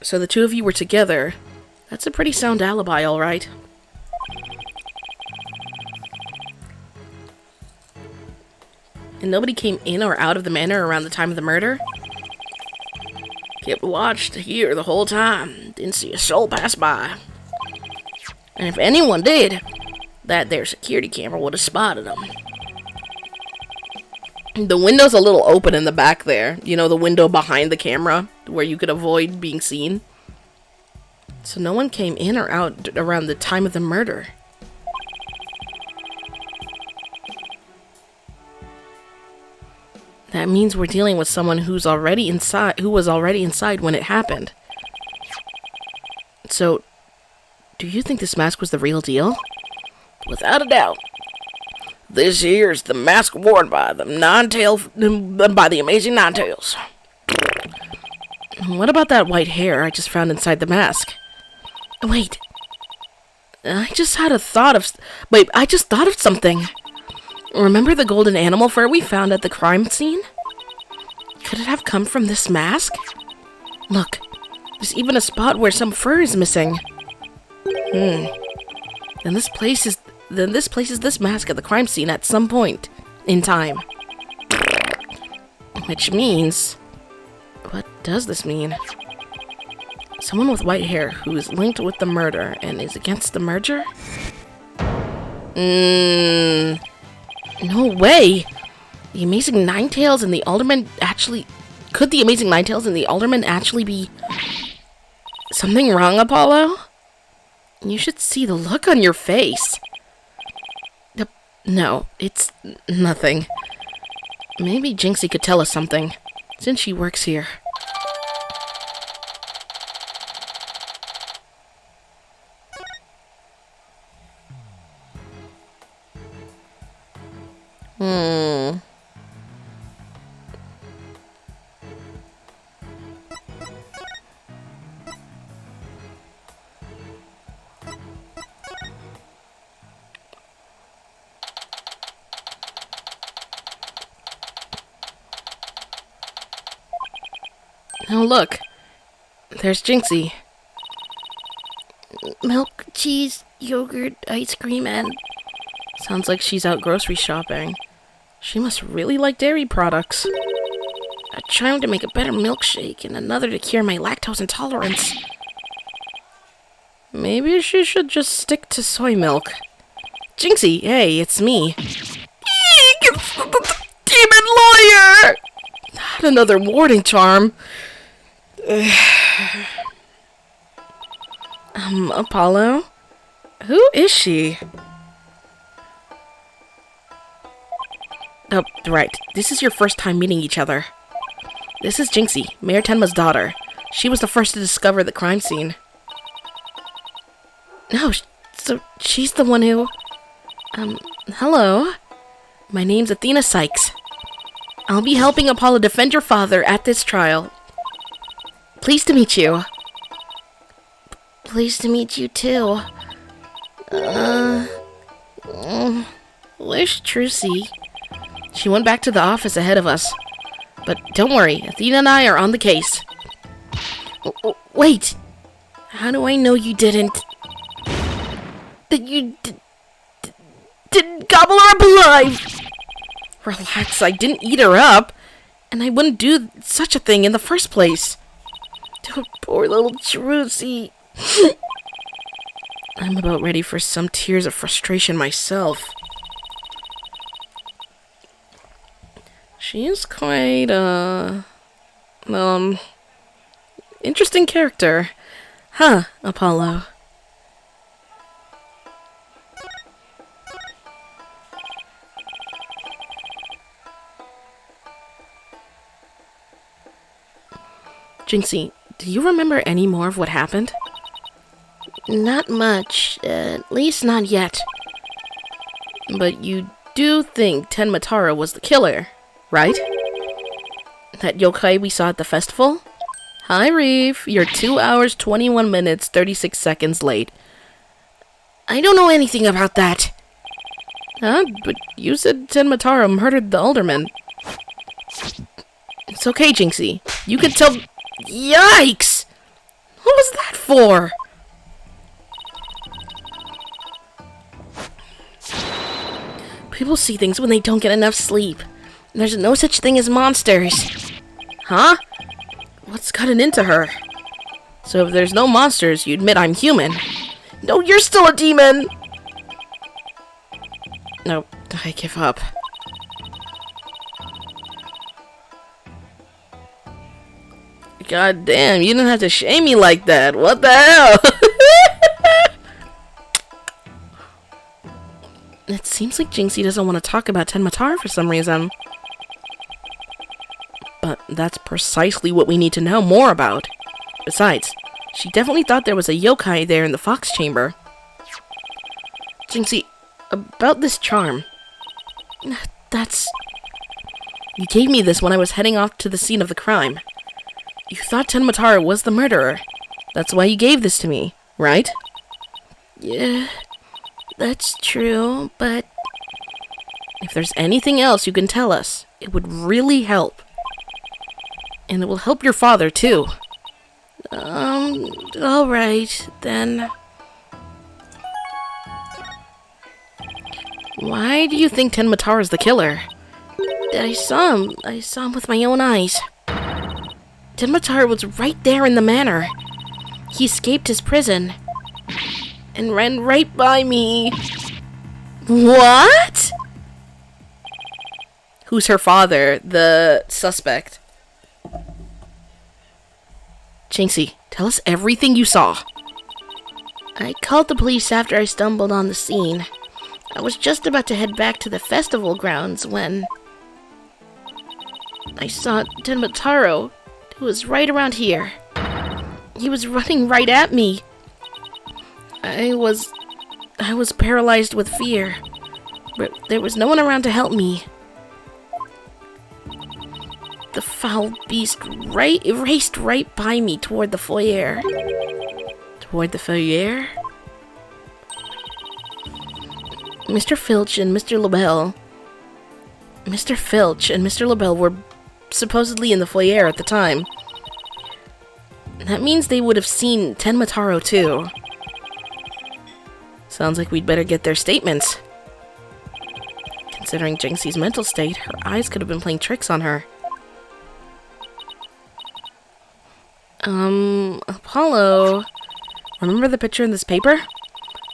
So the two of you were together. That's a pretty sound alibi, alright. And nobody came in or out of the manor around the time of the murder? Kept watched here the whole time. Didn't see a soul pass by. And if anyone did, that there security camera would have spotted them. The window's a little open in the back there. You know, the window behind the camera where you could avoid being seen. So no one came in or out around the time of the murder. That means we're dealing with someone who was already inside when it happened. So, do you think this mask was the real deal? Without a doubt. This here's the mask worn by the Amazing Ninetales. What about that white hair I just found inside the mask? Wait. I just thought of something. Remember the golden animal fur we found at the crime scene? Could it have come from this mask? Look, there's even a spot where some fur is missing. Then this places this mask at the crime scene at some point in time. Which means, what does this mean? Someone with white hair who is linked with the murder and is against the merger? No way! The Amazing Ninetales and the Alderman actually... Could the Amazing Ninetales and the Alderman actually be... Something wrong, Apollo? You should see the look on your face. No, it's nothing. Maybe Jinxie could tell us something, since she works here. Oh, look. There's Jinxie. Milk, cheese, yogurt, ice cream, and... Sounds like she's out grocery shopping. She must really like dairy products. A charm to make a better milkshake and another to cure my lactose intolerance. Maybe she should just stick to soy milk. Jinxie, hey, it's me. Demon lawyer! Not another warding charm. Apollo? Who is she? Oh, right. This is your first time meeting each other. This is Jinxie, Mayor Tenma's daughter. She was the first to discover the crime scene. No, So she's the one who... hello. My name's Athena Sykes. I'll be helping Apollo defend your father at this trial. Pleased to meet you. Pleased to meet you too. Where's Trucy? She went back to the office ahead of us. But don't worry, Athena and I are on the case. Wait! How do I know you didn't... That you didn't gobble her up alive! Relax, I didn't eat her up. And I wouldn't do such a thing in the first place. Poor little Trucy. I'm about ready for some tears of frustration myself. She is quite, interesting character. Huh, Apollo? Jinxie, do you remember any more of what happened? Not much. At least not yet. But you do think Tenmataro was the killer, right? That yokai we saw at the festival? Hi, Reeve. You're 2 hours, 21 minutes, 36 seconds late. I don't know anything about that. Huh? But you said Tenmataro murdered the alderman. It's okay, Jinxie. You could tell... Yikes! What was that for? People see things when they don't get enough sleep. There's no such thing as monsters. Huh? What's gotten into her? So if there's no monsters, you admit I'm human. No, you're still a demon! No, I give up. God damn, you didn't have to shame me like that. What the hell? It seems like Jinxie doesn't want to talk about Tenmataro for some reason. But that's precisely what we need to know more about. Besides, she definitely thought there was a yokai there in the fox chamber. Jinxie, about this charm. That's... You gave me this when I was heading off to the scene of the crime. You thought Tenmataro was the murderer. That's why you gave this to me, right? Yeah, that's true, but... If there's anything else you can tell us, it would really help. And it will help your father, too. Alright, then. Why do you think Tenmataro is the killer? I saw him with my own eyes. Tenmataro was right there in the manor. He escaped his prison and ran right by me. What? Who's her father? The suspect. Jinxie, tell us everything you saw. I called the police after I stumbled on the scene. I was just about to head back to the festival grounds when I saw Tenmataro, who was right around here. He was running right at me. I was paralyzed with fear, but there was no one around to help me. The foul beast raced right by me toward the foyer. Toward the foyer? Mr. Filch and Mr. LaBelle... Mr. Filch and Mr. LaBelle were supposedly in the foyer at the time. That means they would have seen Tenmataro too. Sounds like we'd better get their statements. Considering Jinxie's mental state, her eyes could have been playing tricks on her. Apollo... Remember the picture in this paper?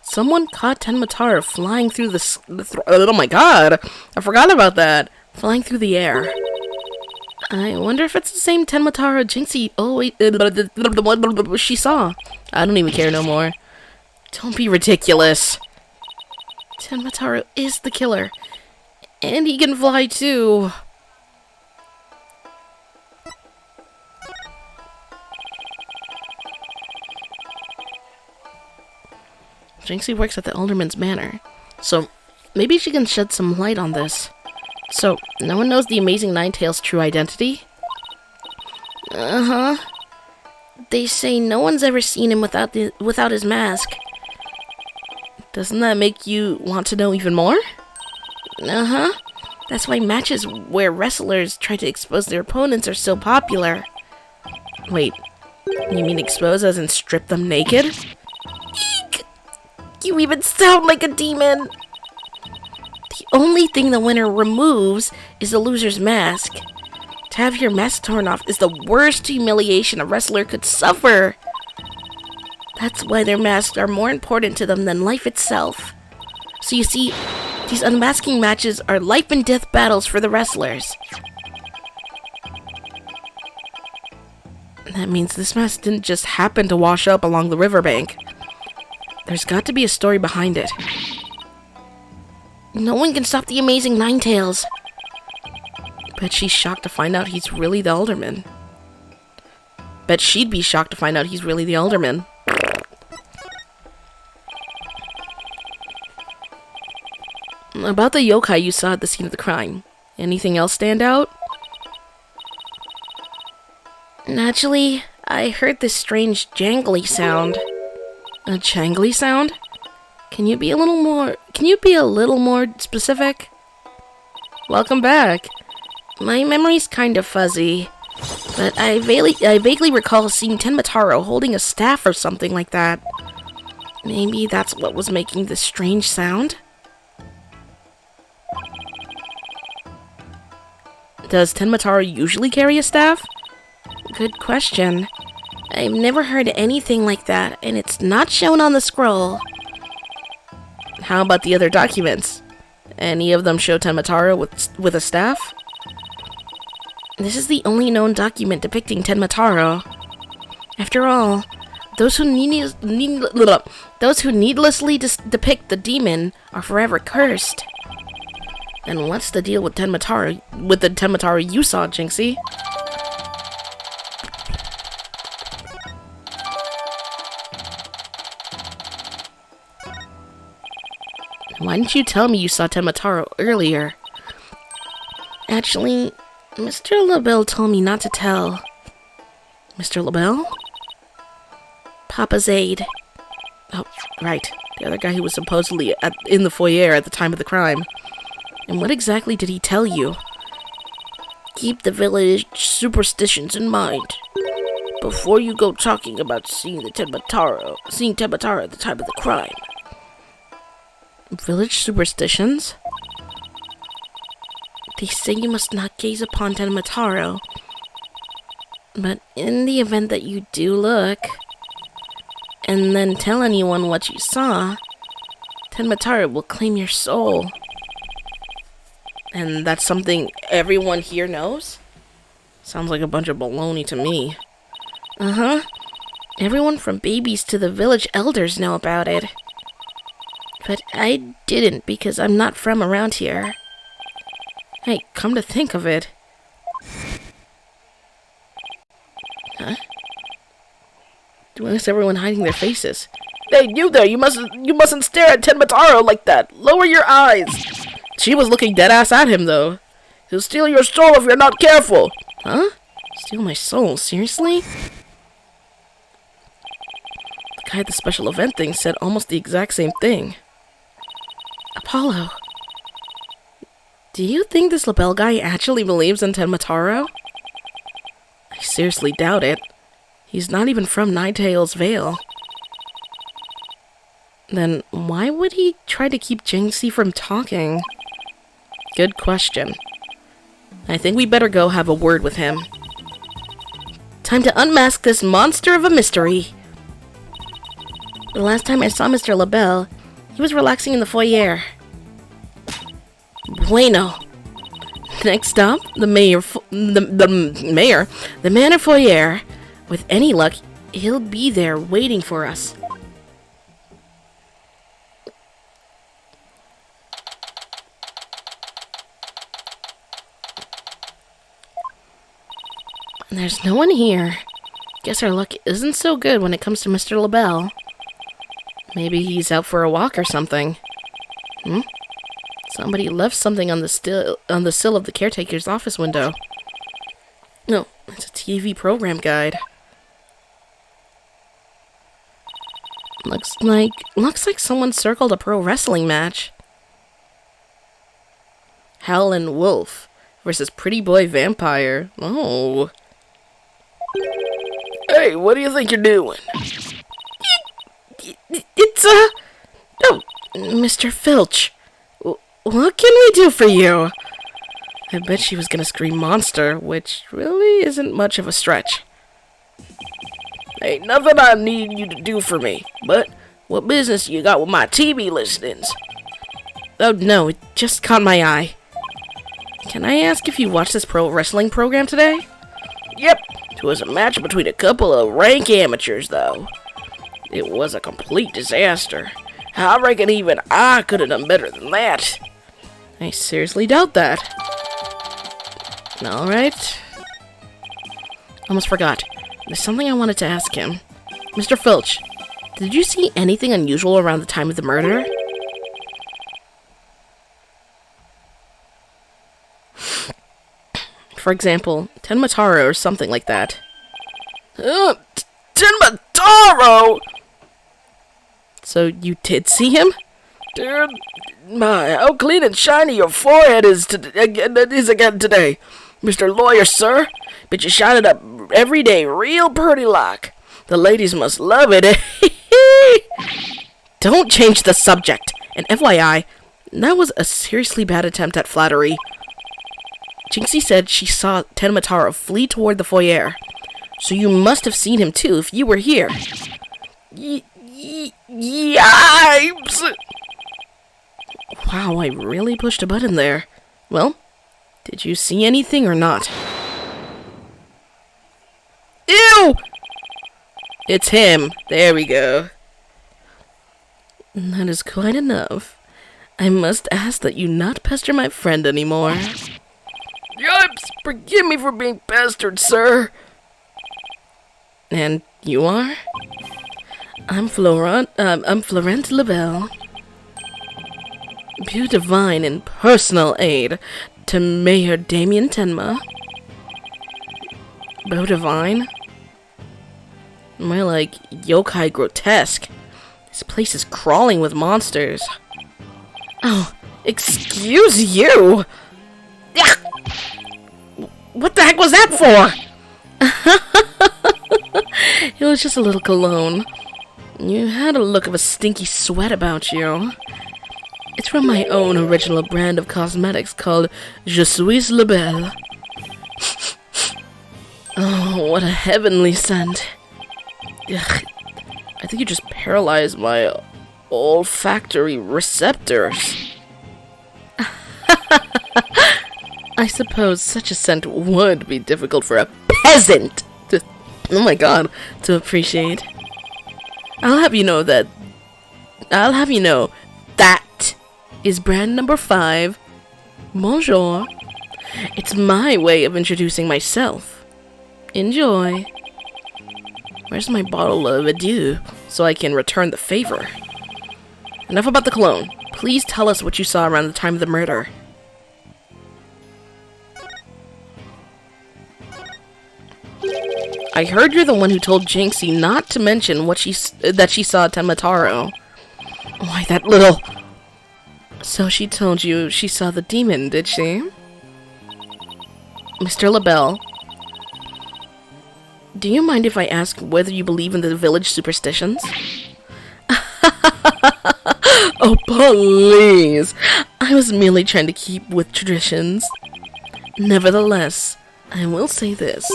Someone caught Tenmataro flying through the oh my god! I forgot about that! Flying through the air. I wonder if it's the same Tenmataro Jinxie... Oh wait, the one she saw. I don't even care no more. Don't be ridiculous. Tenmataro is the killer. And he can fly too. Jinxie works at the Alderman's Manor, so maybe she can shed some light on this. So, no one knows the amazing Ninetales' true identity? Uh-huh. They say no one's ever seen him without his mask. Doesn't that make you want to know even more? Uh-huh. That's why matches where wrestlers try to expose their opponents are so popular. Wait, you mean expose as in strip them naked? Eek! You even sound like a demon! The only thing the winner removes is the loser's mask. To have your mask torn off is the worst humiliation a wrestler could suffer. That's why their masks are more important to them than life itself. So you see, these unmasking matches are life and death battles for the wrestlers. That means this mask didn't just happen to wash up along the riverbank. There's got to be a story behind it. No one can stop the amazing Ninetales. Bet she's shocked to find out he's really the Alderman. Bet she'd be shocked to find out he's really the Alderman. About the yokai you saw at the scene of the crime, anything else stand out? Naturally, I heard this strange jangly sound. A jangly sound? Can you be a little more specific? Welcome back. My memory's kind of fuzzy, but I vaguely recall seeing Tenmataro holding a staff or something like that. Maybe that's what was making this strange sound? Does Tenmataro usually carry a staff? Good question. I've never heard anything like that, and it's not shown on the scroll. How about the other documents? Any of them show Tenmataro with a staff? This is the only known document depicting Tenmataro. After all, those who needlessly depict the demon are forever cursed. And what's the deal with Tenmataro? With the Tenmataro you saw, Jinxie? Why didn't you tell me you saw Tenmataro earlier? Actually, Mr. LaBelle told me not to tell. Mr. LaBelle? Papa's aide. Oh, right. The other guy who was supposedly in the foyer at the time of the crime. And what exactly did he tell you? Keep the village superstitions in mind before you go talking about seeing Tenmataro at the time of the crime. Village superstitions? They say you must not gaze upon Tenmataro. But in the event that you do look, and then tell anyone what you saw, Tenmataro will claim your soul. And that's something everyone here knows? Sounds like a bunch of baloney to me. Uh-huh. Everyone from babies to the village elders know about it. But I didn't because I'm not from around here. Hey, come to think of it. Huh? Why is everyone hiding their faces? Hey, you there! You mustn't stare at Tenmataro like that! Lower your eyes! She was looking dead-ass at him, though. He'll steal your soul if you're not careful! Huh? Steal my soul? Seriously? The guy at the special event thing said almost the exact same thing. Apollo. Do you think this LaBelle guy actually believes in Tenmataro? I seriously doubt it. He's not even from Ninetales Vale. Then why would he try to keep Jinxie from talking? Good question. I think we better go have a word with him. Time to unmask this monster of a mystery. The last time I saw Mr. LaBelle, he was relaxing in the foyer. Bueno. Next up, the manor foyer. With any luck, he'll be there waiting for us. There's no one here. Guess our luck isn't so good when it comes to Mr. LaBelle. Maybe he's out for a walk or something. Somebody left something on the sill of the caretaker's office window. No, it's a TV program guide. Looks like someone circled a pro wrestling match. Howlin' Wolf versus Pretty Boy Vampire. Oh. Hey, what do you think you're doing? It's, oh, Mr. Filch. What can we do for you? I bet she was gonna scream monster, which really isn't much of a stretch. Ain't nothing I need you to do for me, but what business you got with my TV listings? Oh no, it just caught my eye. Can I ask if you watched this pro wrestling program today? Yep, it was a match between a couple of rank amateurs, though. It was a complete disaster. I reckon even I could have done better than that. I seriously doubt that. Alright. Almost forgot. There's something I wanted to ask him. Mr. Filch, did you see anything unusual around the time of the murder? For example, Tenmataro or something like that. Tenmataro! So you did see him? Dude, my, how clean and shiny your forehead is again today. Mr. Lawyer, sir. But you shine it up every day real pretty like. The ladies must love it. Don't change the subject. And FYI, that was a seriously bad attempt at flattery. Jinxie said she saw Tenmataro flee toward the foyer. So you must have seen him too if you were here. Yipes! Wow, I really pushed a button there. Well, did you see anything or not? Ew! It's him. There we go. That is quite enough. I must ask that you not pester my friend anymore. Yipes! Forgive me for being pestered, sir. And you are? I'm Florent LaBelle. Beau Divine and personal aide to Mayor Damien Tenma. Beau Divine? More like yokai grotesque. This place is crawling with monsters. Oh, excuse you! What the heck was that for? It was just a little cologne. You had a look of a stinky sweat about you. It's from my own original brand of cosmetics called Je suis la belle. Oh, what a heavenly scent. Ugh. I think you just paralyzed my olfactory receptors. I suppose such a scent would be difficult for a peasant to, oh my god, to appreciate. I'll have you know that is brand number 5. Bonjour. It's my way of introducing myself. Enjoy. Where's my bottle of adieu so I can return the favor? Enough about the cologne. Please tell us what you saw around the time of the murder. I heard you're the one who told Jinxie not to mention that she saw Tenmataro. Why, that little... So she told you she saw the demon, did she? Mr. LaBelle, do you mind if I ask whether you believe in the village superstitions? Oh, please! I was merely trying to keep with traditions. Nevertheless, I will say this.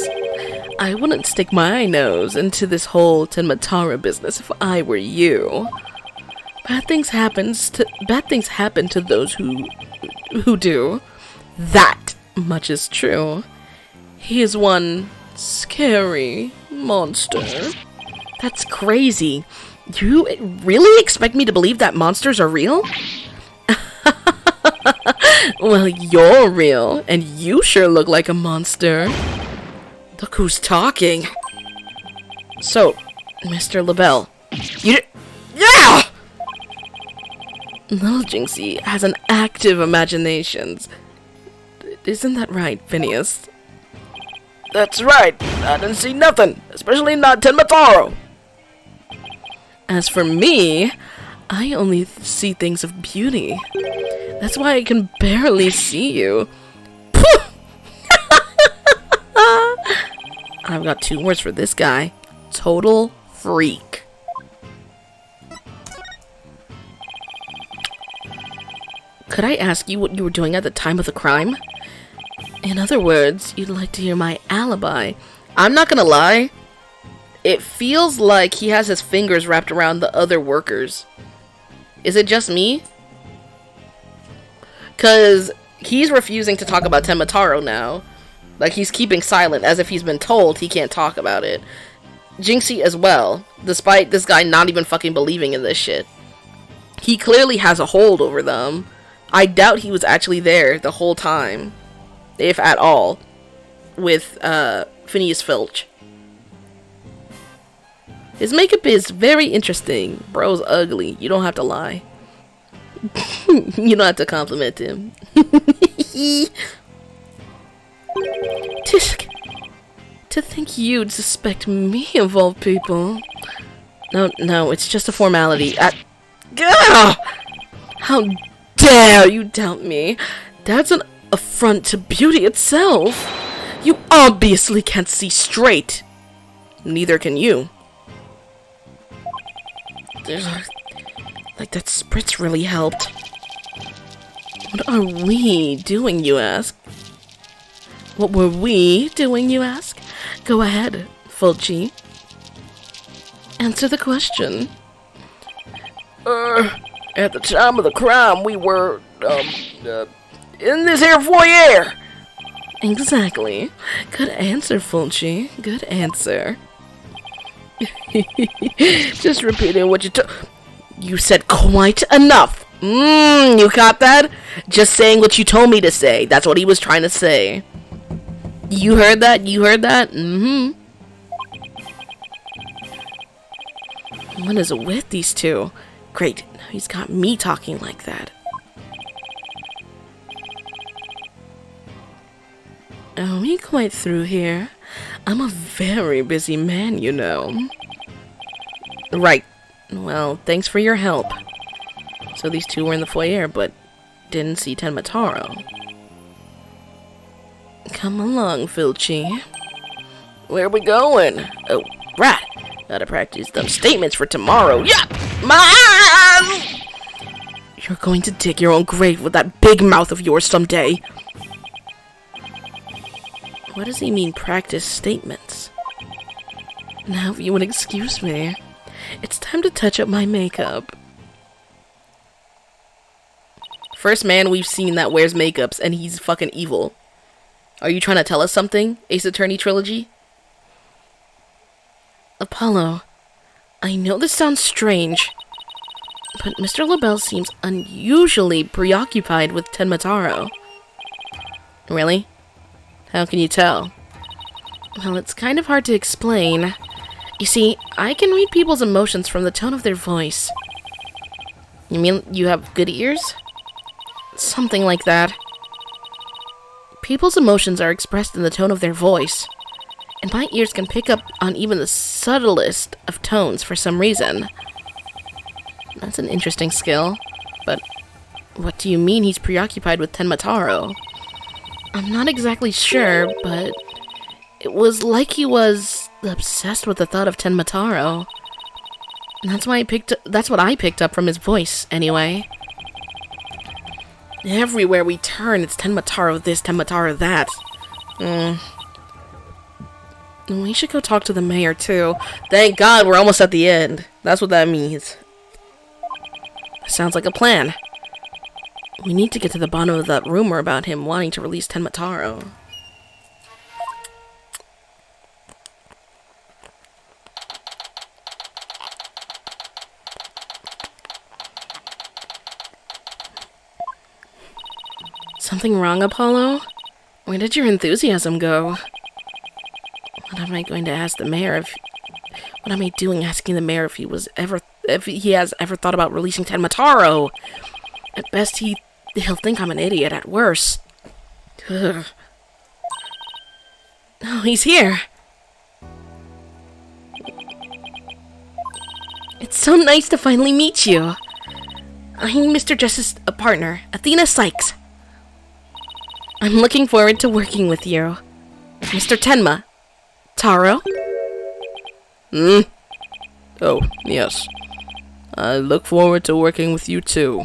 I wouldn't stick my nose into this whole Tenmatara business if I were you. Bad things happen to those who do. That much is true. He is one scary monster. That's crazy. You really expect me to believe that monsters are real? Well, you're real, and you sure look like a monster. Look who's talking. So, Mr. LaBelle, Yeah! Little Jinxie has an active imagination. Isn't that right, Phineas? That's right. I didn't see nothing, especially not Tenmataro. As for me, I only see things of beauty. That's why I can barely see you. I've got 2 words for this guy. Total freak. Could I ask you what you were doing at the time of the crime? In other words, you'd like to hear my alibi. I'm not gonna lie. It feels like he has his fingers wrapped around the other workers. Is it just me? Because he's refusing to talk about Tenmataro now. Like, he's keeping silent as if he's been told he can't talk about it. Jinxie as well, despite this guy not even fucking believing in this shit. He clearly has a hold over them. I doubt he was actually there the whole time, if at all, with Phineas Filch. His makeup is very interesting. Bro's ugly. You don't have to lie. You don't have to compliment him. Tisk. To think you'd suspect me of all people. No, it's just a formality. How dare you doubt me? That's an affront to beauty itself. You obviously can't see straight. Neither can you. Like, that spritz really helped. What are we doing, you ask? What were we doing, you ask? Go ahead, Fulci. Answer the question. At the time of the crime, we were, in this here foyer. Exactly. Good answer, Fulci. Good answer. Just repeating what you You said quite enough. You got that? Just saying what you told me to say. That's what he was trying to say. You heard that? You heard that? What is it with these two? Great. Now he's got me talking like that. Are we quite through here? I'm a very busy man, you know. Right. Well, thanks for your help. So these two were in the foyer, but didn't see Tenmataro. Come along, Filchi. Where are we going? Oh, right. Gotta practice them statements for tomorrow. Yeah! Man! You're going to dig your own grave with that big mouth of yours someday. What does he mean, practice statements? Now, if you would excuse me, it's time to touch up my makeup. First man we've seen that wears makeups, and he's fucking evil. Are you trying to tell us something, Ace Attorney Trilogy? Apollo, I know this sounds strange, but Mr. LaBelle seems unusually preoccupied with Tenmataro. Really? How can you tell? Well, it's kind of hard to explain. You see, I can read people's emotions from the tone of their voice. You mean you have good ears? Something like that. People's emotions are expressed in the tone of their voice, and my ears can pick up on even the subtlest of tones for some reason. That's an interesting skill, but what do you mean he's preoccupied with Tenmataro? I'm not exactly sure, but it was like he was obsessed with the thought of Tenmataro. That's what I picked up from his voice, anyway. Everywhere we turn, it's Tenmataro this, Tenmataro that. We should go talk to the mayor, too. Thank God we're almost at the end. That's what that means. Sounds like a plan. We need to get to the bottom of that rumor about him wanting to release Tenmataro. Something wrong, Apollo? Where did your enthusiasm go? What am I going to ask the mayor if... What am I doing asking the mayor if he was ever if he has ever thought about releasing Tenmataro. At best, he'll think I'm an idiot. At worst. Ugh. Oh, he's here. It's so nice to finally meet you. I'm Mr. Jess's partner, Athena Sykes. I'm looking forward to working with you. Mr. Tenma. Taro? Oh, yes. I look forward to working with you too.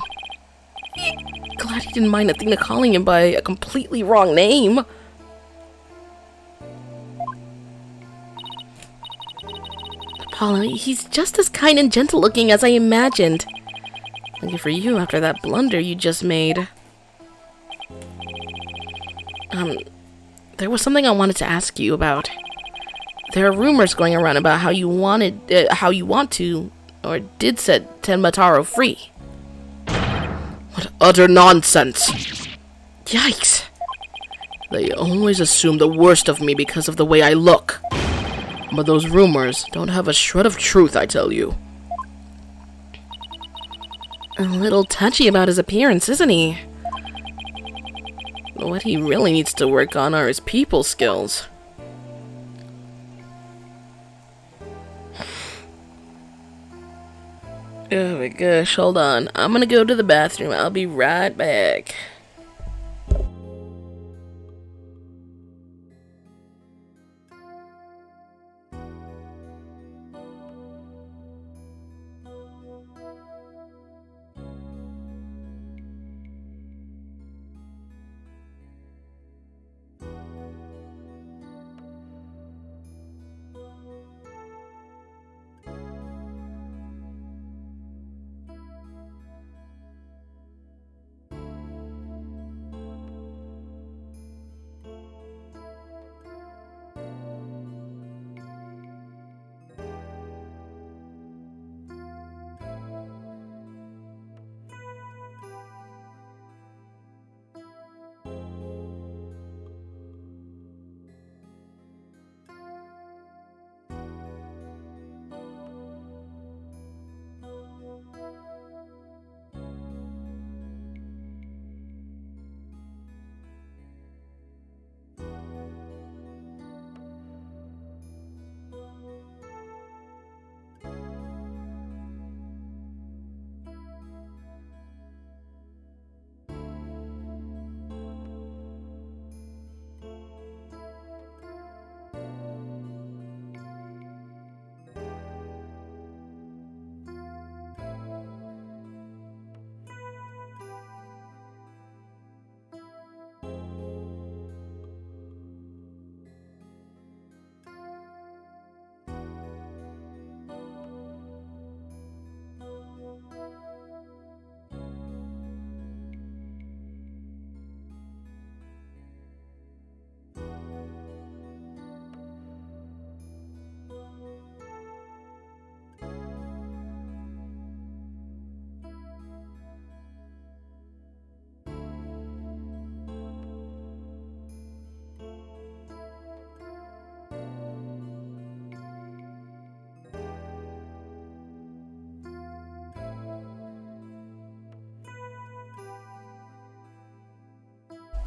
Glad he didn't mind Athena calling him by a completely wrong name. Apollo, he's just as kind and gentle looking as I imagined. Lucky for you after that blunder you just made. There was something I wanted to ask you about. There are rumors going around about how you want to, or did set Tenmataro free. What utter nonsense! Yikes! They always assume the worst of me because of the way I look. But those rumors don't have a shred of truth, I tell you. A little touchy about his appearance, isn't he? What he really needs to work on are his people skills. Oh my gosh, hold on. I'm gonna go to the bathroom. I'll be right back.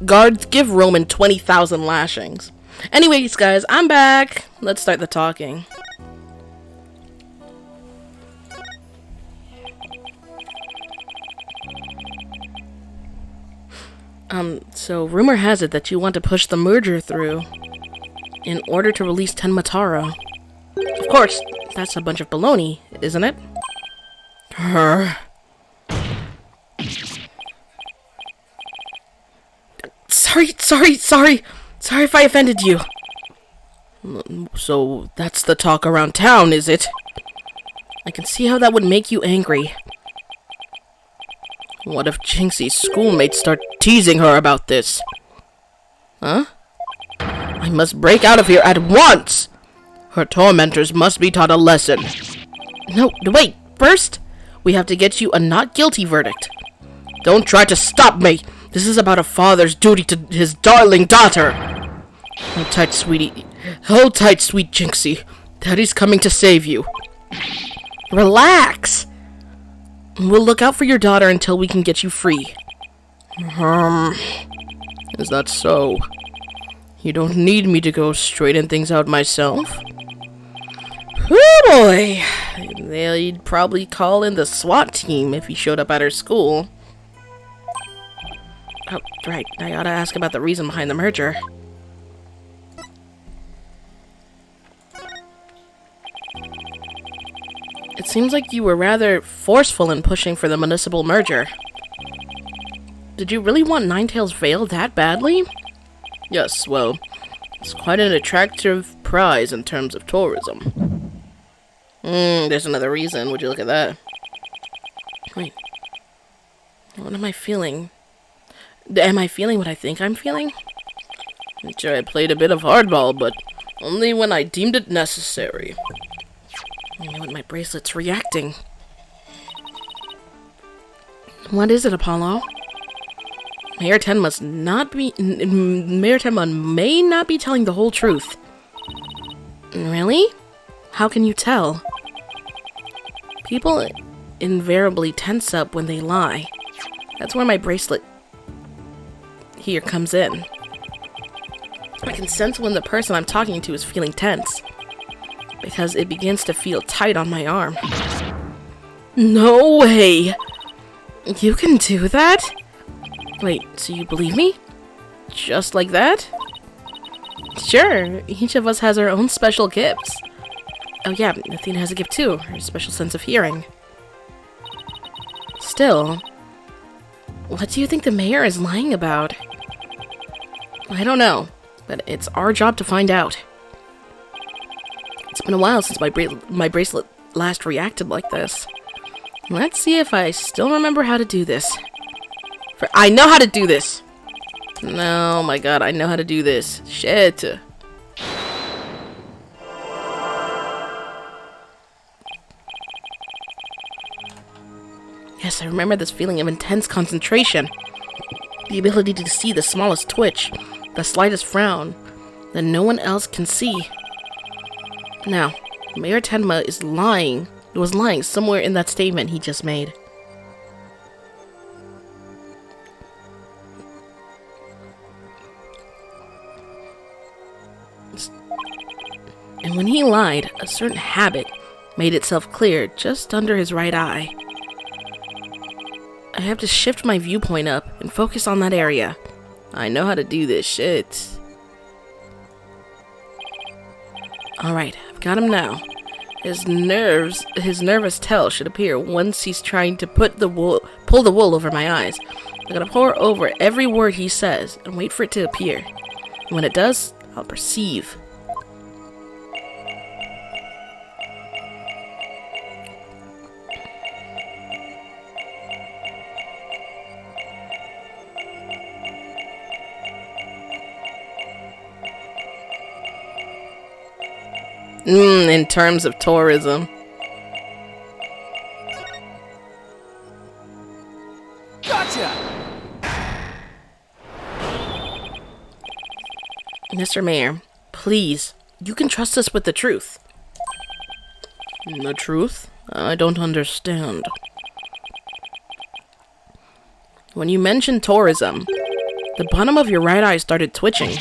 Guards, give Roman 20,000 lashings. Anyways, guys, I'm back. Let's start the talking. So rumor has it that you want to push the merger through in order to release Tenmataro. Of course, that's a bunch of baloney, isn't it? Sorry if I offended you. So that's the talk around town, is it? I can see how that would make you angry. What if Jinxie's schoolmates start teasing her about this? Huh? I must break out of here at once! Her tormentors must be taught a lesson. No, wait. First, we have to get you a not guilty verdict. Don't try to stop me! This is about a father's duty to his darling daughter! Hold tight, sweetie. Hold tight, sweet Jinxie. Daddy's coming to save you. Relax! We'll look out for your daughter until we can get you free. Is that so? You don't need me to go straighten things out myself? Oh boy! They'd probably call in the SWAT team if he showed up at her school. Oh, right. I ought to ask about the reason behind the merger. It seems like you were rather forceful in pushing for the municipal merger. Did you really want Ninetails Vale that badly? Yes, well, it's quite an attractive prize in terms of tourism. There's another reason. Would you look at that? Wait. What am I feeling? Am I feeling what I think I'm feeling? Sure, I played a bit of hardball, but only when I deemed it necessary. I know what my bracelet's reacting. What is it, Apollo? Mayor Tenma may not be telling the whole truth. Really? How can you tell? People invariably tense up when they lie. That's where my bracelet here comes in. I can sense when the person I'm talking to is feeling tense, because it begins to feel tight on my arm. No way! You can do that? Wait, so you believe me? Just like that? Sure, each of us has our own special gifts. Oh yeah, Athena has a gift too, her special sense of hearing. Still, what do you think the mayor is lying about? I don't know, but it's our job to find out. It's been a while since my bracelet last reacted like this. Let's see if I still remember how to do this. I know how to do this! No, my god, I know how to do this. Shit. Yes, I remember this feeling of intense concentration. The ability to see the smallest twitch, the slightest frown, that no one else can see. Now, Mayor Tenma was lying somewhere in that statement he just made. And when he lied, a certain habit made itself clear just under his right eye. I have to shift my viewpoint up and focus on that area. I know how to do this shit. Alright, I've got him now. His nervous tell should appear once he's trying to pull the wool over my eyes. I'm gonna pour over every word he says and wait for it to appear. And when it does, I'll perceive. In terms of tourism. Gotcha! Mr. Mayor, please, you can trust us with the truth. The truth? I don't understand. When you mentioned tourism, the bottom of your right eye started twitching.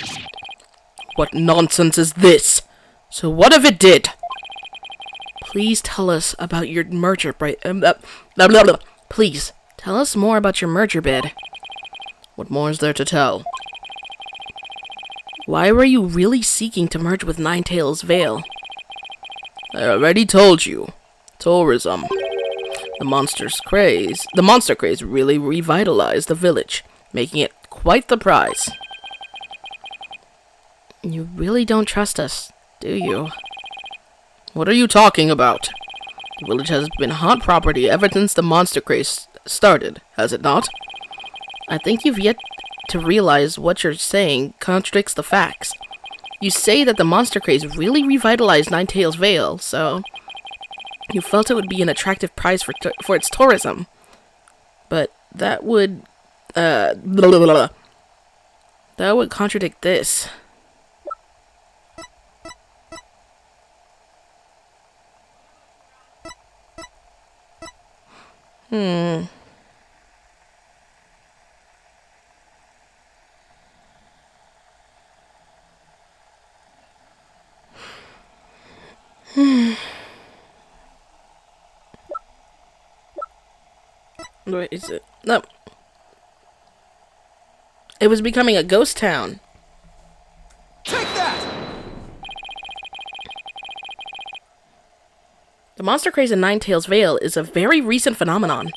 What nonsense is this? So what if it did? Please tell us about your merger Please, tell us more about your merger bid. What more is there to tell? Why were you really seeking to merge with Ninetails Vale? I already told you. Tourism. The monster craze really revitalized the village, making it quite the prize. You really don't trust us, do you? What are you talking about? The village has been hot property ever since the monster craze started, has it not? I think you've yet to realize what you're saying contradicts the facts. You say that the monster craze really revitalized Ninetails Vale, so you felt it would be an attractive prize for its tourism. But that would that would contradict this. Wait, is it? No. It was becoming a ghost town. Take that! The monster craze in Ninetales Vale is a very recent phenomenon.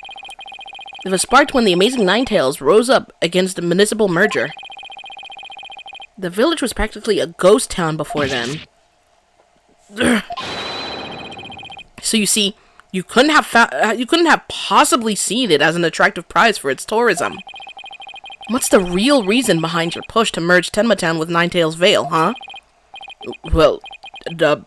It was sparked when the amazing Ninetales rose up against a municipal merger. The village was practically a ghost town before then. So you see, you couldn't have possibly seen it as an attractive prize for its tourism. What's the real reason behind your push to merge Tenma Town with Ninetales Vale, huh? Well, oh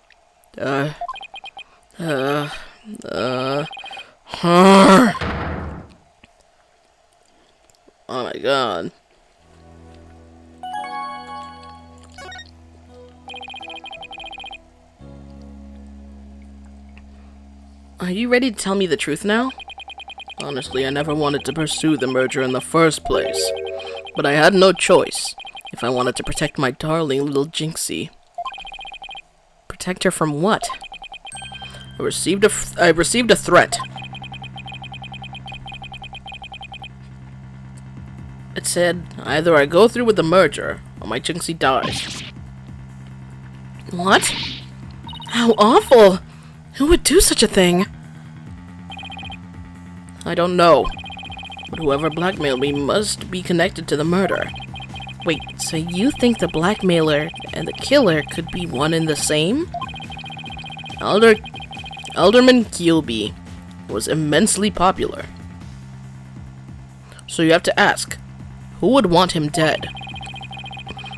my god. Are you ready to tell me the truth now? Honestly, I never wanted to pursue the merger in the first place. But I had no choice if I wanted to protect my darling little Jinxie. Protect her from what? I received a threat. It said, either I go through with the merger, or my Jinxie dies. What? How awful! Who would do such a thing? I don't know. But whoever blackmailed me must be connected to the murder. Wait, so you think the blackmailer and the killer could be one and the same? Alderman Kilby was immensely popular. So you have to ask, who would want him dead?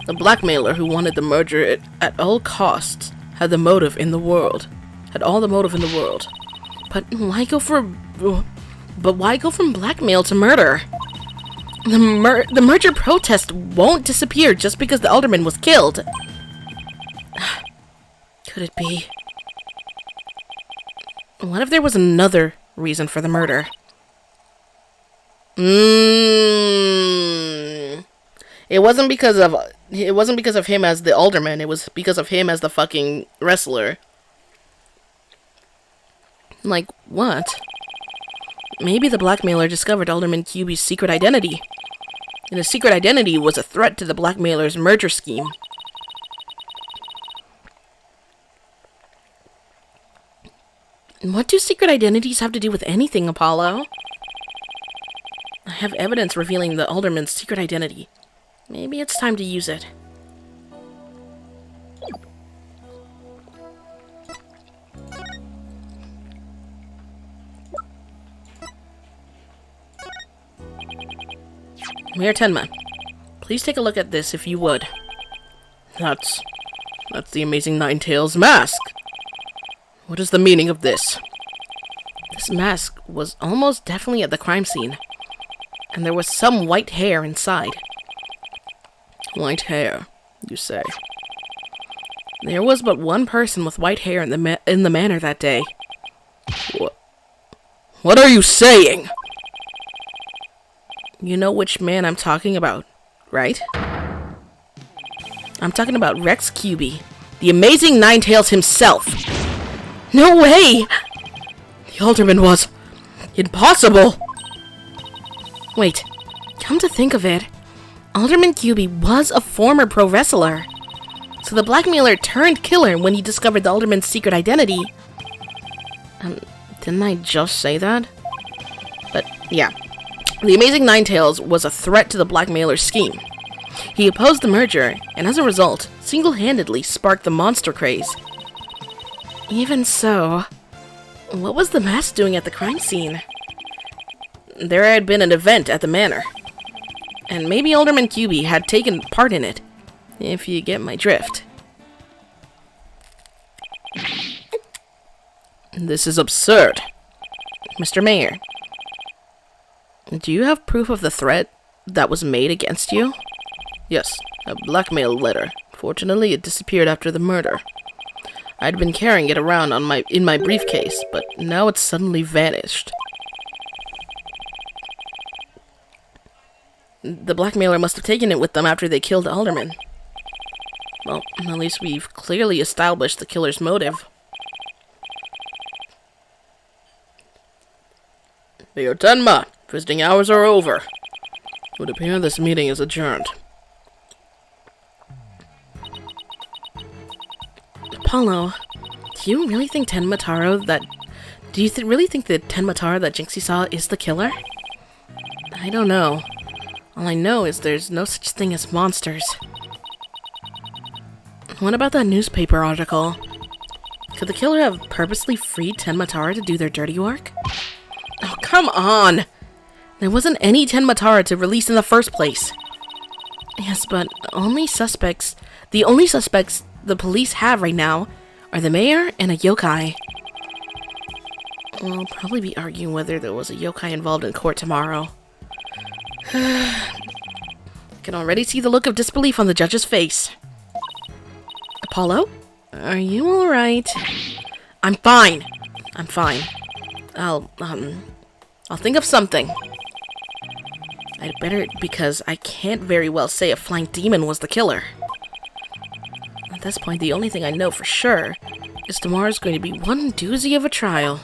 The blackmailer who wanted the merger at all costs had the motive in the world. Had all the motive in the world. But why go from blackmail to murder? The merger protest won't disappear just because the alderman was killed. Could it be? What if there was another reason for the murder? It wasn't because of him as the alderman. It was because of him as the fucking wrestler. Like what? Maybe the blackmailer discovered Alderman QB's secret identity. And his secret identity was a threat to the blackmailer's merger scheme. What do secret identities have to do with anything, Apollo? I have evidence revealing the alderman's secret identity. Maybe it's time to use it. Mayor Tenma, please take a look at this if you would. That's the amazing Ninetales mask. What is the meaning of this? This mask was almost definitely at the crime scene, and there was some white hair inside. White hair, you say? There was but one person with white hair in the manor that day. What are you saying? You know which man I'm talking about, right? I'm talking about Rex QB, the amazing Ninetales himself. No way! The alderman was impossible. Wait, come to think of it, Alderman QB was a former pro wrestler. So the blackmailer turned killer when he discovered the alderman's secret identity. Didn't I just say that? But yeah. The amazing Ninetales was a threat to the blackmailer's scheme. He opposed the merger, and as a result, single-handedly sparked the monster craze. Even so, what was the mask doing at the crime scene? There had been an event at the manor, and maybe Alderman QB had taken part in it, if you get my drift. This is absurd. Mr. Mayor, do you have proof of the threat that was made against you? Yes, a blackmail letter. Fortunately, it disappeared after the murder. I'd been carrying it around in my briefcase, but now it's suddenly vanished. The blackmailer must have taken it with them after they killed Alderman. Well, at least we've clearly established the killer's motive. Mayor Tenma, visiting hours are over. It would appear this meeting is adjourned. Apollo, do you really think Tenmataro that... Do you really think that Tenmataro that Jinxie saw is the killer? I don't know. All I know is there's no such thing as monsters. What about that newspaper article? Could the killer have purposely freed Tenmataro to do their dirty work? Oh, come on! There wasn't any Tenmataro to release in the first place. Yes, but the only suspects the police have right now are the mayor and a yokai. We'll probably be arguing whether there was a yokai involved in court tomorrow. I can already see the look of disbelief on the judge's face. Apollo? Are you alright? I'm fine. I'm fine. I'll think of something. I'd better, because I can't very well say a flying demon was the killer. At this point, the only thing I know for sure is tomorrow's going to be one doozy of a trial.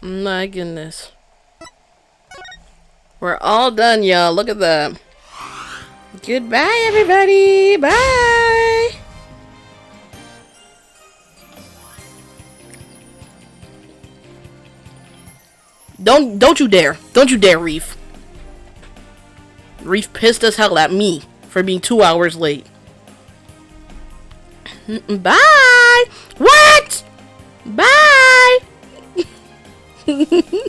My goodness. We're all done, y'all. Look at that. Goodbye, everybody. Bye. Don't you dare. Don't you dare, Reef. Reef pissed as hell at me for being 2 hours late. Bye. What? Bye.